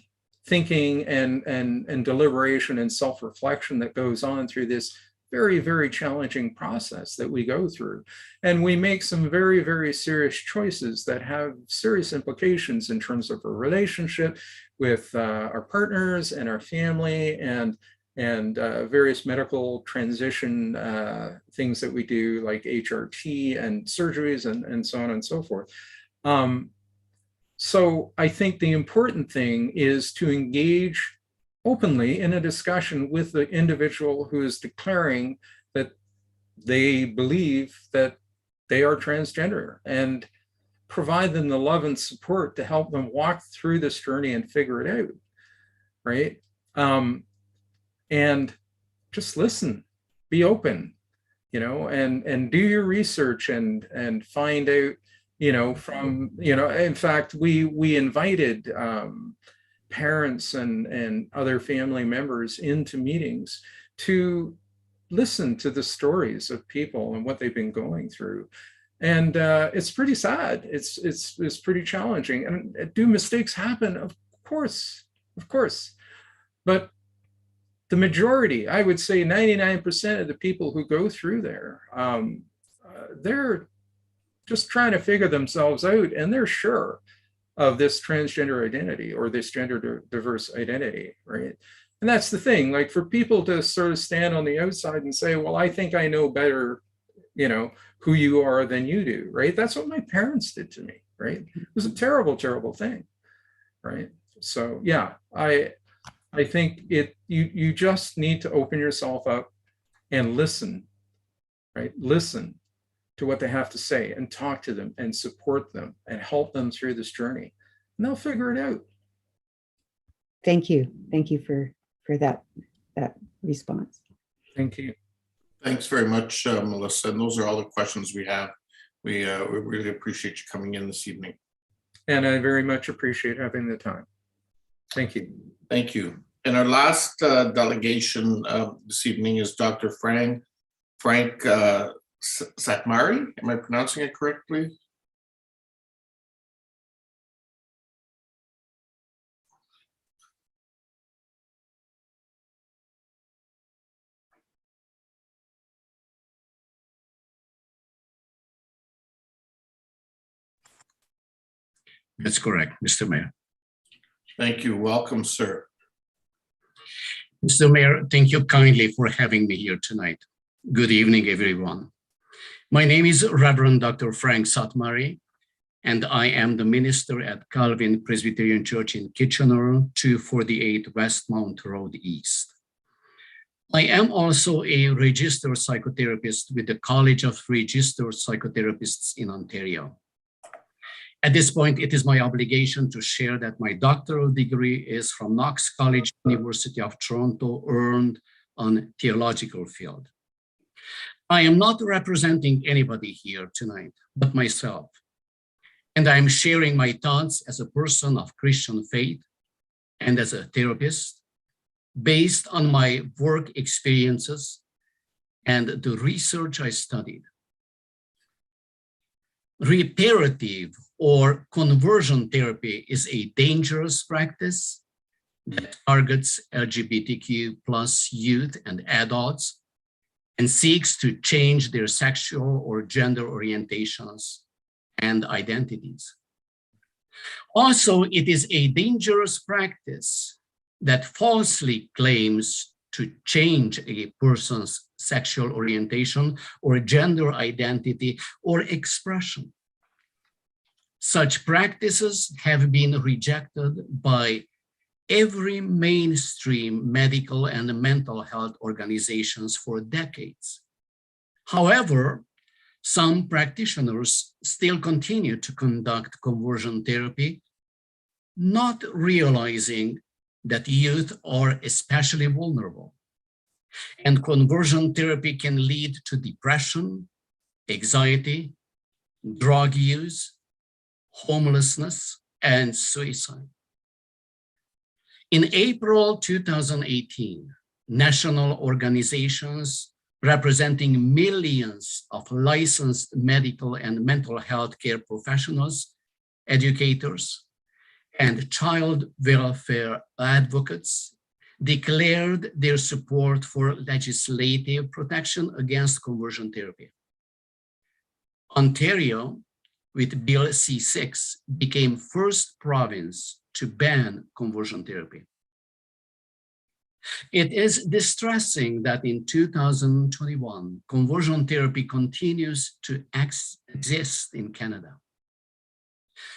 thinking and deliberation and self-reflection that goes on through this very, very challenging process that we go through. And we make some very, very serious choices that have serious implications in terms of our relationship with our partners and our family, and various medical transition things that we do, like HRT and surgeries and so on and so forth. So I think the important thing is to engage openly in a discussion with the individual who is declaring that they believe that they are transgender, and provide them the love and support to help them walk through this journey and figure it out, right? And just listen, be open, you know, and do your research and find out, you know, from, you know, in fact, we invited parents and other family members into meetings to listen to the stories of people and what they've been going through. And it's pretty sad. It's pretty challenging. And do mistakes happen? Of course. But the majority, I would say 99% of the people who go through there, they're just trying to figure themselves out, and they're sure of this transgender identity or this gender diverse identity, right? And that's the thing, like for people to sort of stand on the outside and say, well, I think I know better, you know, who you are than you do, right? That's what my parents did to me, right? It was a terrible, terrible thing, right? So yeah, I think you just need to open yourself up and listen, right? Listen to what they have to say and talk to them and support them and help them through this journey. And they'll figure it out. Thank you. Thank you for that response. Thank you. Thanks very much, Melissa. And those are all the questions we have. We really appreciate you coming in this evening. And I very much appreciate having the time. Thank you. Thank you. And our last delegation this evening is Dr. Frank Satmari. Am I pronouncing it correctly? That's correct, Mr. Mayor. Thank you. Welcome, sir. Mr. Mayor, thank you kindly for having me here tonight. Good evening, everyone. My name is Reverend Dr. Frank Satmari, and I am the minister at Calvin Presbyterian Church in Kitchener, 248 Westmount Road East. I am also a registered psychotherapist with the College of Registered Psychotherapists in Ontario. At this point, it is my obligation to share that my doctoral degree is from Knox College, University of Toronto, earned on theological field. I am not representing anybody here tonight, but myself. And I am sharing my thoughts as a person of Christian faith and as a therapist, based on my work experiences and the research I studied. Reparative or conversion therapy is a dangerous practice that targets LGBTQ+ youth and adults and seeks to change their sexual or gender orientations and identities. Also, it is a dangerous practice that falsely claims to change a person's sexual orientation or gender identity or expression. Such practices have been rejected by every mainstream medical and mental health organizations for decades. However, some practitioners still continue to conduct conversion therapy, not realizing that youth are especially vulnerable. And conversion therapy can lead to depression, anxiety, drug use, homelessness, and suicide. In April 2018, national organizations representing millions of licensed medical and mental health care professionals, educators, and child welfare advocates declared their support for legislative protection against conversion therapy. Ontario, with Bill C-6, became first province to ban conversion therapy. It is distressing that in 2021, conversion therapy continues to exist in Canada.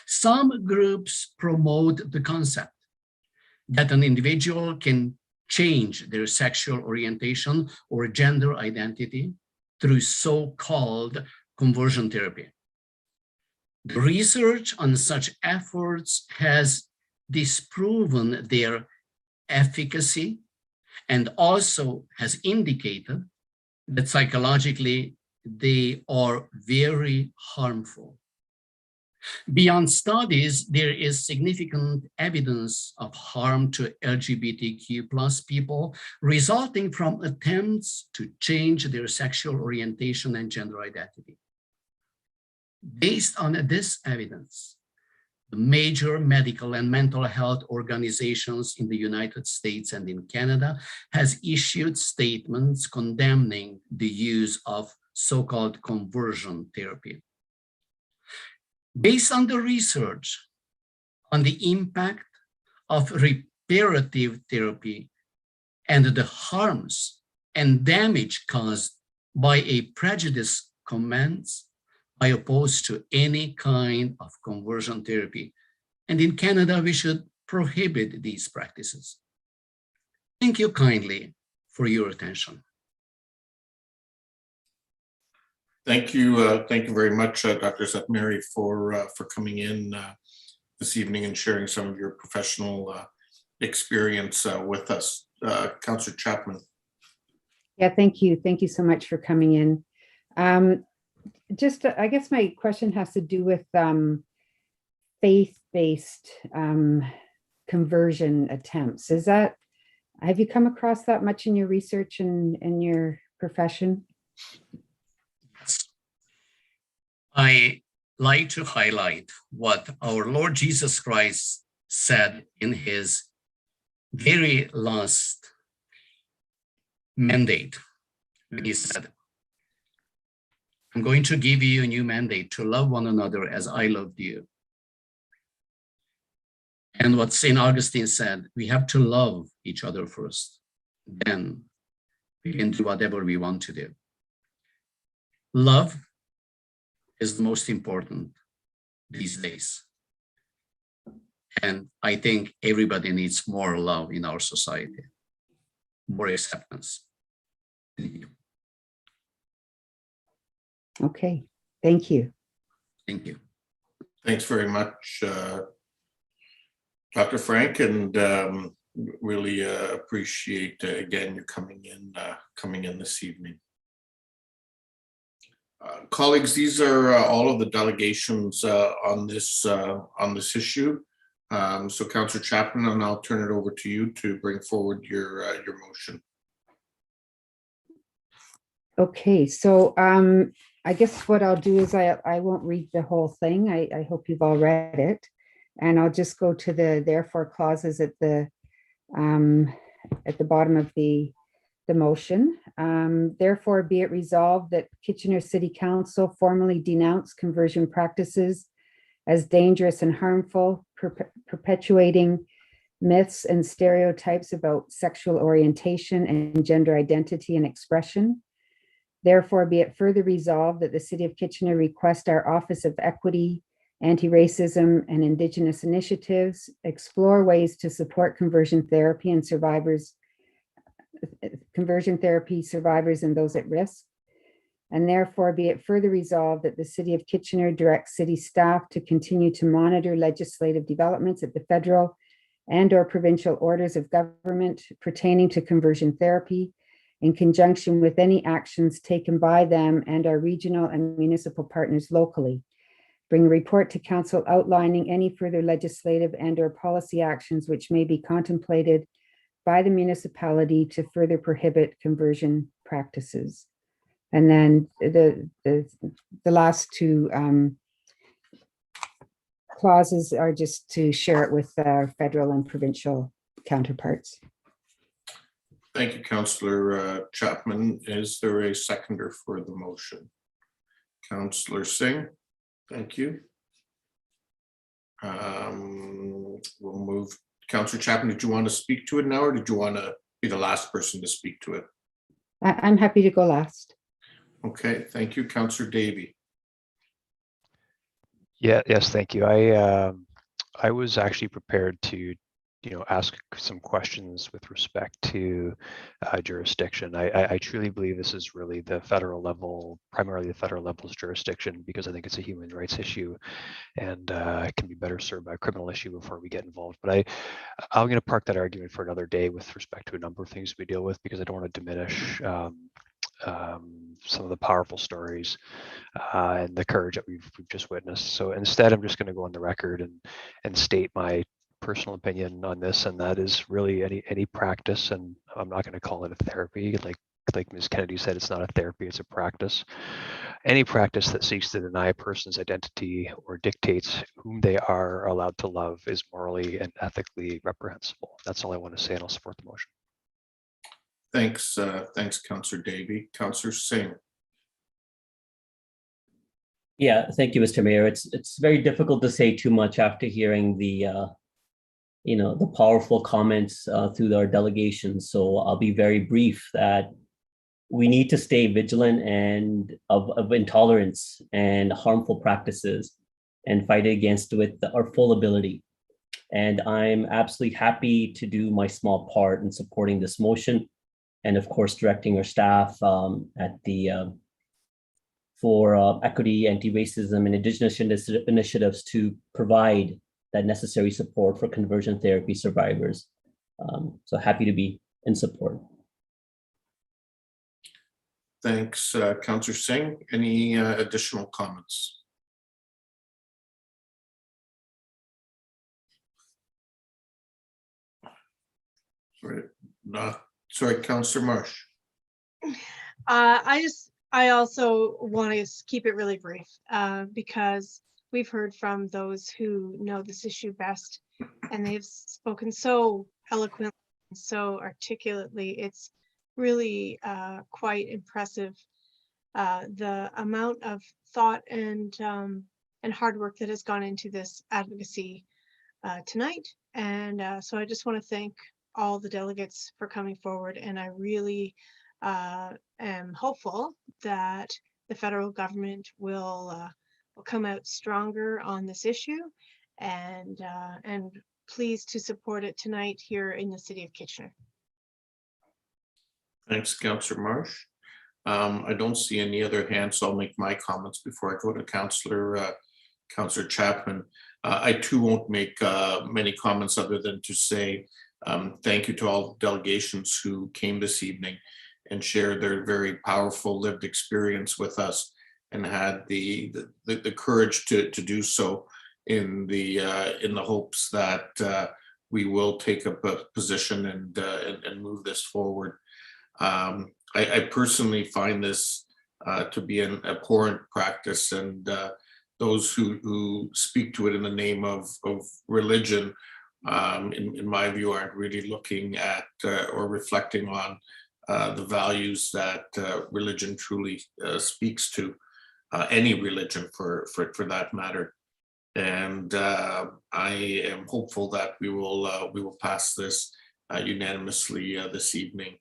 Some groups promote the concept that an individual can change their sexual orientation or gender identity through so-called conversion therapy. The research on such efforts has disproven their efficacy and also has indicated that psychologically they are very harmful. Beyond studies, there is significant evidence of harm to LGBTQ+ people resulting from attempts to change their sexual orientation and gender identity. Based on this evidence, the major medical and mental health organizations in the United States and in Canada has issued statements condemning the use of so-called conversion therapy. Based on the research on the impact of reparative therapy and the harms and damage caused by a prejudice comments I oppose to any kind of conversion therapy. And in Canada, we should prohibit these practices. Thank you kindly for your attention. Thank you very much, Dr. Seth-Mary, for coming in this evening and sharing some of your professional experience with us. Councillor Chapman. Yeah, thank you. Thank you so much for coming in. I guess my question has to do with faith-based conversion attempts. Have you come across that much in your research and in your profession? I like to highlight what our Lord Jesus Christ said in his very last mandate. He said, I'm going to give you a new mandate to love one another as I loved you. And what St. Augustine said, we have to love each other first. Then we can do whatever we want to do. Love is the most important these days. And I think everybody needs more love in our society, more acceptance. Thank you. Okay, thank you. Thank you. Thanks very much, Dr. Frank, and really appreciate again you coming in this evening. Colleagues, these are all of the delegations on this issue. So, Councillor Chapman, and I'll turn it over to you to bring forward your motion. Okay, so I guess what I'll do is I won't read the whole thing. I hope you've all read it, and I'll just go to the therefore clauses at the bottom of the motion. Therefore, be it resolved that Kitchener City Council formally denounce conversion practices as dangerous and harmful, perpetuating myths and stereotypes about sexual orientation and gender identity and expression. Therefore, be it further resolved that the City of Kitchener request our Office of Equity, Anti-Racism and Indigenous Initiatives explore ways to support conversion therapy and survivors and those at risk. And therefore, be it further resolved that the City of Kitchener directs city staff to continue to monitor legislative developments at the federal and/or provincial orders of government pertaining to conversion therapy in conjunction with any actions taken by them and our regional and municipal partners locally. Bring a report to council outlining any further legislative and/or policy actions which may be contemplated by the municipality to further prohibit conversion practices. And then the last two clauses are just to share it with our federal and provincial counterparts. Thank you, Councillor Chapman. Is there a seconder for the motion? Councillor Singh, thank you. We'll move. Councillor Chapman, did you want to speak to it now, or did you want to be the last person to speak to it? I'm happy to go last. Okay, thank you. Councillor Davey. Yes, thank you. I was actually prepared to, ask some questions with respect to jurisdiction. I truly believe this is really the federal level, primarily the federal level's jurisdiction, because I think it's a human rights issue and it can be better served by a criminal issue before we get involved. But I'm going to park that argument for another day with respect to a number of things we deal with, because I don't want to diminish some of the powerful stories and the courage that we've just witnessed. So instead, I'm just going to go on the record and state my personal opinion on this, and that is really any practice, and I'm not going to call it a therapy, like Ms. Kennedy said, it's not a therapy, it's a practice. Any practice that seeks to deny a person's identity or dictates whom they are allowed to love is morally and ethically reprehensible. That's all I want to say, and I'll support the motion. Thanks, Councillor Davey. Councillor Singh. Yeah, thank you, Mr. Mayor. It's very difficult to say too much after hearing the powerful comments through our delegation. So I'll be very brief that, we need to stay vigilant and of intolerance and harmful practices and fight against with our full ability. And I'm absolutely happy to do my small part in supporting this motion, and of course directing our staff at the for equity, anti-racism, and Indigenous initiatives to provide that necessary support for conversion therapy survivors. So happy to be in support. Thanks, Councillor Singh. Any additional comments? Sorry, Councillor Marsh. I also want to keep it really brief because we've heard from those who know this issue best, and they've spoken so eloquently and so articulately. It's really quite impressive, the amount of thought and hard work that has gone into this advocacy tonight. And so I just want to thank all the delegates for coming forward, and I really am hopeful that the federal government will come out stronger on this issue, and pleased to support it tonight here in the city of Kitchener. Thanks, Councillor Marsh. I don't see any other hands, so I'll make my comments before I go to Councillor Chapman. I too won't make many comments other than to say thank you to all delegations who came this evening and shared their very powerful lived experience with us, and had the courage to do so in the hopes that we will take up a position and move this forward. I personally find this to be an abhorrent practice, and those who speak to it in the name of religion, in my view, aren't really looking at or reflecting on the values that religion truly speaks to, any religion for that matter. And I am hopeful that we will pass this unanimously this evening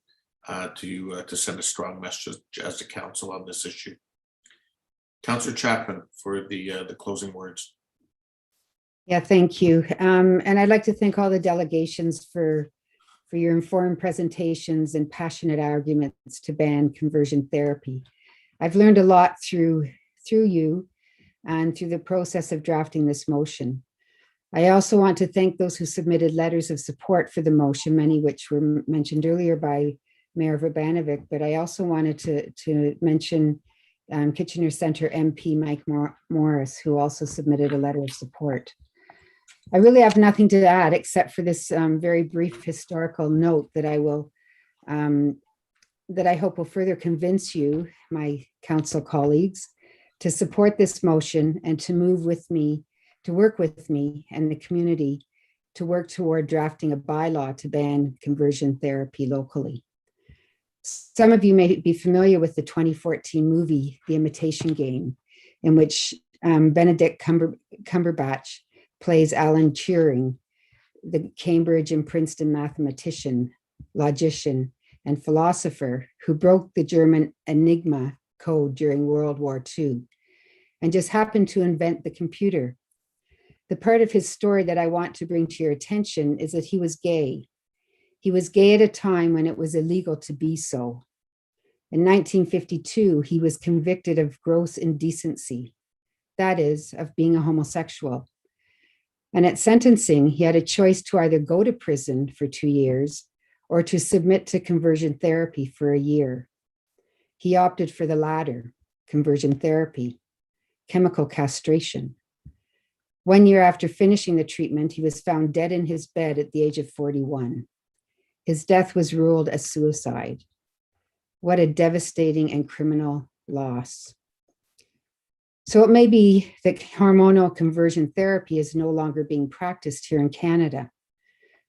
to send a strong message as a council on this issue. Councillor Chapman for the closing words. Yeah, thank you. And I'd like to thank all the delegations for your informed presentations and passionate arguments to ban conversion therapy. I've learned a lot through you and through the process of drafting this motion. I also want to thank those who submitted letters of support for the motion, many which were mentioned earlier by Mayor Vrbanovic, but I also wanted to mention Kitchener Centre MP Mike Morris, who also submitted a letter of support. I really have nothing to add except for this very brief historical note that I hope will further convince you, my council colleagues, to support this motion and to move with me, to work with me and the community to work toward drafting a bylaw to ban conversion therapy locally. Some of you may be familiar with the 2014 movie, The Imitation Game, in which Benedict Cumberbatch plays Alan Turing, the Cambridge and Princeton mathematician, logician, and philosopher who broke the German Enigma code during World War II and just happened to invent the computer. The part of his story that I want to bring to your attention is that he was gay. He was gay at a time when it was illegal to be so. In 1952, he was convicted of gross indecency, that is, of being a homosexual. And at sentencing, he had a choice to either go to prison for 2 years or to submit to conversion therapy for a year. He opted for the latter, conversion therapy, chemical castration. 1 year after finishing the treatment, he was found dead in his bed at the age of 41. His death was ruled as suicide. What a devastating and criminal loss. So it may be that hormonal conversion therapy is no longer being practiced here in Canada,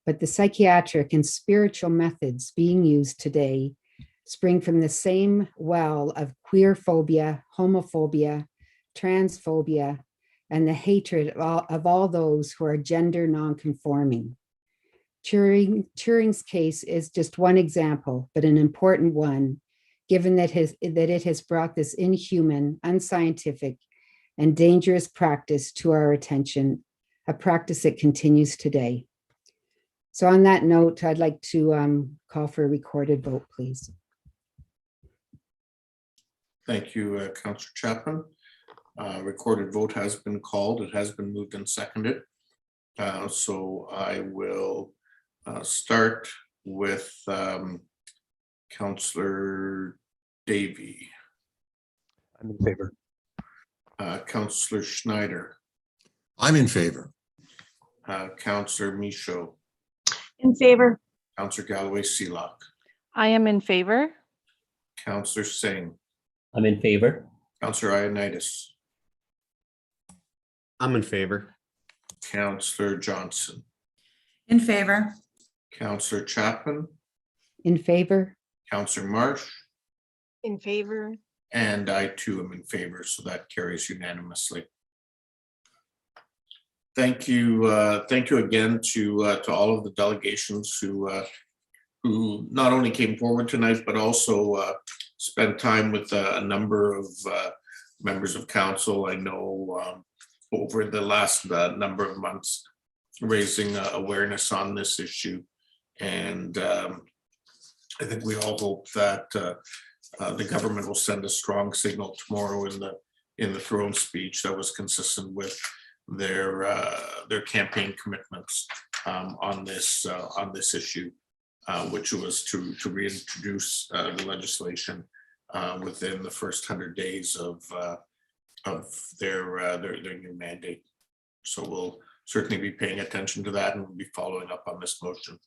but the psychiatric and spiritual methods being used today spring from the same well of queer phobia, homophobia, transphobia, and the hatred of all those who are gender nonconforming. Turing's case is just one example, but an important one, given that it has brought this inhuman, unscientific, and dangerous practice to our attention, a practice that continues today. So on that note, I'd like to call for a recorded vote, please. Thank you, Councillor Chapman. Recorded vote has been called. It has been moved and seconded. So I will start with Councillor Davey. I'm in favor. Councillor Schneider. I'm in favor. Councillor Michaud. In favor. Councillor Galloway-Seelock. I am in favor. Councillor Singh. I'm in favor. Councillor Ioannidis. I'm in favor. Councillor Johnson. In favor. Councillor Chapman. In favor. Councillor Marsh. In favor. And I too am in favor, so that carries unanimously. Thank you again to all of the delegations who not only came forward tonight, but also spent time with a number of members of council. I know over the last number of months, raising awareness on this issue, and I think we all hope that the government will send a strong signal tomorrow in the throne speech that was consistent with their campaign commitments on this issue, which was to reintroduce the legislation within the first 100 days of their new mandate. So we'll certainly be paying attention to that, and we'll be following up on this motion.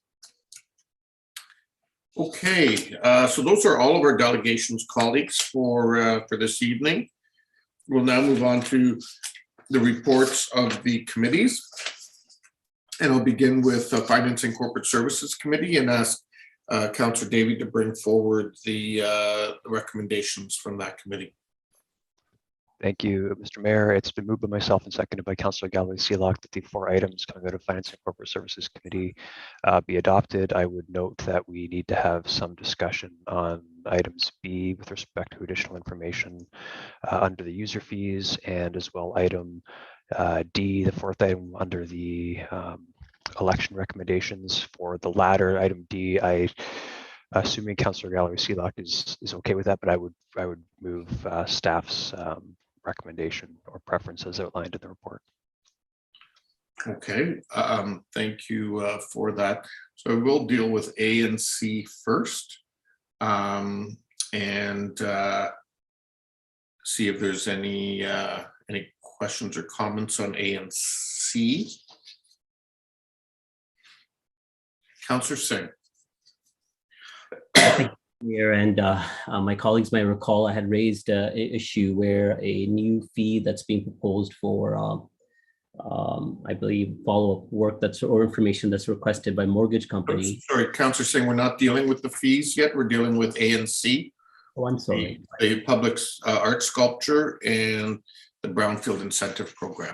Okay, so those are all of our delegations, colleagues, for this evening. We'll now move on to the reports of the committees. And I'll begin with Finance and Corporate Services Committee and ask Councillor Davey to bring forward the recommendations from that committee. Thank you, Mr. Mayor. It's been moved by myself and seconded by Councillor Galloway-Seelock that the 4 items coming out of Finance and Corporate Services Committee be adopted. I would note that we need to have some discussion on items B with respect to additional information under the user fees, and as well item D, the 4th item under the election recommendations. For the latter, item D, assuming Councillor Galloway-Seelock is okay with that, but I would move staff's recommendation or preference as outlined in the report. Okay, thank you for that. So we'll deal with A and C first, and see if there's any questions or comments on A and C. Councillor Singh. Here, and my colleagues may recall I had raised an issue where a new fee that's being proposed for, I believe, follow-up work or information that's requested by mortgage company. Sorry, Councillor Singh, we're not dealing with the fees yet. We're dealing with A and C. Oh, I'm sorry. The public art sculpture and the Brownfield Incentive Program.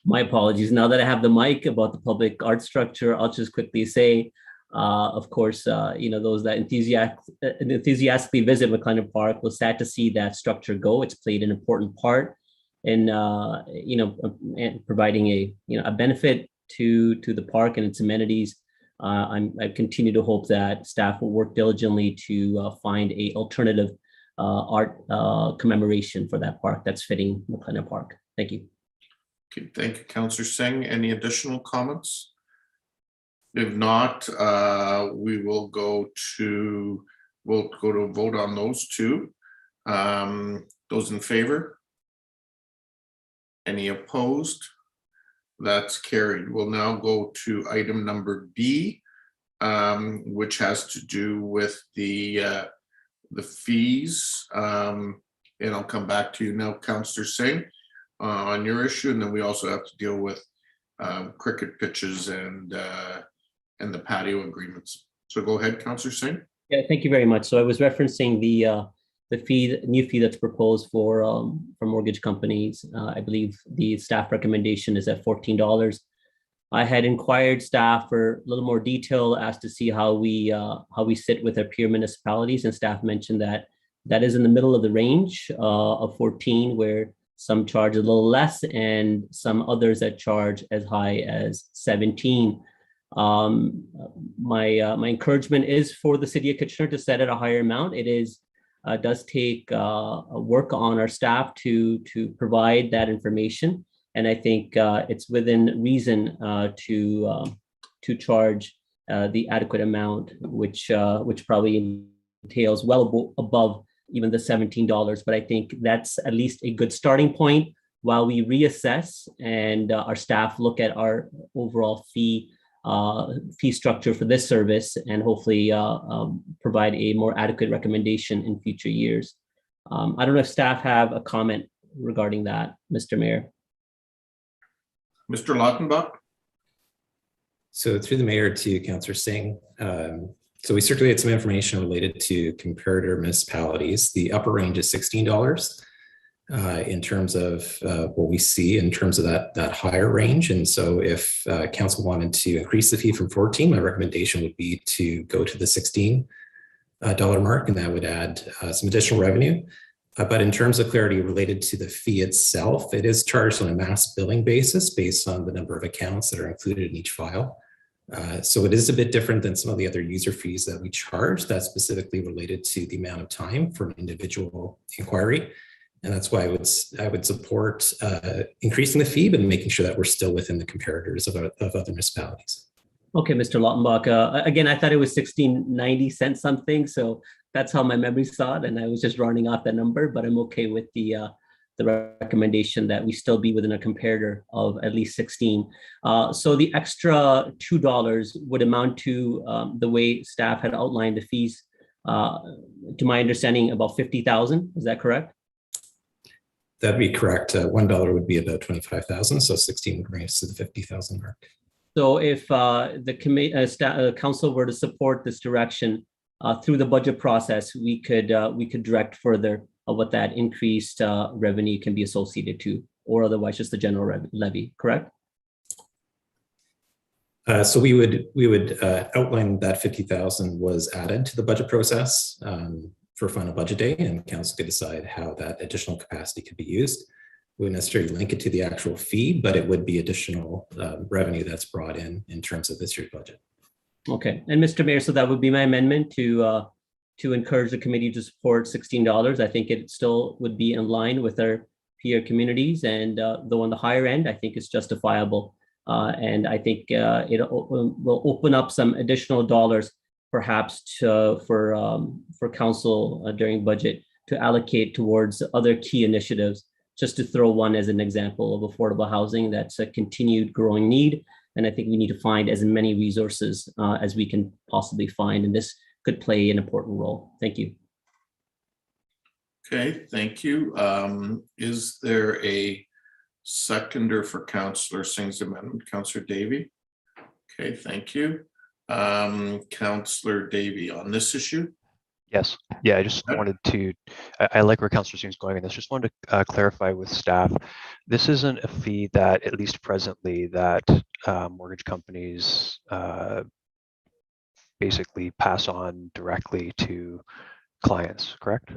My apologies. Now that I have the mic about the public art structure, I'll just quickly say, of course, those that enthusiastically visit McLennan Park will sad to see that structure go. It's played an important part in, providing a benefit to the park and its amenities. I continue to hope that staff will work diligently to find a alternative art commemoration for that park that's fitting McLennan Park. Thank you. Okay, thank you, Councillor Singh. Any additional comments? If not, we will go to vote on those two. Those in favor? Any opposed? That's carried. We'll now go to item number B, which has to do with the fees. And I'll come back to you now, Councillor Singh, on your issue, and then we also have to deal with cricket pitches and the patio agreements. So go ahead, Councillor Singh. Yeah, thank you very much. So I was referencing the new fee that's proposed for mortgage companies. I believe the staff recommendation is at $14. I had inquired staff for a little more detail as to see how we sit with our peer municipalities, and staff mentioned that that is in the middle of the range of 14, where some charge a little less and some others that charge as high as 17. My encouragement is for the City of Kitchener to set at a higher amount. It is does take work on our staff to provide that information, and I think it's within reason to charge the adequate amount, which probably entails well above even the $17. But I think that's at least a good starting point while we reassess and our staff look at our overall fee structure for this service, and hopefully provide a more adequate recommendation in future years. I don't know if staff have a comment regarding that, Mr. Mayor. Mr. Lautenbach? So through the mayor to Councillor Singh, so we circulated some information related to comparator municipalities. The upper range is $16 in terms of what we see in terms of that higher range. And so if council wanted to increase the fee from 14, my recommendation would be to go to the $16 mark, and that would add some additional revenue. But in terms of clarity related to the fee itself, it is charged on a mass billing basis based on the number of accounts that are included in each file. So it is a bit different than some of the other user fees that we charge that's specifically related to the amount of time for an individual inquiry. And that's why I would support increasing the fee, but making sure that we're still within the comparators of other municipalities. Okay, Mr. Lautenbach. Again, I thought it was 16.90 cents something, so that's how my memory saw it, and I was just rounding off that number. But I'm okay with the recommendation that we still be within a comparator of at least 16. So the extra $2 would amount to the way staff had outlined the fees. To my understanding, about 50,000. Is that correct? That'd be correct. $1 would be about 25,000, so 16 would raise to the 50,000 mark. So if the council were to support this direction through the budget process, we could direct further what that increased revenue can be associated to, or otherwise just the general levy. Correct? So we would outline that 50,000 was added to the budget process for final budget day, and council could decide how that additional capacity could be used. We wouldn't necessarily link it to the actual fee, but it would be additional revenue that's brought in terms of this year's budget. Okay, and Mr. Mayor, so that would be my amendment to encourage the committee to support $16. I think it still would be in line with our peer communities, and though on the higher end, I think it's justifiable. And I think it will open up some additional dollars, perhaps for council during budget to allocate towards other key initiatives. Just to throw one as an example of affordable housing, that's a continued growing need. And I think we need to find as many resources as we can possibly find, and this could play an important role. Thank you. Okay, thank you. Is there a seconder for Councillor Singh's amendment? Councillor Davey? Okay, thank you. Councillor Davey, on this issue? Yes. Yeah, I just wanted to, I like where Councillor Singh is going in this. Just wanted to clarify with staff. This isn't a fee that, at least presently, that mortgage companies basically pass on directly to clients, correct?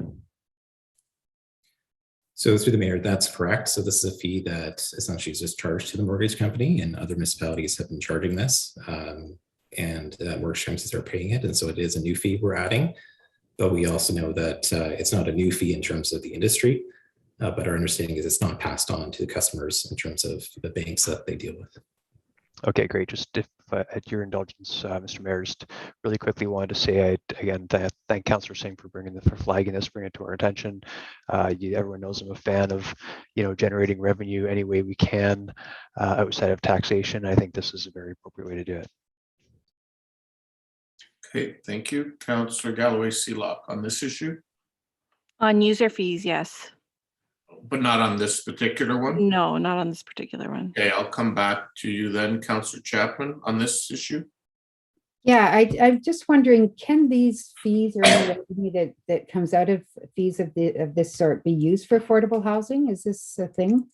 So through the mayor, that's correct. So this is a fee that essentially is just charged to the mortgage company, and other municipalities have been charging this, and mortgage companies are paying it. And so it is a new fee we're adding. But we also know that it's not a new fee in terms of the industry, but our understanding is it's not passed on to the customers in terms of the banks that they deal with. Okay, great. Just if at your indulgence, Mr. Mayor, just really quickly wanted to say, again, thank Councillor Singh for flagging this, bringing it to our attention. Everyone knows I'm a fan of, generating revenue any way we can outside of taxation. I think this is a very appropriate way to do it. Okay, thank you. Councillor Galloway-Seelock, on this issue? On user fees, yes. But not on this particular one? No, not on this particular one. Okay, I'll come back to you then, Councillor Chapman, on this issue. Yeah, I'm just wondering, can these fees or any revenue that comes out of fees of this sort be used for affordable housing? Is this a thing?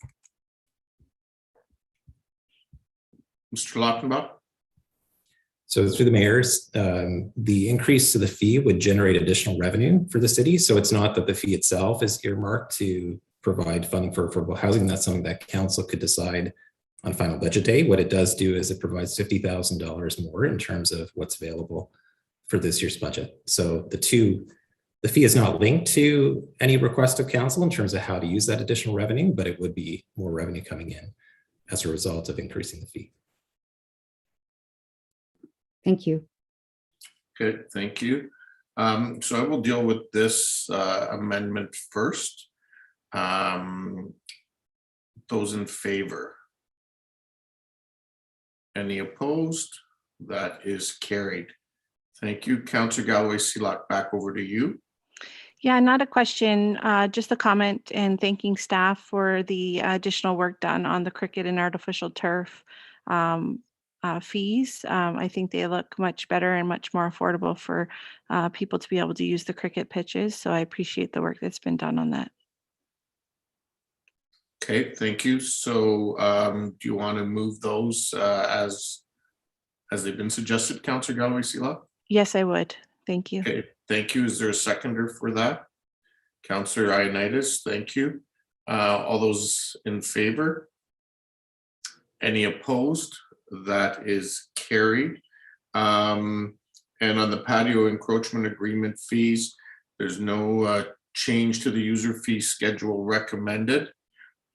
Mr. Lautenbach? So through the mayors, the increase to the fee would generate additional revenue for the city. So it's not that the fee itself is earmarked to provide funding for affordable housing. That's something that council could decide on final budget day. What it does do is it provides $50,000 more in terms of what's available for this year's budget. So the fee is not linked to any request of council in terms of how to use that additional revenue, but it would be more revenue coming in as a result of increasing the fee. Thank you. Okay, thank you. So I will deal with this amendment first. Those in favor? Any opposed? That is carried. Thank you. Councillor Galloway-Seelock, back over to you. Yeah, not a question, just a comment and thanking staff for the additional work done on the cricket and artificial turf fees. I think they look much better and much more affordable for people to be able to use the cricket pitches. So I appreciate the work that's been done on that. Okay, thank you. So do you want to move those as they've been suggested, Councillor Galloway-Seelock? Yes, I would. Thank you. Okay, thank you. Is there a seconder for that? Councillor Ioannidis, thank you. All those in favor? Any opposed? That is carried. And on the patio encroachment agreement fees, there's no change to the user fee schedule recommended.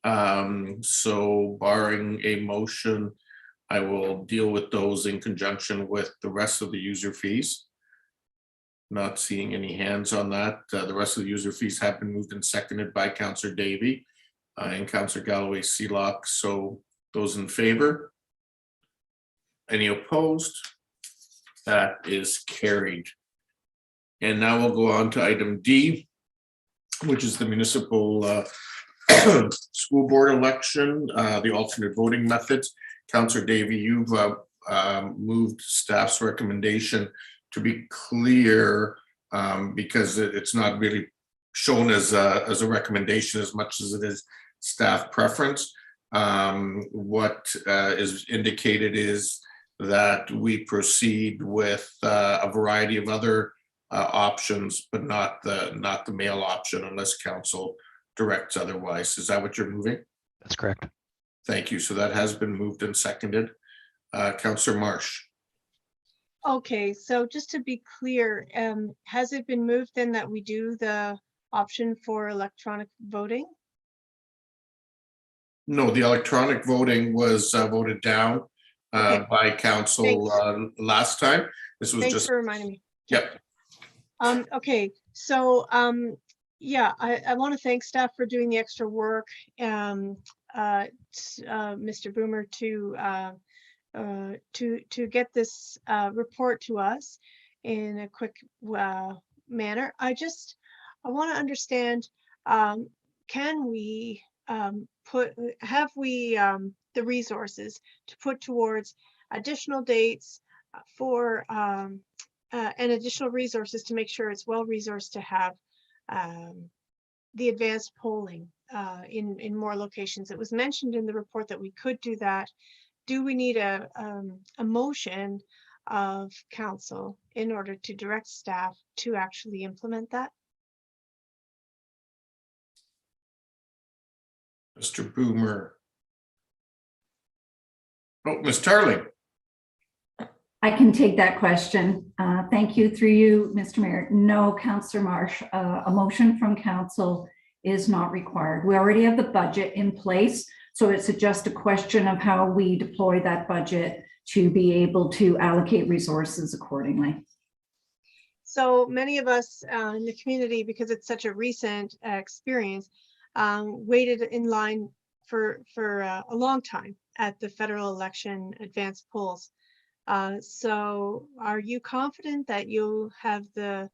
So barring a motion, I will deal with those in conjunction with the rest of the user fees. Not seeing any hands on that. The rest of the user fees have been moved and seconded by Councillor Davey and Councillor Galloway-Seelock. So those in favor? Any opposed? That is carried. And now we'll go on to item D, which is the municipal school board election, the alternate voting methods. Councillor Davey, you've moved staff's recommendation to be clear, because it's not really shown as a recommendation as much as it is staff preference. What is indicated is that we proceed with a variety of other options, but not the male option unless council directs otherwise. Is that what you're moving? That's correct. Thank you. So that has been moved and seconded. Councillor Marsh. Okay, so just to be clear, has it been moved then that we do the option for electronic voting? No, the electronic voting was voted down by council last time. This was Thanks just for reminding me. Yep. Okay, so yeah, I want to thank staff for doing the extra work, Mr. Boomer, to get this report to us in a quick manner. I want to understand, can we have we the resources to put towards additional dates for and additional resources to make sure it's well resourced to have the advanced polling in more locations. It was mentioned in the report that we could do that. Do we need a motion of council in order to direct staff to actually implement that? Mr. Boomer. Oh, Ms. Tarling. I can take that question. Thank you. Through you, Mr. Mayor. No, Councillor Marsh, a motion from council is not required. We already have the budget in place, so it's just a question of how we deploy that budget to be able to allocate resources accordingly. So many of us in the community, because it's such a recent experience, waited in line for a long time at the federal election advanced polls. So are you confident that you'll have the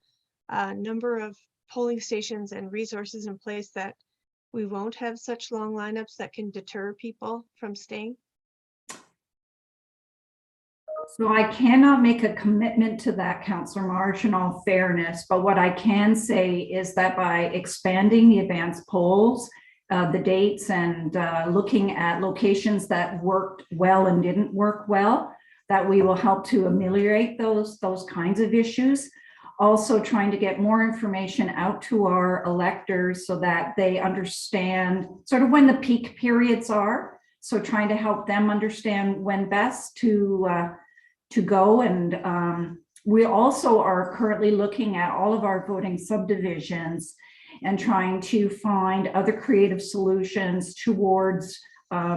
number of polling stations and resources in place that we won't have such long lineups that can deter people from staying? So I cannot make a commitment to that, Councillor Marsh, in all fairness, but what I can say is that by expanding the advanced polls, the dates and looking at locations that worked well and didn't work well, that we will help to ameliorate those kinds of issues. Also trying to get more information out to our electors so that they understand sort of when the peak periods are. So trying to help them understand when best to go. And we also are currently looking at all of our voting subdivisions and trying to find other creative solutions towards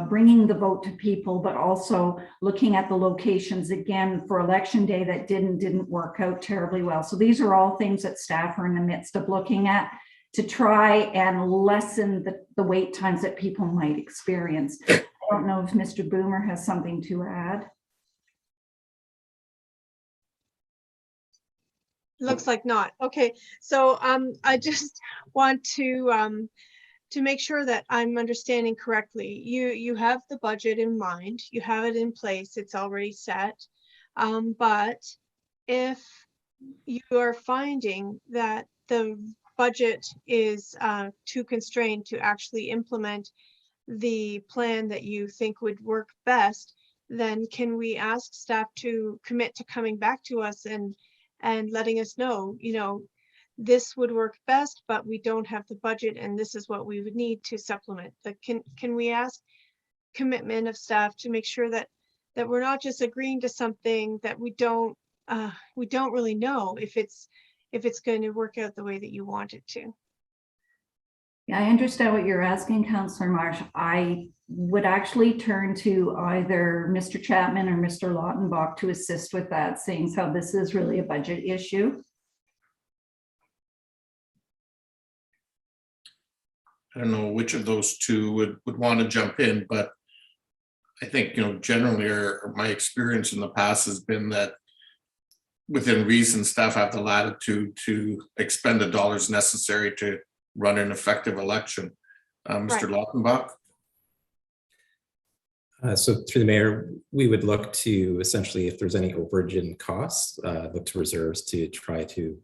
bringing the vote to people, but also looking at the locations again for election day that didn't work out terribly well. So these are all things that staff are in the midst of looking at to try and lessen the wait times that people might experience. I don't know if Mr. Boomer has something to add. Looks like not. Okay, so I just want to make sure that I'm understanding correctly. You have the budget in mind, you have it in place, it's already set. But if you are finding that the budget is too constrained to actually implement the plan that you think would work best, then can we ask staff to commit to coming back to us and letting us know, this would work best, but we don't have the budget and this is what we would need to supplement. Can we ask commitment of staff to make sure that we're not just agreeing to something that we don't really know if it's going to work out the way that you want it to? Yeah, I understand what you're asking, Councillor Marsh. I would actually turn to either Mr. Chapman or Mr. Lautenbach to assist with that, seeing how this is really a budget issue. I don't know which of those two would want to jump in, but I think, generally my experience in the past has been that within reason, staff have the latitude to expend the dollars necessary to run an effective election. Mr. Lautenbach? So through the mayor, we would look to essentially, if there's any overage in costs, look to reserves to try to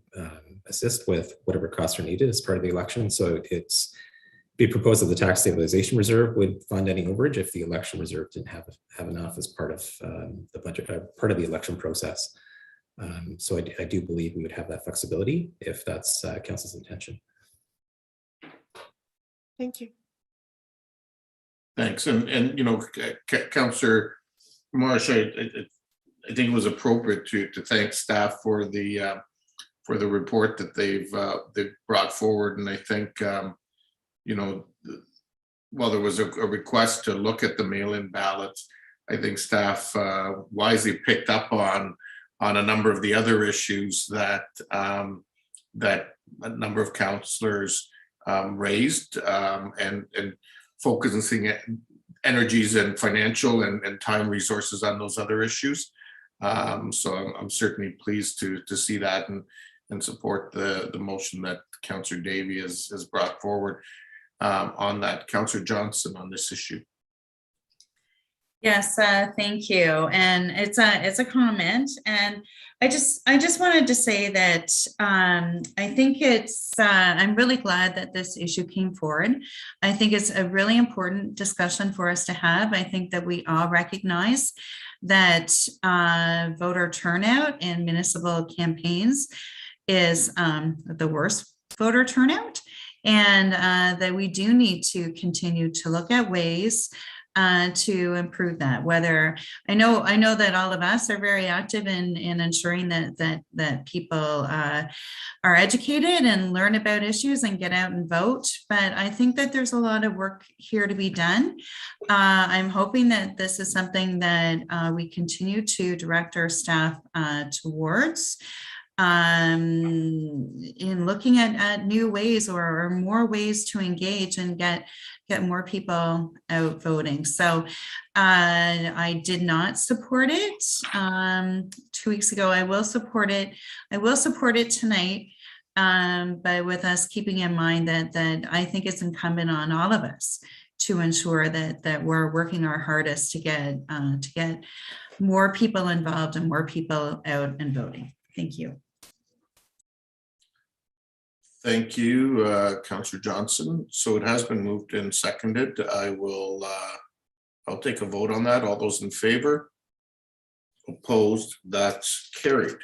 assist with whatever costs are needed as part of the election. So it's be proposed that the tax stabilization reserve would fund any overage if the election reserve didn't have enough as part of the budget, part of the election process. So I do believe we would have that flexibility if that's council's intention. Thank you. Thanks. And Councillor Marsh, I think it was appropriate to thank staff for the report that they've brought forward. And I think, while there was a request to look at the mail-in ballots, I think staff wisely picked up on a number of the other issues that that a number of councillors raised, and focusing energies and financial and time resources on those other issues. So I'm certainly pleased to see that and support the motion that Councillor Davey has brought forward on that. Councillor Johnson on this issue. Yes, thank you. And it's a comment, and I just wanted to say that I think I'm really glad that this issue came forward. I think it's a really important discussion for us to have. I think that we all recognize that voter turnout in municipal campaigns is the worst voter turnout, and that we do need to continue to look at ways to improve that. Whether I know that all of us are very active in ensuring that people are educated and learn about issues and get out and vote, but I think that there's a lot of work here to be done. I'm hoping that this is something that we continue to direct our staff towards. In looking at new ways or more ways to engage and get more people out voting. So I did not support it 2 weeks ago. I will support it. I will support it tonight, but with us keeping in mind that I think it's incumbent on all of us to ensure that we're working our hardest to get more people involved and more people out and voting. Thank you. Thank you, Councillor Johnson. So it has been moved and seconded. I'll take a vote on that. All those in favor? Opposed, that's carried.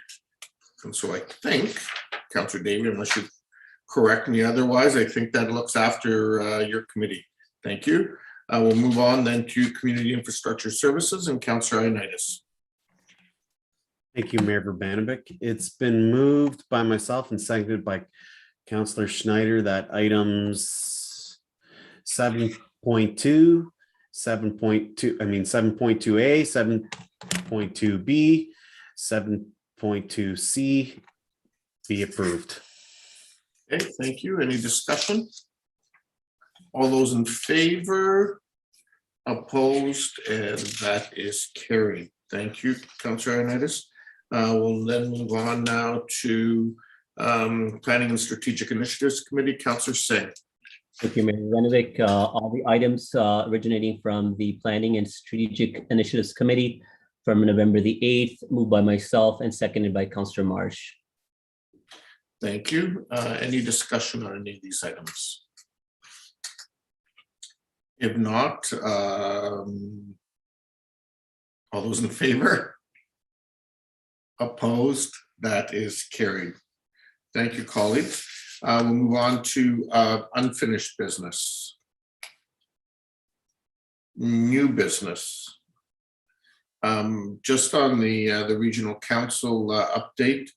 And so I think, Councillor Davey, unless you correct me otherwise, I think that looks after your committee. Thank you. We'll move on then to Community Infrastructure Services and Councillor Ioannidis. Thank you, Mayor Verbanovic. It's been moved by myself and seconded by Councillor Schneider that items 7.2, 7.2A, 7.2B, 7.2C be approved. Okay, thank you. Any discussion? All those in favor? Opposed? And that is carried. Thank you, Councillor Ioannidis. We'll then move on now to Planning and Strategic Initiatives Committee. Councillor Singh. Thank you, Mayor Verbanovic. All the items originating from the Planning and Strategic Initiatives Committee from November the 8th, moved by myself and seconded by Councillor Marsh. Thank you. Any discussion on any of these items? If not, all those in favor? Opposed? That is carried. Thank you, colleagues. We'll move on to unfinished business. New business. Just on the regional council update,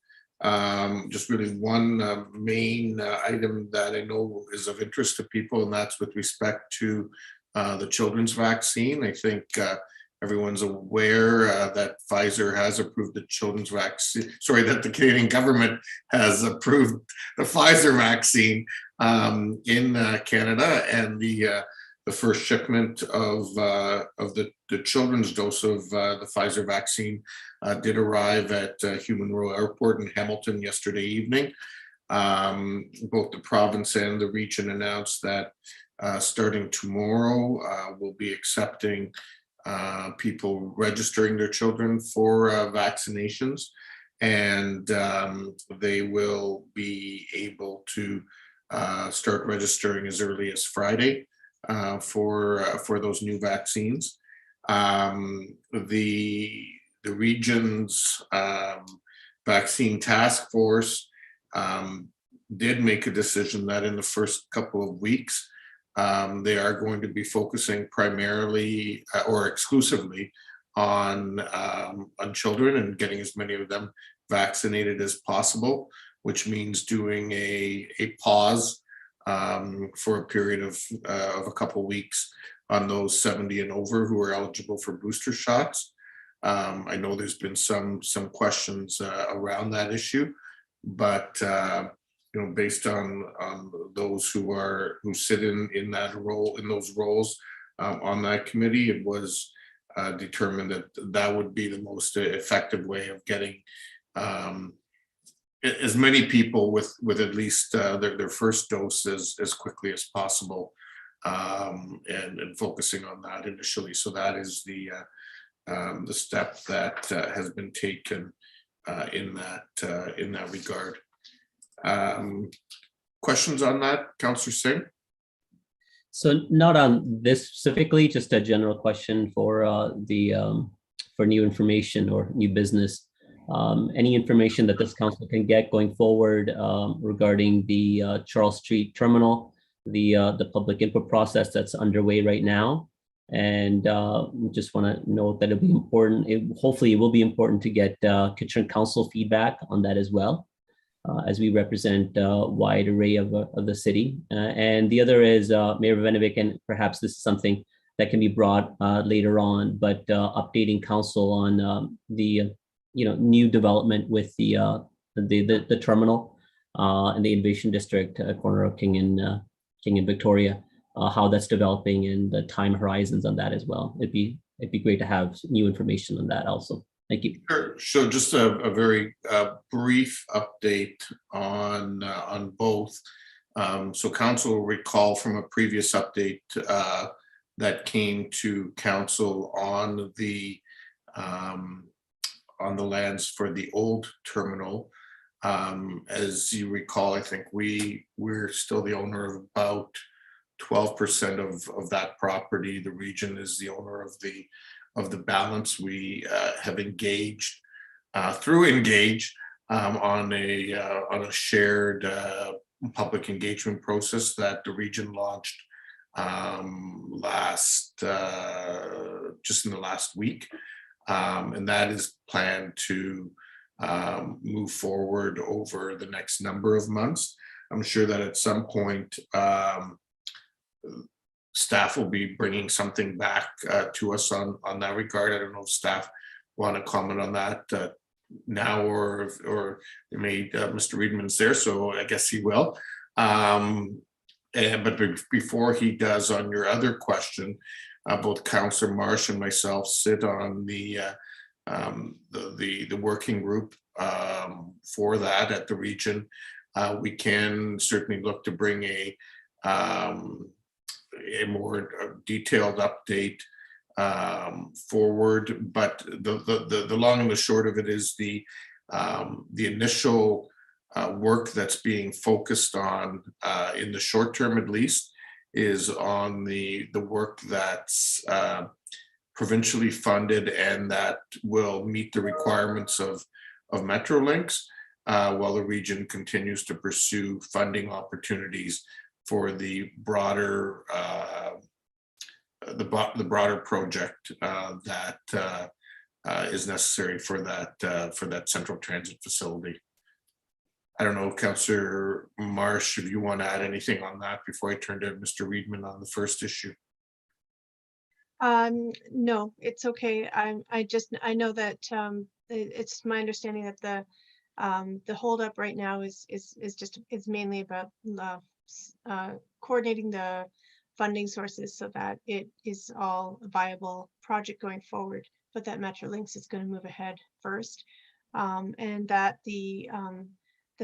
just really one main item that I know is of interest to people, and that's with respect to the children's vaccine. I think everyone's aware that Pfizer has approved the children's vaccine, sorry, that the Canadian government has approved the Pfizer vaccine in Canada, and the first shipment of the children's dose of the Pfizer vaccine did arrive at Human Royal Airport in Hamilton yesterday evening. Both the province and the region announced that starting tomorrow, we'll be accepting people registering their children for vaccinations, and they will be able to start registering as early as Friday for those new vaccines. The region's vaccine task force did make a decision that in the first couple of weeks, they are going to be focusing primarily or exclusively on children and getting as many of them vaccinated as possible, which means doing a pause for a period of a couple of weeks on those 70 and over who are eligible for booster shots. I know there's been some questions around that issue, but you know, based on those who sit in that role, in those roles on that committee, it was determined that that would be the most effective way of getting as many people with at least their first dose as quickly as possible, and focusing on that initially. So that is the step that has been taken in that regard. Questions on that, Councillor Singh? So not on this specifically, just a general question for for new information or new business. Any information that this council can get going forward regarding the Charles Street terminal, the public input process that's underway right now, and just want to note that it'll be important. Hopefully, it will be important to get Kitchener Council feedback on that as well, as we represent a wide array of the city. And the other is Mayor Verbanovic, and perhaps this is something that can be brought later on, but updating council on the new development with the terminal in the Innovation District, corner of King and Victoria, how that's developing and the time horizons on that as well. It'd be great to have new information on that also. Thank you. Sure. So just a very brief update on both. So council will recall from a previous update that came to council on the lands for the old terminal. As you recall, I think we're still the owner of about 12% of that property. The region is the owner of the the balance. We have engaged through Engage on a shared public engagement process that the region launched just in the last week, and that is planned to move forward over the next number of months. I'm sure that at some point staff will be bringing something back to us on that regard. I don't know if staff want to comment on that now or they may, Mr. Reedman's there, so I guess he will. But before he does, on your other question, both Councillor Marsh and myself sit on the working group for that at the region. We can certainly look to bring a more detailed update forward, but the long and the short of it is the initial work that's being focused on in the short term, at least, is on the work that's provincially funded and that will meet the requirements of Metrolinx, while the region continues to pursue funding opportunities for the broader project that is necessary for that central transit facility. I don't know, Councillor Marsh, if you want to add anything on that before I turn to Mr. Reedman on the first issue. No, it's okay. I know that it's my understanding that the holdup right now is mainly about coordinating the funding sources so that it is all a viable project going forward, but that Metrolinx is going to move ahead first, and that the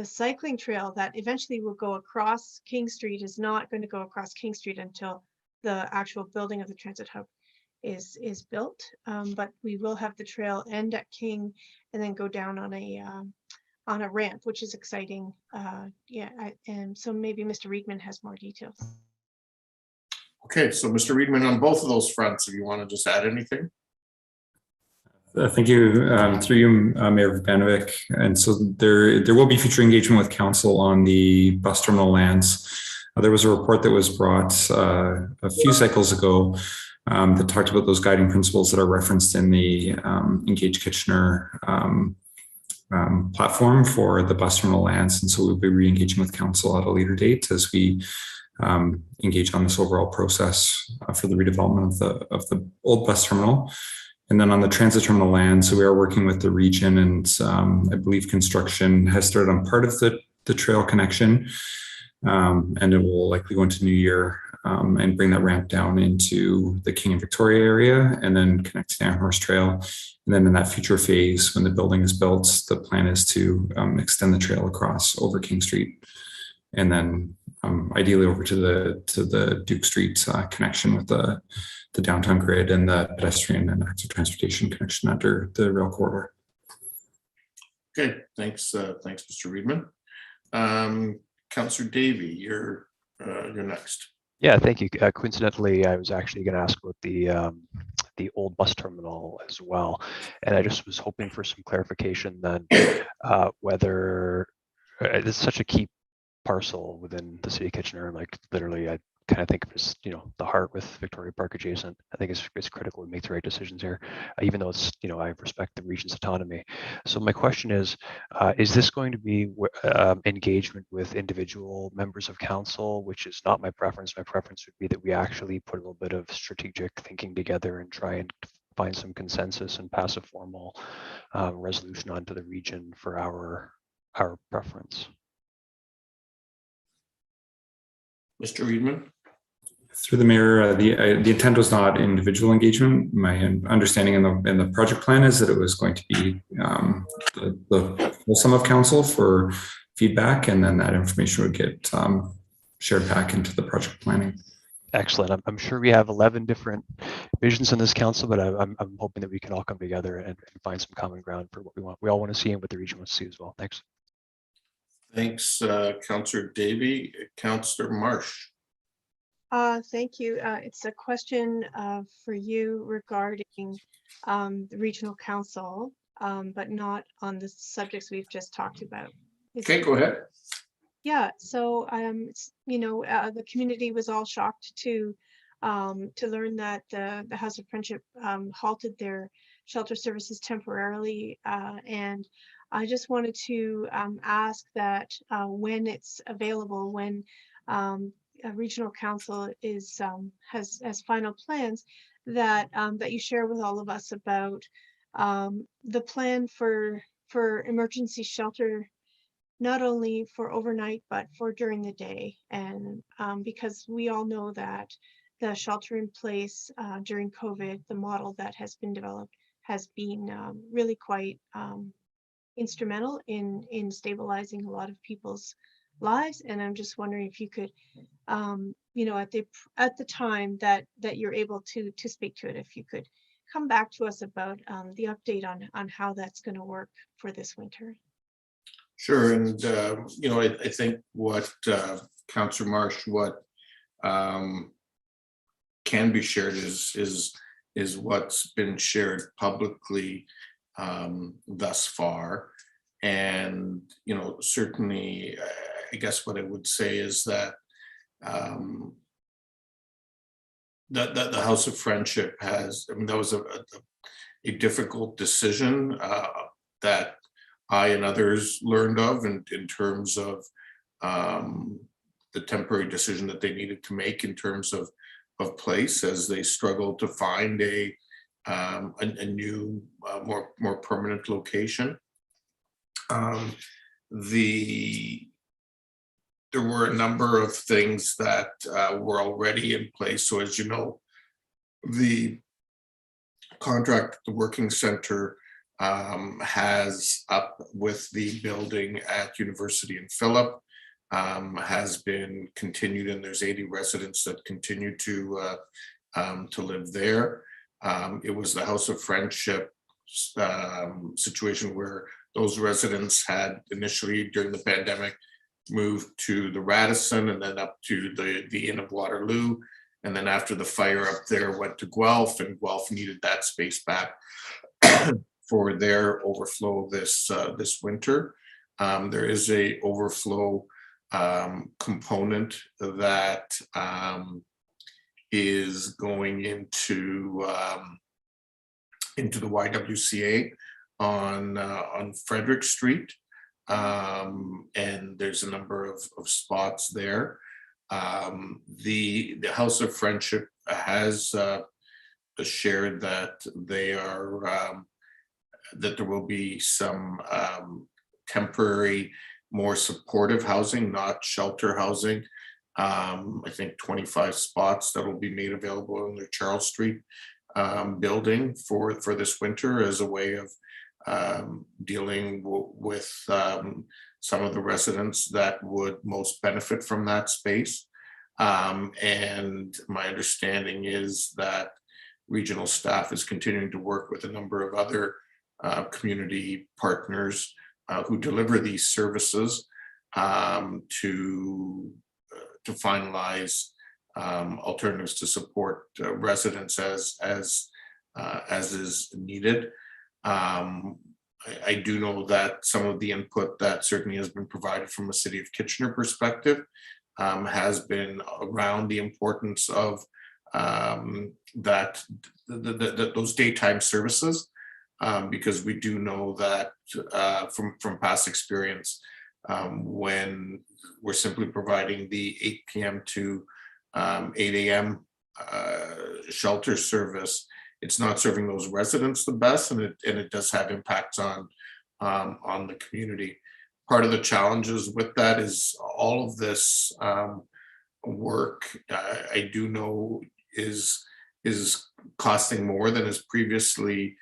cycling trail that eventually will go across King Street is not going to go across King Street until the actual building of the transit hub is built, but we will have the trail end at King and then go down on a ramp, which is exciting. And so maybe Mr. Reedman has more details. Okay, so Mr. Reedman, on both of those fronts, if you want to just add anything. Thank you. Through you, Mayor Vrbanovic. And so there will be future engagement with council on the bus terminal lands. There was a report that was brought a few cycles ago that talked about those guiding principles that are referenced in the Engage Kitchener platform for the bus terminal lands. And so we'll be re-engaging with council at a later date as we engage on this overall process for the redevelopment of the old bus terminal. And then on the transit terminal land, so we are working with the region, and I believe construction has started on part of the trail connection, and it will likely go into New Year and bring that ramp down into the King and Victoria area and then connect to the Amherst Trail. And then in that future phase, when the building is built, the plan is to extend the trail across over King Street and then ideally over to the Duke Street connection with the downtown grid and the pedestrian and active transportation connection under the rail corridor. Okay, thanks, Mr. Reedman. Councillor Davey, you're next. Yeah, thank you. Coincidentally, I was actually going to ask about the old bus terminal as well, and I just was hoping for some clarification then whether it's such a key parcel within the city of Kitchener. Like literally, I kind of think of it as, the heart with Victoria Park adjacent. I think it's critical to make the right decisions here, even though it's, I respect the region's autonomy. So my question is this going to be engagement with individual members of council, which is not my preference. My preference would be that we actually put a little bit of strategic thinking together and try and find some consensus and pass a formal resolution onto the region for our preference. Mr. Reedman? Through the mayor, the intent was not individual engagement. My understanding in the project plan is that it was going to be the full sum of council for feedback, and then that information would get shared back into the project planning. Excellent. I'm sure we have 11 different visions in this council, but I'm hoping that we can all come together and find some common ground for what we want. We all want to see and what the region wants to see as well. Thanks. Thanks, Councillor Davey. Councillor Marsh. Thank you. It's a question for you regarding the regional council, but not on the subjects we've just talked about. Okay, go ahead. Yeah, so the community was all shocked to learn that the House of Friendship halted their shelter services temporarily, and I just wanted to ask that when it's available, when a regional council is has final plans, that that you share with all of us about the plan for emergency shelter, not only for overnight, but for during the day. And because we all know that the shelter in place during COVID, the model that has been developed has been really quite instrumental in stabilizing a lot of people's lives. And I'm just wondering if you could, at the time that you're able to speak to it, if you could come back to us about the update on how that's going to work for this winter. Sure, and I think what Councillor Marsh, what can be shared is what's been shared publicly thus far, and certainly, I guess what I would say is that the House of Friendship has. I mean, that was a difficult decision that I and others learned of in terms of the temporary decision that they needed to make in terms of place as they struggled to find a new, more permanent location. There were a number of things that were already in place. So as you know, the contract, the working center has up with the building at University and Phillip has been continued, and there's 80 residents that continue to live there. It was the House of Friendship situation where those residents had initially during the pandemic moved to the Radisson and then up to the Inn of Waterloo. And then after the fire up there went to Guelph, and Guelph needed that space back for their overflow this winter. There is a overflow component that is going into the YWCA on Frederick Street, and there's a number of spots there. The House of Friendship has shared that they are that there will be some temporary, more supportive housing, not shelter housing. I think 25 spots that will be made available in the Charles Street building for this winter as a way of dealing with some of the residents that would most benefit from that space. And my understanding is that regional staff is continuing to work with a number of other community partners who deliver these services to finalize alternatives to support residents as is needed. I do know that some of the input that certainly has been provided from a City of Kitchener perspective has been around the importance of those daytime services, because we do know that from past experience, when we're simply providing the 8 p.m. to 8 a.m. Shelter service, it's not serving those residents the best, and it does have impacts on the community. Part of the challenges with that is all of this work, I do know is costing more than has previously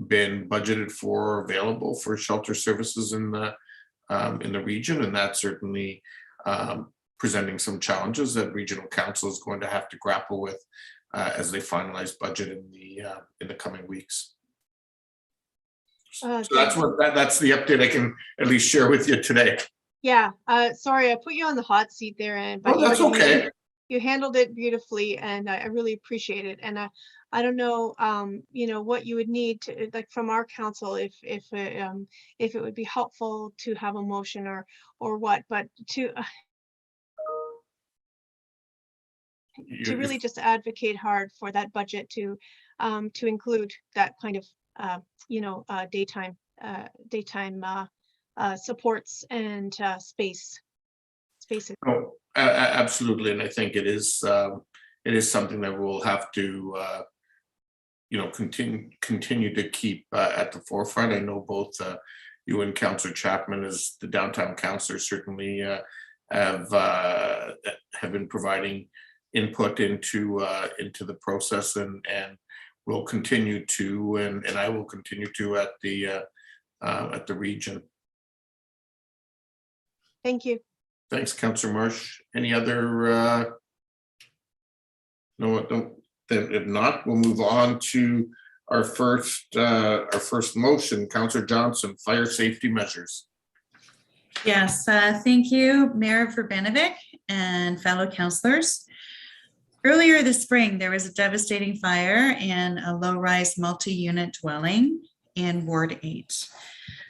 been budgeted for or available for shelter services in the region, and that's certainly presenting some challenges that regional council is going to have to grapple with as they finalize budget in the coming weeks. So that's the update I can at least share with you today. Yeah, sorry, I put you on the hot seat there, and Oh, that's okay. you handled it beautifully, and I really appreciate it. And I don't know, you know, what you would need to, like, from our council, if it would be helpful to have a motion or what, but to really just advocate hard for that budget to include that kind of you know, daytime supports and spaces. Oh, absolutely, and I think it is something that we'll have to you know, continue to keep at the forefront. I know both you and Councillor Chapman, as the downtown councillor, certainly have been providing input into the process, and will continue to, and I will continue to at the region. Thank you. Thanks, Councillor Marsh. Any other? No. If not, we'll move on to our first motion. Councillor Johnson, fire safety measures. Yes, thank you, Mayor Verbanovic and fellow councillors. Earlier this spring, there was a devastating fire in a low-rise multi-unit dwelling in Ward 8.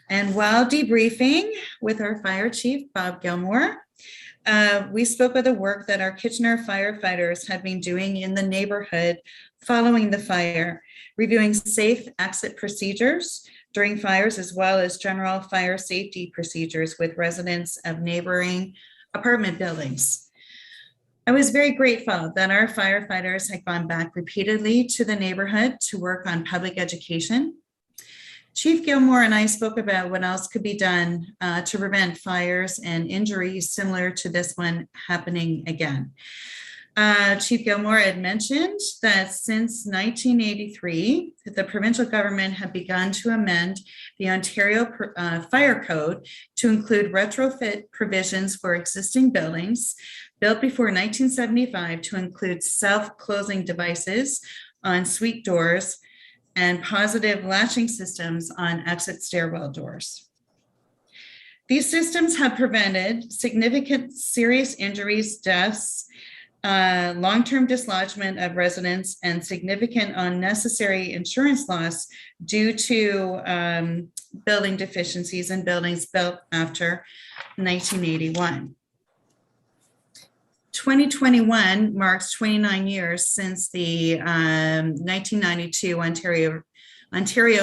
And while debriefing with our fire chief, Bob Gilmore, we spoke of the work that our Kitchener firefighters had been doing in the neighborhood following the fire, reviewing safe exit procedures during fires, as well as general fire safety procedures with residents of neighboring apartment buildings. I was very grateful that our firefighters had gone back repeatedly to the neighborhood to work on public education. Chief Gilmore and I spoke about what else could be done to prevent fires and injuries similar to this one happening again. Chief Gilmore had mentioned that since 1983, the provincial government had begun to amend the Ontario Fire Code to include retrofit provisions for existing buildings built before 1975 to include self-closing devices on suite doors and positive latching systems on exit stairwell doors. These systems have prevented significant serious injuries, deaths, long-term dislodgement of residents, and significant unnecessary insurance loss due to building deficiencies in buildings built after 1981. 2021 marks 29 years since the 1992 Ontario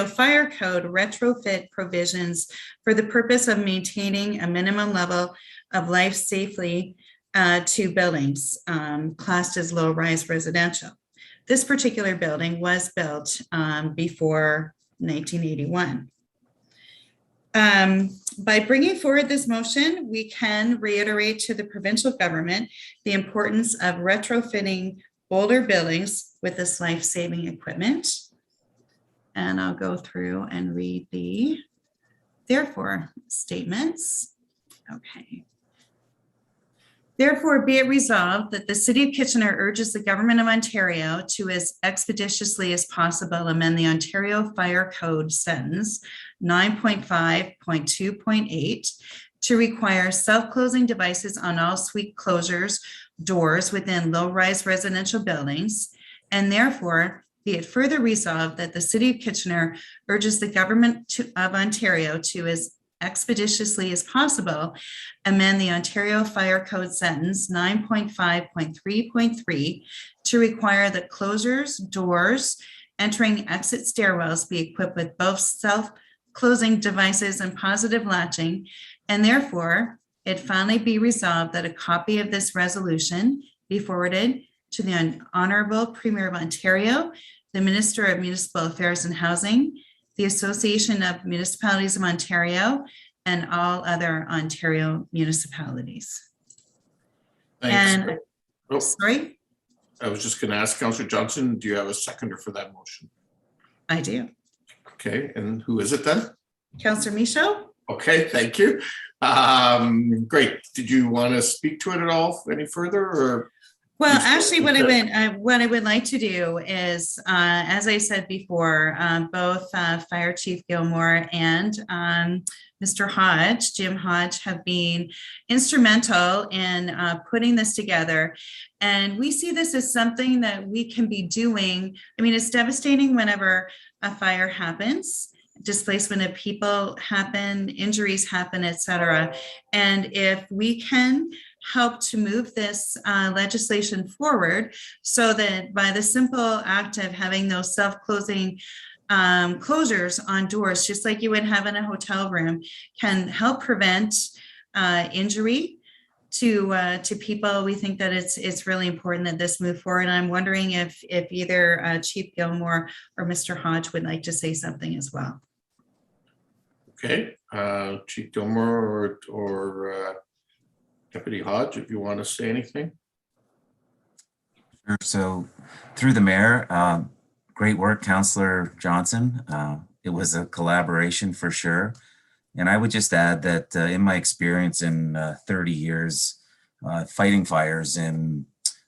Fire Code retrofit provisions for the purpose of maintaining a minimum level of life safely to buildings classed as low-rise residential. This particular building was built before 1981. By bringing forward this motion, we can reiterate to the provincial government the importance of retrofitting older buildings with this life-saving equipment. And I'll go through and read the therefore statements. Okay. Therefore, be it resolved that the City of Kitchener urges the Government of Ontario to, as expeditiously as possible, amend the Ontario Fire Code sentence 9.5.2.8 to require self-closing devices on all suite closures doors within low-rise residential buildings, and therefore be it further resolved that the City of Kitchener urges the Government of Ontario to, as expeditiously as possible, amend the Ontario Fire Code sentence 9.5.3.3 to require that closures, doors, entering exit stairwells be equipped with both self-closing devices and positive latching, and therefore it finally be resolved that a copy of this resolution be forwarded to the Honorable Premier of Ontario, the Minister of Municipal Affairs and Housing, the Association of Municipalities of Ontario, and all other Ontario municipalities. Thanks. And sorry, I was just going to ask Councillor Johnson, do you have a seconder for that motion? I do. Okay, and who is it then? Councillor Michaud. Okay, thank you. Great. Did you want to speak to it at all any further, or? Well, actually, what I would like to do is, as I said before, both Fire Chief Gilmore and Mr. Hodge, Jim Hodge, have been instrumental in putting this together. And we see this as something that we can be doing. I mean, it's devastating whenever a fire happens, displacement of people happen, injuries happen, et cetera. And if we can help to move this legislation forward so that by the simple act of having those self-closing closures on doors, just like you would have in a hotel room, can help prevent injury to people. We think that it's really important that this move forward. And I'm wondering if either Chief Gilmore or Mr. Hodge would like to say something as well. Okay, Chief Gilmore or Deputy Hodge, if you want to say anything. Sure. So through the mayor, great work, Councillor Johnson. It was a collaboration for sure. And I would just add that in my experience in 30 years fighting fires in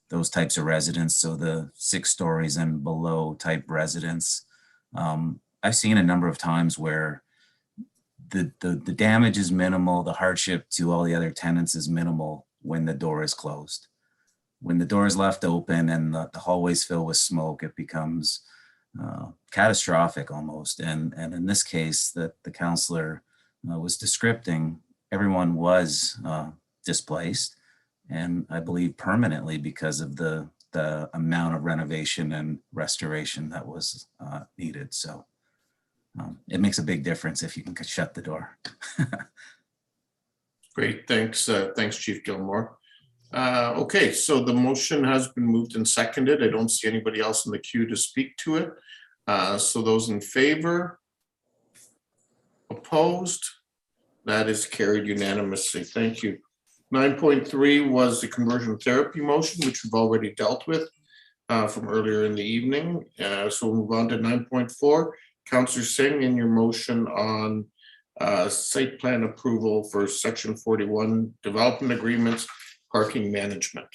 those types of residents, so the 6 stories and below type residents, I've seen a number of times where the damage is minimal, the hardship to all the other tenants is minimal when the door is closed. When the door is left open and the hallways fill with smoke, it becomes catastrophic almost. And in this case, that the councillor was describing, everyone was displaced, and I believe permanently because of the amount of renovation and restoration that was needed. So it makes a big difference if you can shut the door. Great, thanks, thanks, Chief Gilmore. Okay, so the motion has been moved and seconded. I don't see anybody else in the queue to speak to it. So those in favor? Opposed? That is carried unanimously. Thank you. 9.3 was the conversion therapy motion, which we've already dealt with from earlier in the evening. So we'll move on to 9.4. Councillor Singh, in your motion on site plan approval for section 41 development agreements, parking management.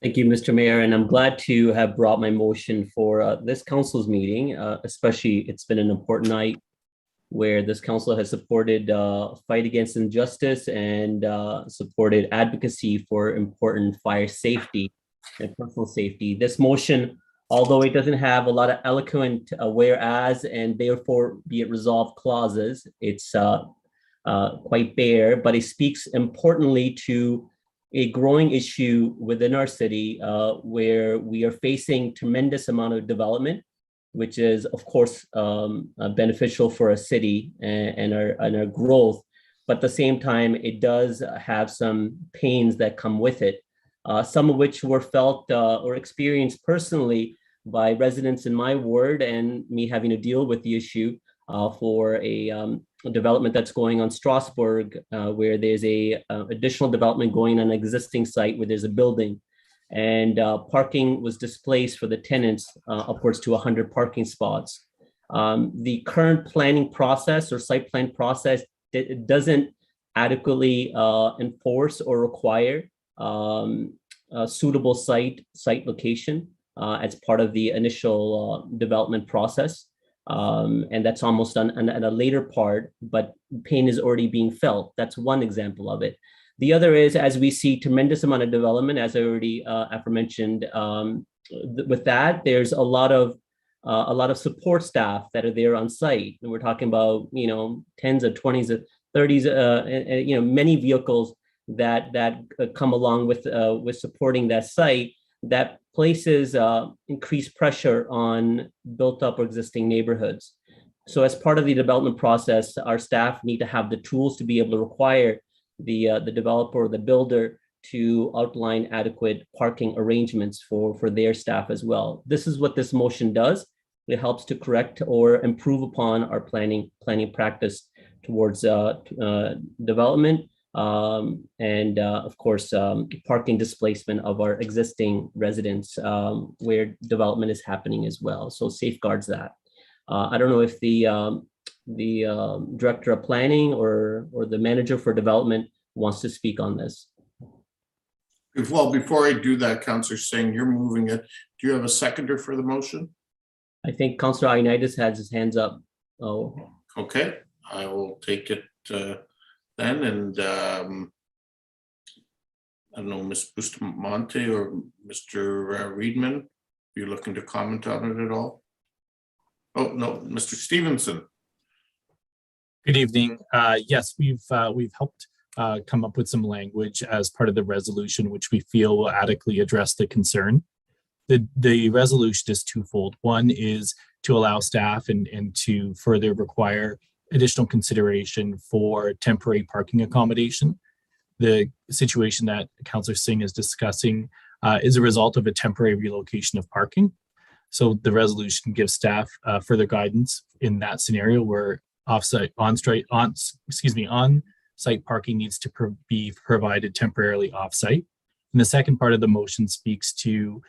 Thank you, Mr. Mayor, and I'm glad to have brought my motion for this council's meeting, especially it's been an important night where this council has supported fight against injustice and supported advocacy for important fire safety and personal safety. This motion, although it doesn't have a lot of eloquent whereas and therefore be it resolved clauses, it's quite bare, but it speaks importantly to a growing issue within our city where we are facing tremendous amount of development, which is of course beneficial for a city and our growth, but at the same time, it does have some pains that come with it, some of which were felt or experienced personally by residents in my ward and me having to deal with the issue for a development that's going on Strasbourg, where there's a additional development going on an existing site where there's a building, and parking was displaced for the tenants upwards to 100 parking spots. The current planning process or site plan process, it doesn't adequately enforce or require a suitable site location as part of the initial development process. And that's almost done at a later part, but pain is already being felt. That's one example of it. The other is, as we see tremendous amount of development, as I already aforementioned, with that, there's a lot of support staff that are there on site. And we're talking about, tens of 20s of 30s, many vehicles that come along with supporting that site, that places increased pressure on built up or existing neighborhoods. So as part of the development process, our staff need to have the tools to be able to require the developer or the builder to outline adequate parking arrangements for their staff as well. This is what this motion does. It helps to correct or improve upon our planning practice towards development. And of course, parking displacement of our existing residents where development is happening as well. So safeguards that. I don't know if the director of planning or the manager for development wants to speak on this. Well, before I do that, Councillor Singh, you're moving it. Do you have a seconder for the motion? I think Councillor Ioannidis has his hands up. Oh, Okay, I will take it then, and I don't know, Ms. Bustamante or Mr. Reedman, you're looking to comment on it at all? Oh, no, Mr. Stevenson. Good evening. Yes, we've helped come up with some language as part of the resolution, which we feel will adequately address the concern. The resolution is twofold. One is to allow staff and to further require additional consideration for temporary parking accommodation. The situation that Councillor Singh is discussing is a result of a temporary relocation of parking. So the resolution gives staff further guidance in that scenario where on-site parking needs to be provided temporarily off-site. And the second part of the motion speaks to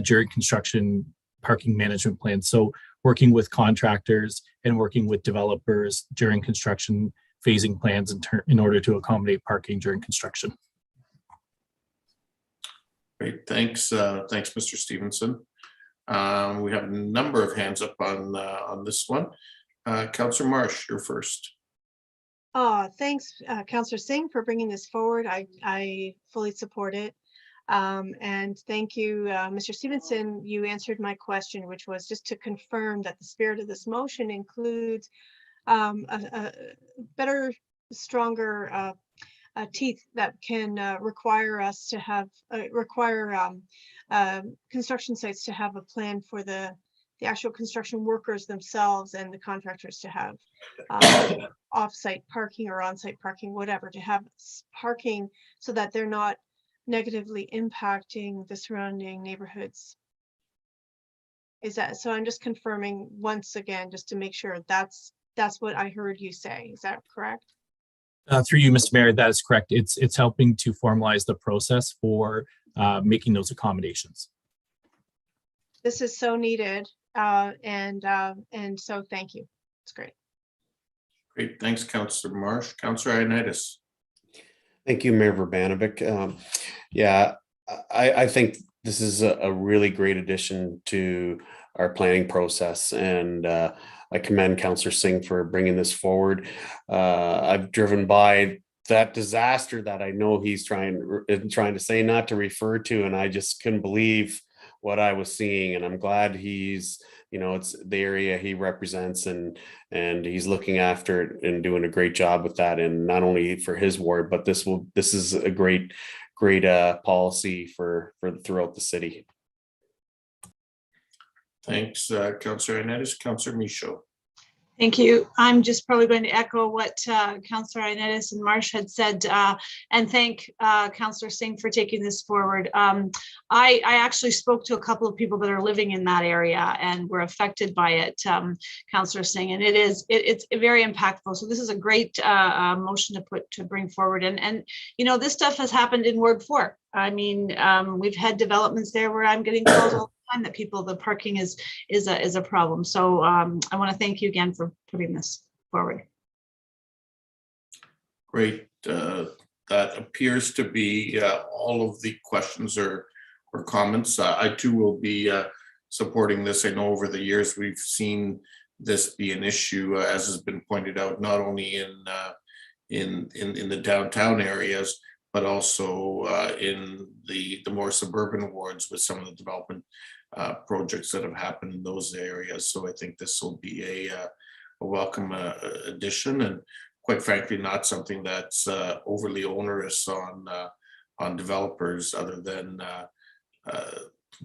during construction parking management plans. So working with contractors and working with developers during construction phasing plans in order to accommodate parking during construction. Great, thanks, thanks, Mr. Stevenson. We have a number of hands up on this one. Councillor Marsh, you're first. Thanks, Councillor Singh, for bringing this forward. I fully support it. And thank you, Mr. Stevenson. You answered my question, which was just to confirm that the spirit of this motion includes a better, stronger teeth that can require us to have construction sites to have a plan for the actual construction workers themselves and the contractors to have off-site parking or on-site parking, whatever, to have parking so that they're not negatively impacting the surrounding neighborhoods. Is that so? I'm just confirming once again, just to make sure that's what I heard you say. Is that correct? Through you, Mr. Mayor, that is correct. It's helping to formalize the process for making those accommodations. This is so needed, and so thank you. It's great. Great, thanks, Councillor Marsh. Councillor Ioannidis. Thank you, Mayor Verbanovic. Yeah, I think this is a really great addition to our planning process, and I commend Councillor Singh for bringing this forward. I've driven by that disaster that I know he's trying to say not to refer to, and I just couldn't believe what I was seeing. And I'm glad he's, it's the area he represents, and he's looking after it and doing a great job with that. And not only for his ward, but this is a great policy for throughout the city. Thanks, Councillor Ioannidis. Councillor Michaud. Thank you. I'm just probably going to echo what Councillor Ioannidis and Marsh had said, and thank Councillor Singh for taking this forward. I actually spoke to a couple of people that are living in that area and were affected by it, Councillor Singh, and it's very impactful. So this is a great motion to bring forward, and this stuff has happened in Ward 4. I mean, we've had developments there where I'm getting calls all the time that the parking is a problem. So I want to thank you again for putting this forward. Great. That appears to be all of the questions or comments. I too will be supporting this. I know over the years we've seen this be an issue, as has been pointed out, not only in the downtown areas, but also in the more suburban wards with some of the development projects that have happened in those areas. So I think this will be a welcome addition, and quite frankly, not something that's overly onerous on developers, other than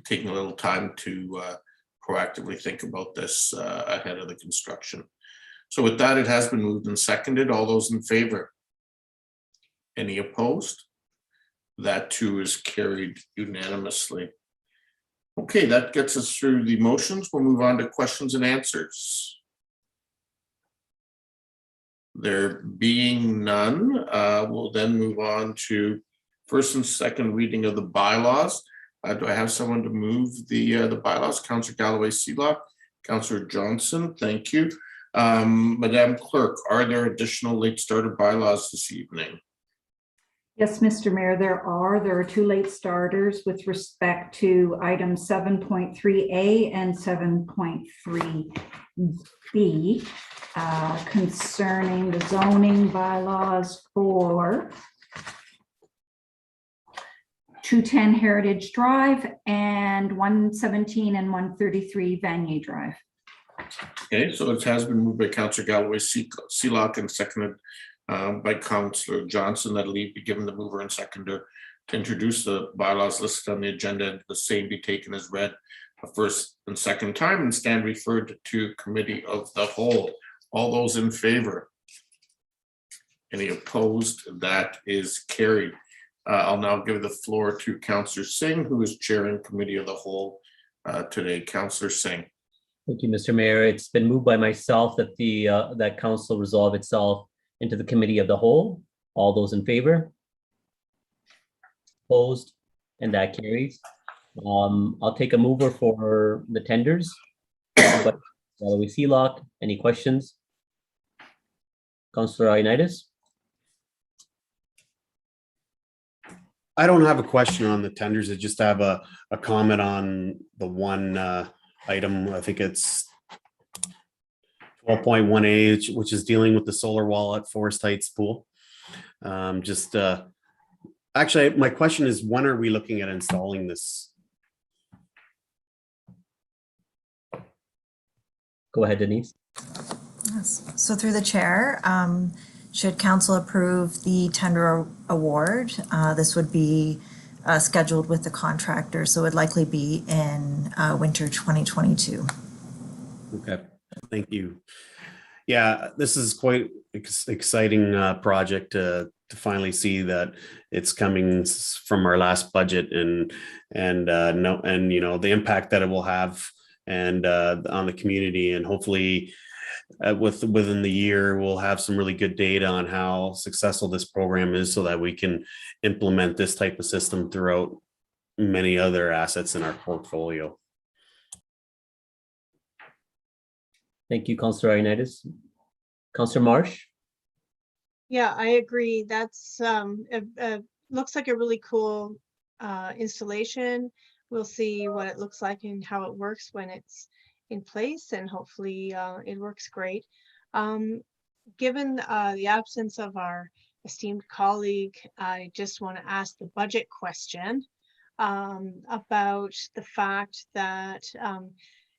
taking a little time to proactively think about this ahead of the construction. So with that, it has been moved and seconded. All those in favor? Any opposed? That too is carried unanimously. Okay, that gets us through the motions. We'll move on to questions and answers. There being none, we'll then move on to first and second reading of the bylaws. Do I have someone to move the bylaws? Councillor Galloway-Seelock, Councillor Johnson, thank you. Madam Clerk, are there additional late starter bylaws this evening? Yes, Mr. Mayor, there are two late starters with respect to items 7.3A and 7.3B concerning the zoning bylaws for 210 Heritage Drive and 117 and 133 Vanier Drive. Okay, so it has been moved by Councillor Galloway Seelock and seconded by Councillor Johnson, that leave be given the mover and seconder to introduce the bylaws listed on the agenda and the same be taken as read a first and second time and stand referred to committee of the whole. All those in favor? Any opposed? That is carried. I'll now give the floor to Councillor Singh, who is chairing committee of the whole today. Councillor Singh. Thank you, Mr. Mayor. It's been moved by myself that that council resolve itself into the committee of the whole. All those in favor? Opposed? And that carries. I'll take a mover for the tenders. Galloway Seelock, any questions? Councillor Ioannidis? I don't have a question on the tenders. I just have a comment on the one item. I think it's 12.1A, which is dealing with the solar wall at Forest Heights Pool. Actually, my question is, when are we looking at installing this? Go ahead, Denise. Yes. So through the chair, should council approve the tender award, this would be scheduled with the contractor, so it would likely be in winter 2022. Okay, thank you. Yeah, this is quite exciting project to finally see that it's coming from our last budget and you know, the impact that it will have and on the community, and hopefully within the year we'll have some really good data on how successful this program is, so that we can implement this type of system throughout many other assets in our portfolio. Thank you, Councillor Ioannidis. Councillor Marsh? Yeah, I agree. That's looks like a really cool installation. We'll see what it looks like and how it works when it's in place, and hopefully it works great. Given the absence of our esteemed colleague, I just want to ask the budget question about the fact that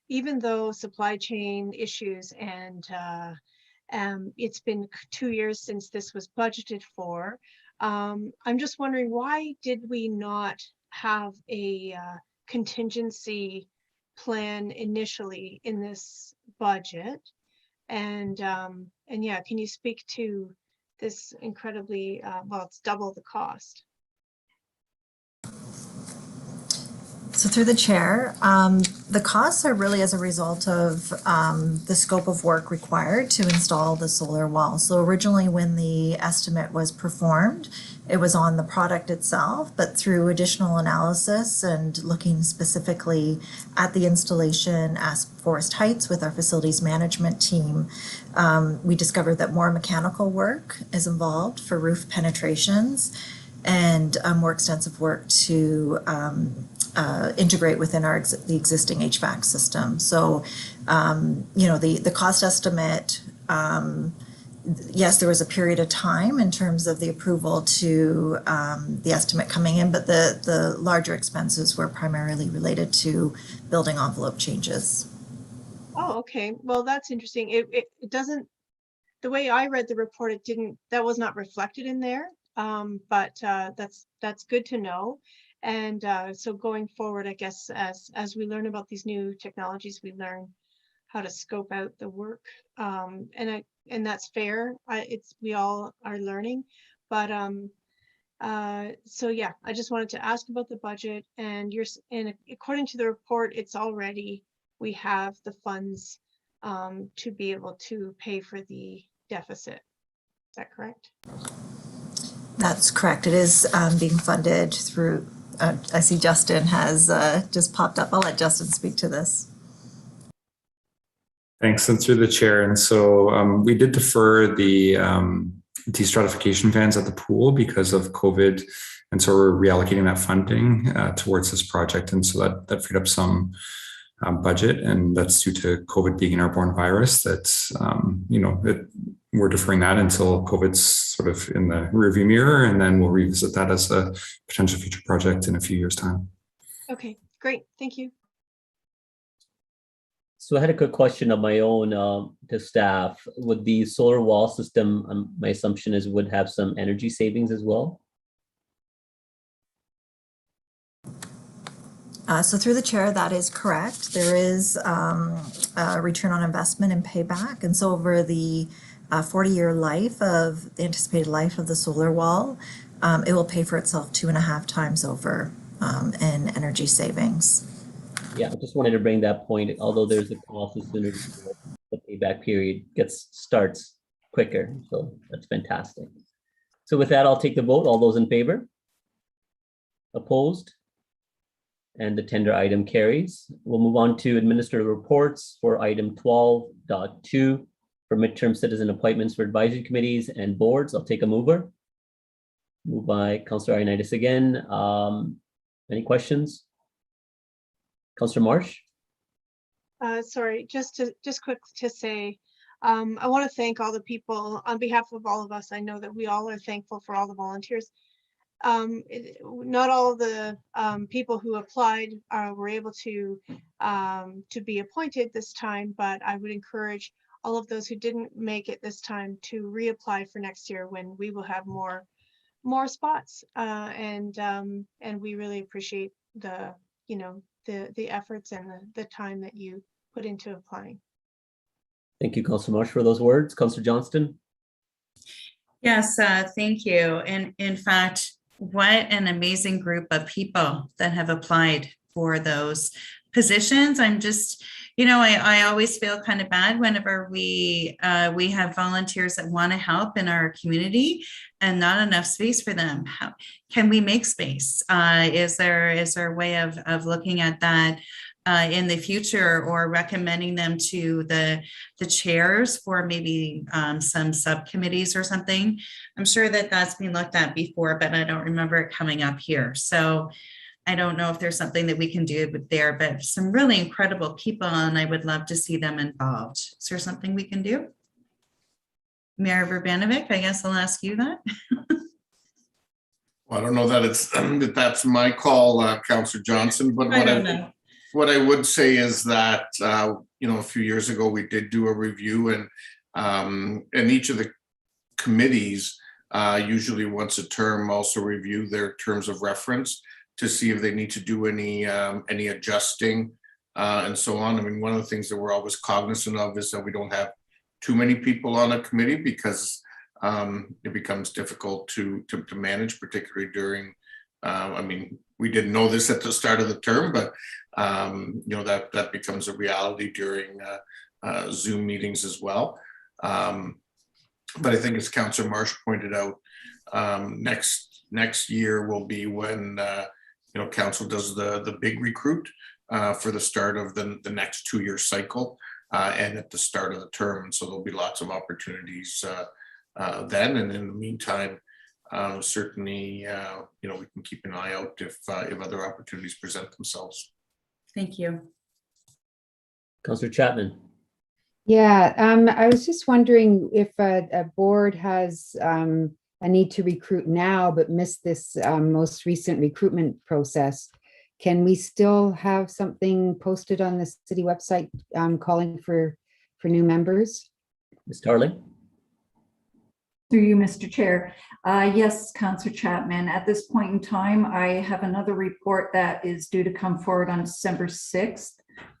even though supply chain issues and it's been 2 years since this was budgeted for, I'm just wondering, why did we not have a contingency plan initially in this budget? And yeah, can you speak to this incredibly, well, it's double the cost. So through the chair, the costs are really as a result of the scope of work required to install the solar wall. So originally when the estimate was performed, it was on the product itself, but through additional analysis and looking specifically at the installation at Forest Heights with our facilities management team, we discovered that more mechanical work is involved for roof penetrations and more extensive work to integrate within the existing HVAC system. So, you know, the cost estimate, yes, there was a period of time in terms of the approval to the estimate coming in, but the larger expenses were primarily related to building envelope changes. Oh, okay. Well, that's interesting. It doesn't, the way I read the report, that was not reflected in there. But that's good to know. And so going forward, I guess as we learn about these new technologies, we learn how to scope out the work, and that's fair. We all are learning, but so yeah, I just wanted to ask about the budget, and according to the report, we have the funds to be able to pay for the deficit. Is that correct? That's correct. It is being funded through, I see Justin has just popped up. I'll let Justin speak to this. Thanks, and through the chair. And so we did defer the destratification fans at the pool because of COVID. And so we're reallocating that funding towards this project. And so that freed up some budget, and that's due to COVID being an airborne virus. That's, we're deferring that until COVID's sort of in the rearview mirror, and then we'll revisit that as a potential future project in a few years' time. Okay, great. Thank you. So I had a quick question of my own to staff. Would the solar wall system, my assumption is, would have some energy savings as well? So through the chair, that is correct. There is a return on investment and payback. And so over the 40-year life of the anticipated life of the solar wall, it will pay for itself 2.5 times over in energy savings. Yeah, I just wanted to bring that point. Although there's a cost as soon as the payback period starts quicker. So that's fantastic. So with that, I'll take the vote. All those in favor? Opposed? And the tender item carries. We'll move on to administrative reports for item 12.2 for midterm citizen appointments for advisory committees and boards. I'll take a mover. Moved by Councillor Ioannidis again. Any questions? Councillor Marsh? Sorry, just quick to say, I want to thank all the people on behalf of all of us. I know that we all are thankful for all the volunteers. Not all of the people who applied were able to be appointed this time, but I would encourage all of those who didn't make it this time to reapply for next year when we will have more spots. And we really appreciate the efforts and the time that you put into applying. Thank you, Councillor Marsh, for those words. Councillor Johnston? Yes, thank you. And in fact, what an amazing group of people that have applied for those positions. I'm just, I always feel kind of bad whenever we have volunteers that want to help in our community and not enough space for them. How can we make space? Is there a way of looking at that in the future, or recommending them to the chairs for maybe some subcommittees or something? I'm sure that that's been looked at before, but I don't remember it coming up here. So I don't know if there's something that we can do there, but some really incredible people, and I would love to see them involved. Is there something we can do? Mayor Urbanovic, I guess I'll ask you that. Well, I don't know that that's my call, Councillor Johnson, but what I would say is that, a few years ago, we did do a review, and each of the committees usually once a term also review their terms of reference to see if they need to do any adjusting and so on. I mean, one of the things that we're always cognizant of is that we don't have too many people on a committee, because it becomes difficult to manage, particularly during, we didn't know this at the start of the term, but that becomes a reality during Zoom meetings as well. But I think, as Councillor Marsh pointed out, next year will be when council does the big recruit for the start of the next 2-year cycle and at the start of the term. So there'll be lots of opportunities then, and in the meantime, certainly we can keep an eye out if other opportunities present themselves. Thank you. Councillor Chapman? Yeah, I was just wondering if a board has a need to recruit now but missed this most recent recruitment process. Can we still have something posted on the city website calling for new members? Ms. Tarling? Through you, Mr. Chair. Yes, Councillor Chapman. At this point in time, I have another report that is due to come forward on December 6th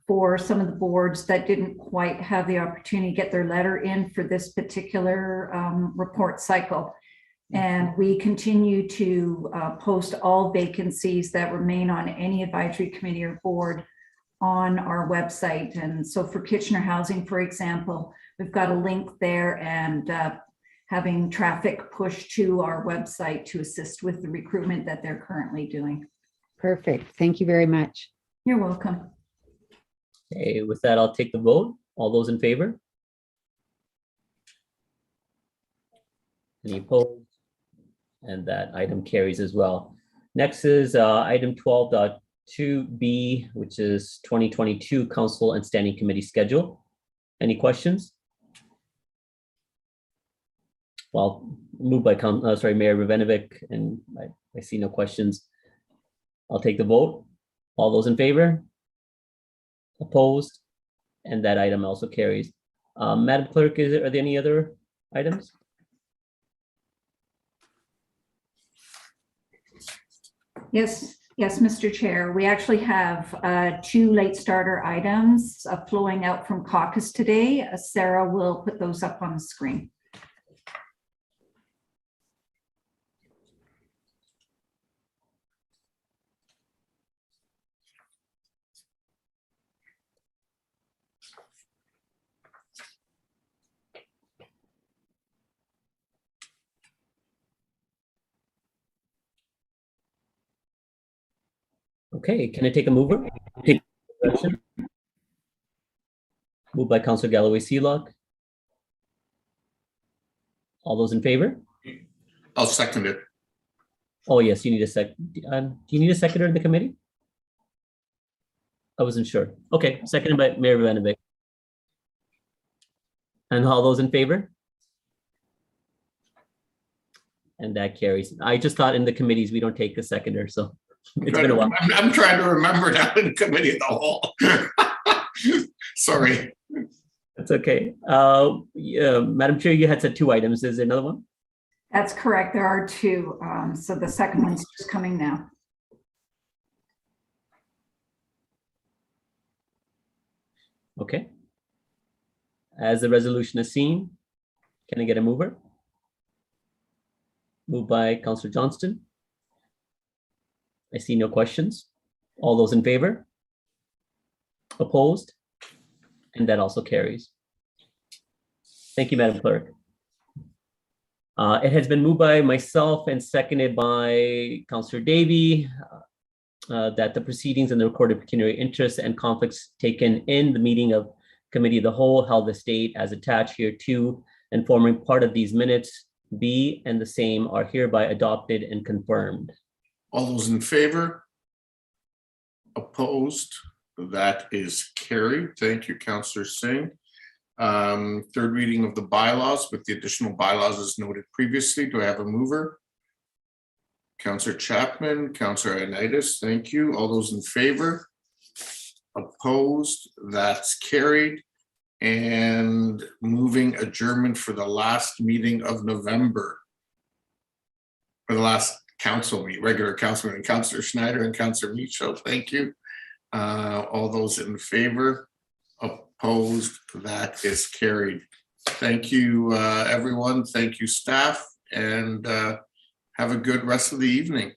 for some of the boards that didn't quite have the opportunity to get their letter in for this particular report cycle. And we continue to post all vacancies that remain on any advisory committee or board on our website. And so for Kitchener Housing, for example, we've got a link there, and having traffic push to our website to assist with the recruitment that they're currently doing. Perfect. Thank you very much. You're welcome. Okay, with that, I'll take the vote. All those in favor? Any opposed? And that item carries as well. Next is item 12.2B, which is 2022 Council and Standing Committee schedule. Any questions? Well, moved by Mayor Rivenovic, and I see no questions. I'll take the vote. All those in favor? Opposed? And that item also carries. Madam Clerk, are there any other items? Yes, Mr. Chair. We actually have 2 late starter items flowing out from caucus today. Sarah will put those up on the screen. Okay, can I take a mover? Moved by Councillor Galloway Seelock. All those in favor? I'll second it. Oh, yes, you need a second. Do you need a seconder in the committee? I wasn't sure. Okay, seconded by Mayor Rivenovic. And all those in favor? And that carries. I just thought in the committees, we don't take a seconder, so it's been a while. I'm trying to remember now in committee of the whole. Sorry. That's okay. Madam Chair, you had said 2 items. Is there another one? That's correct. There are 2. So the second one's just coming now. Okay. As the resolution is seen, can I get a mover? Moved by Councillor Johnston. I see no questions. All those in favor? Opposed? And that also carries. Thank you, Madam Clerk. It has been moved by myself and seconded by Councillor Davey that the proceedings and the recorded pecuniary interests and conflicts taken in the meeting of Committee of the Whole held the state as attached here to and forming part of these minutes be and the same are hereby adopted and confirmed. All those in favor? Opposed? That is carried. Thank you, Councillor Singh. Third reading of the bylaws with the additional bylaws as noted previously. Do I have a mover? Councillor Chapman, Councillor Ioannidis, thank you. All those in favor? Opposed? That's carried. And moving adjournment for the last meeting of November. For the last council meeting, regular council meeting, Councillor Schneider and Councillor Michaud, thank you. All those in favor? Opposed? That is carried. Thank you, everyone. Thank you, staff, and have a good rest of the evening.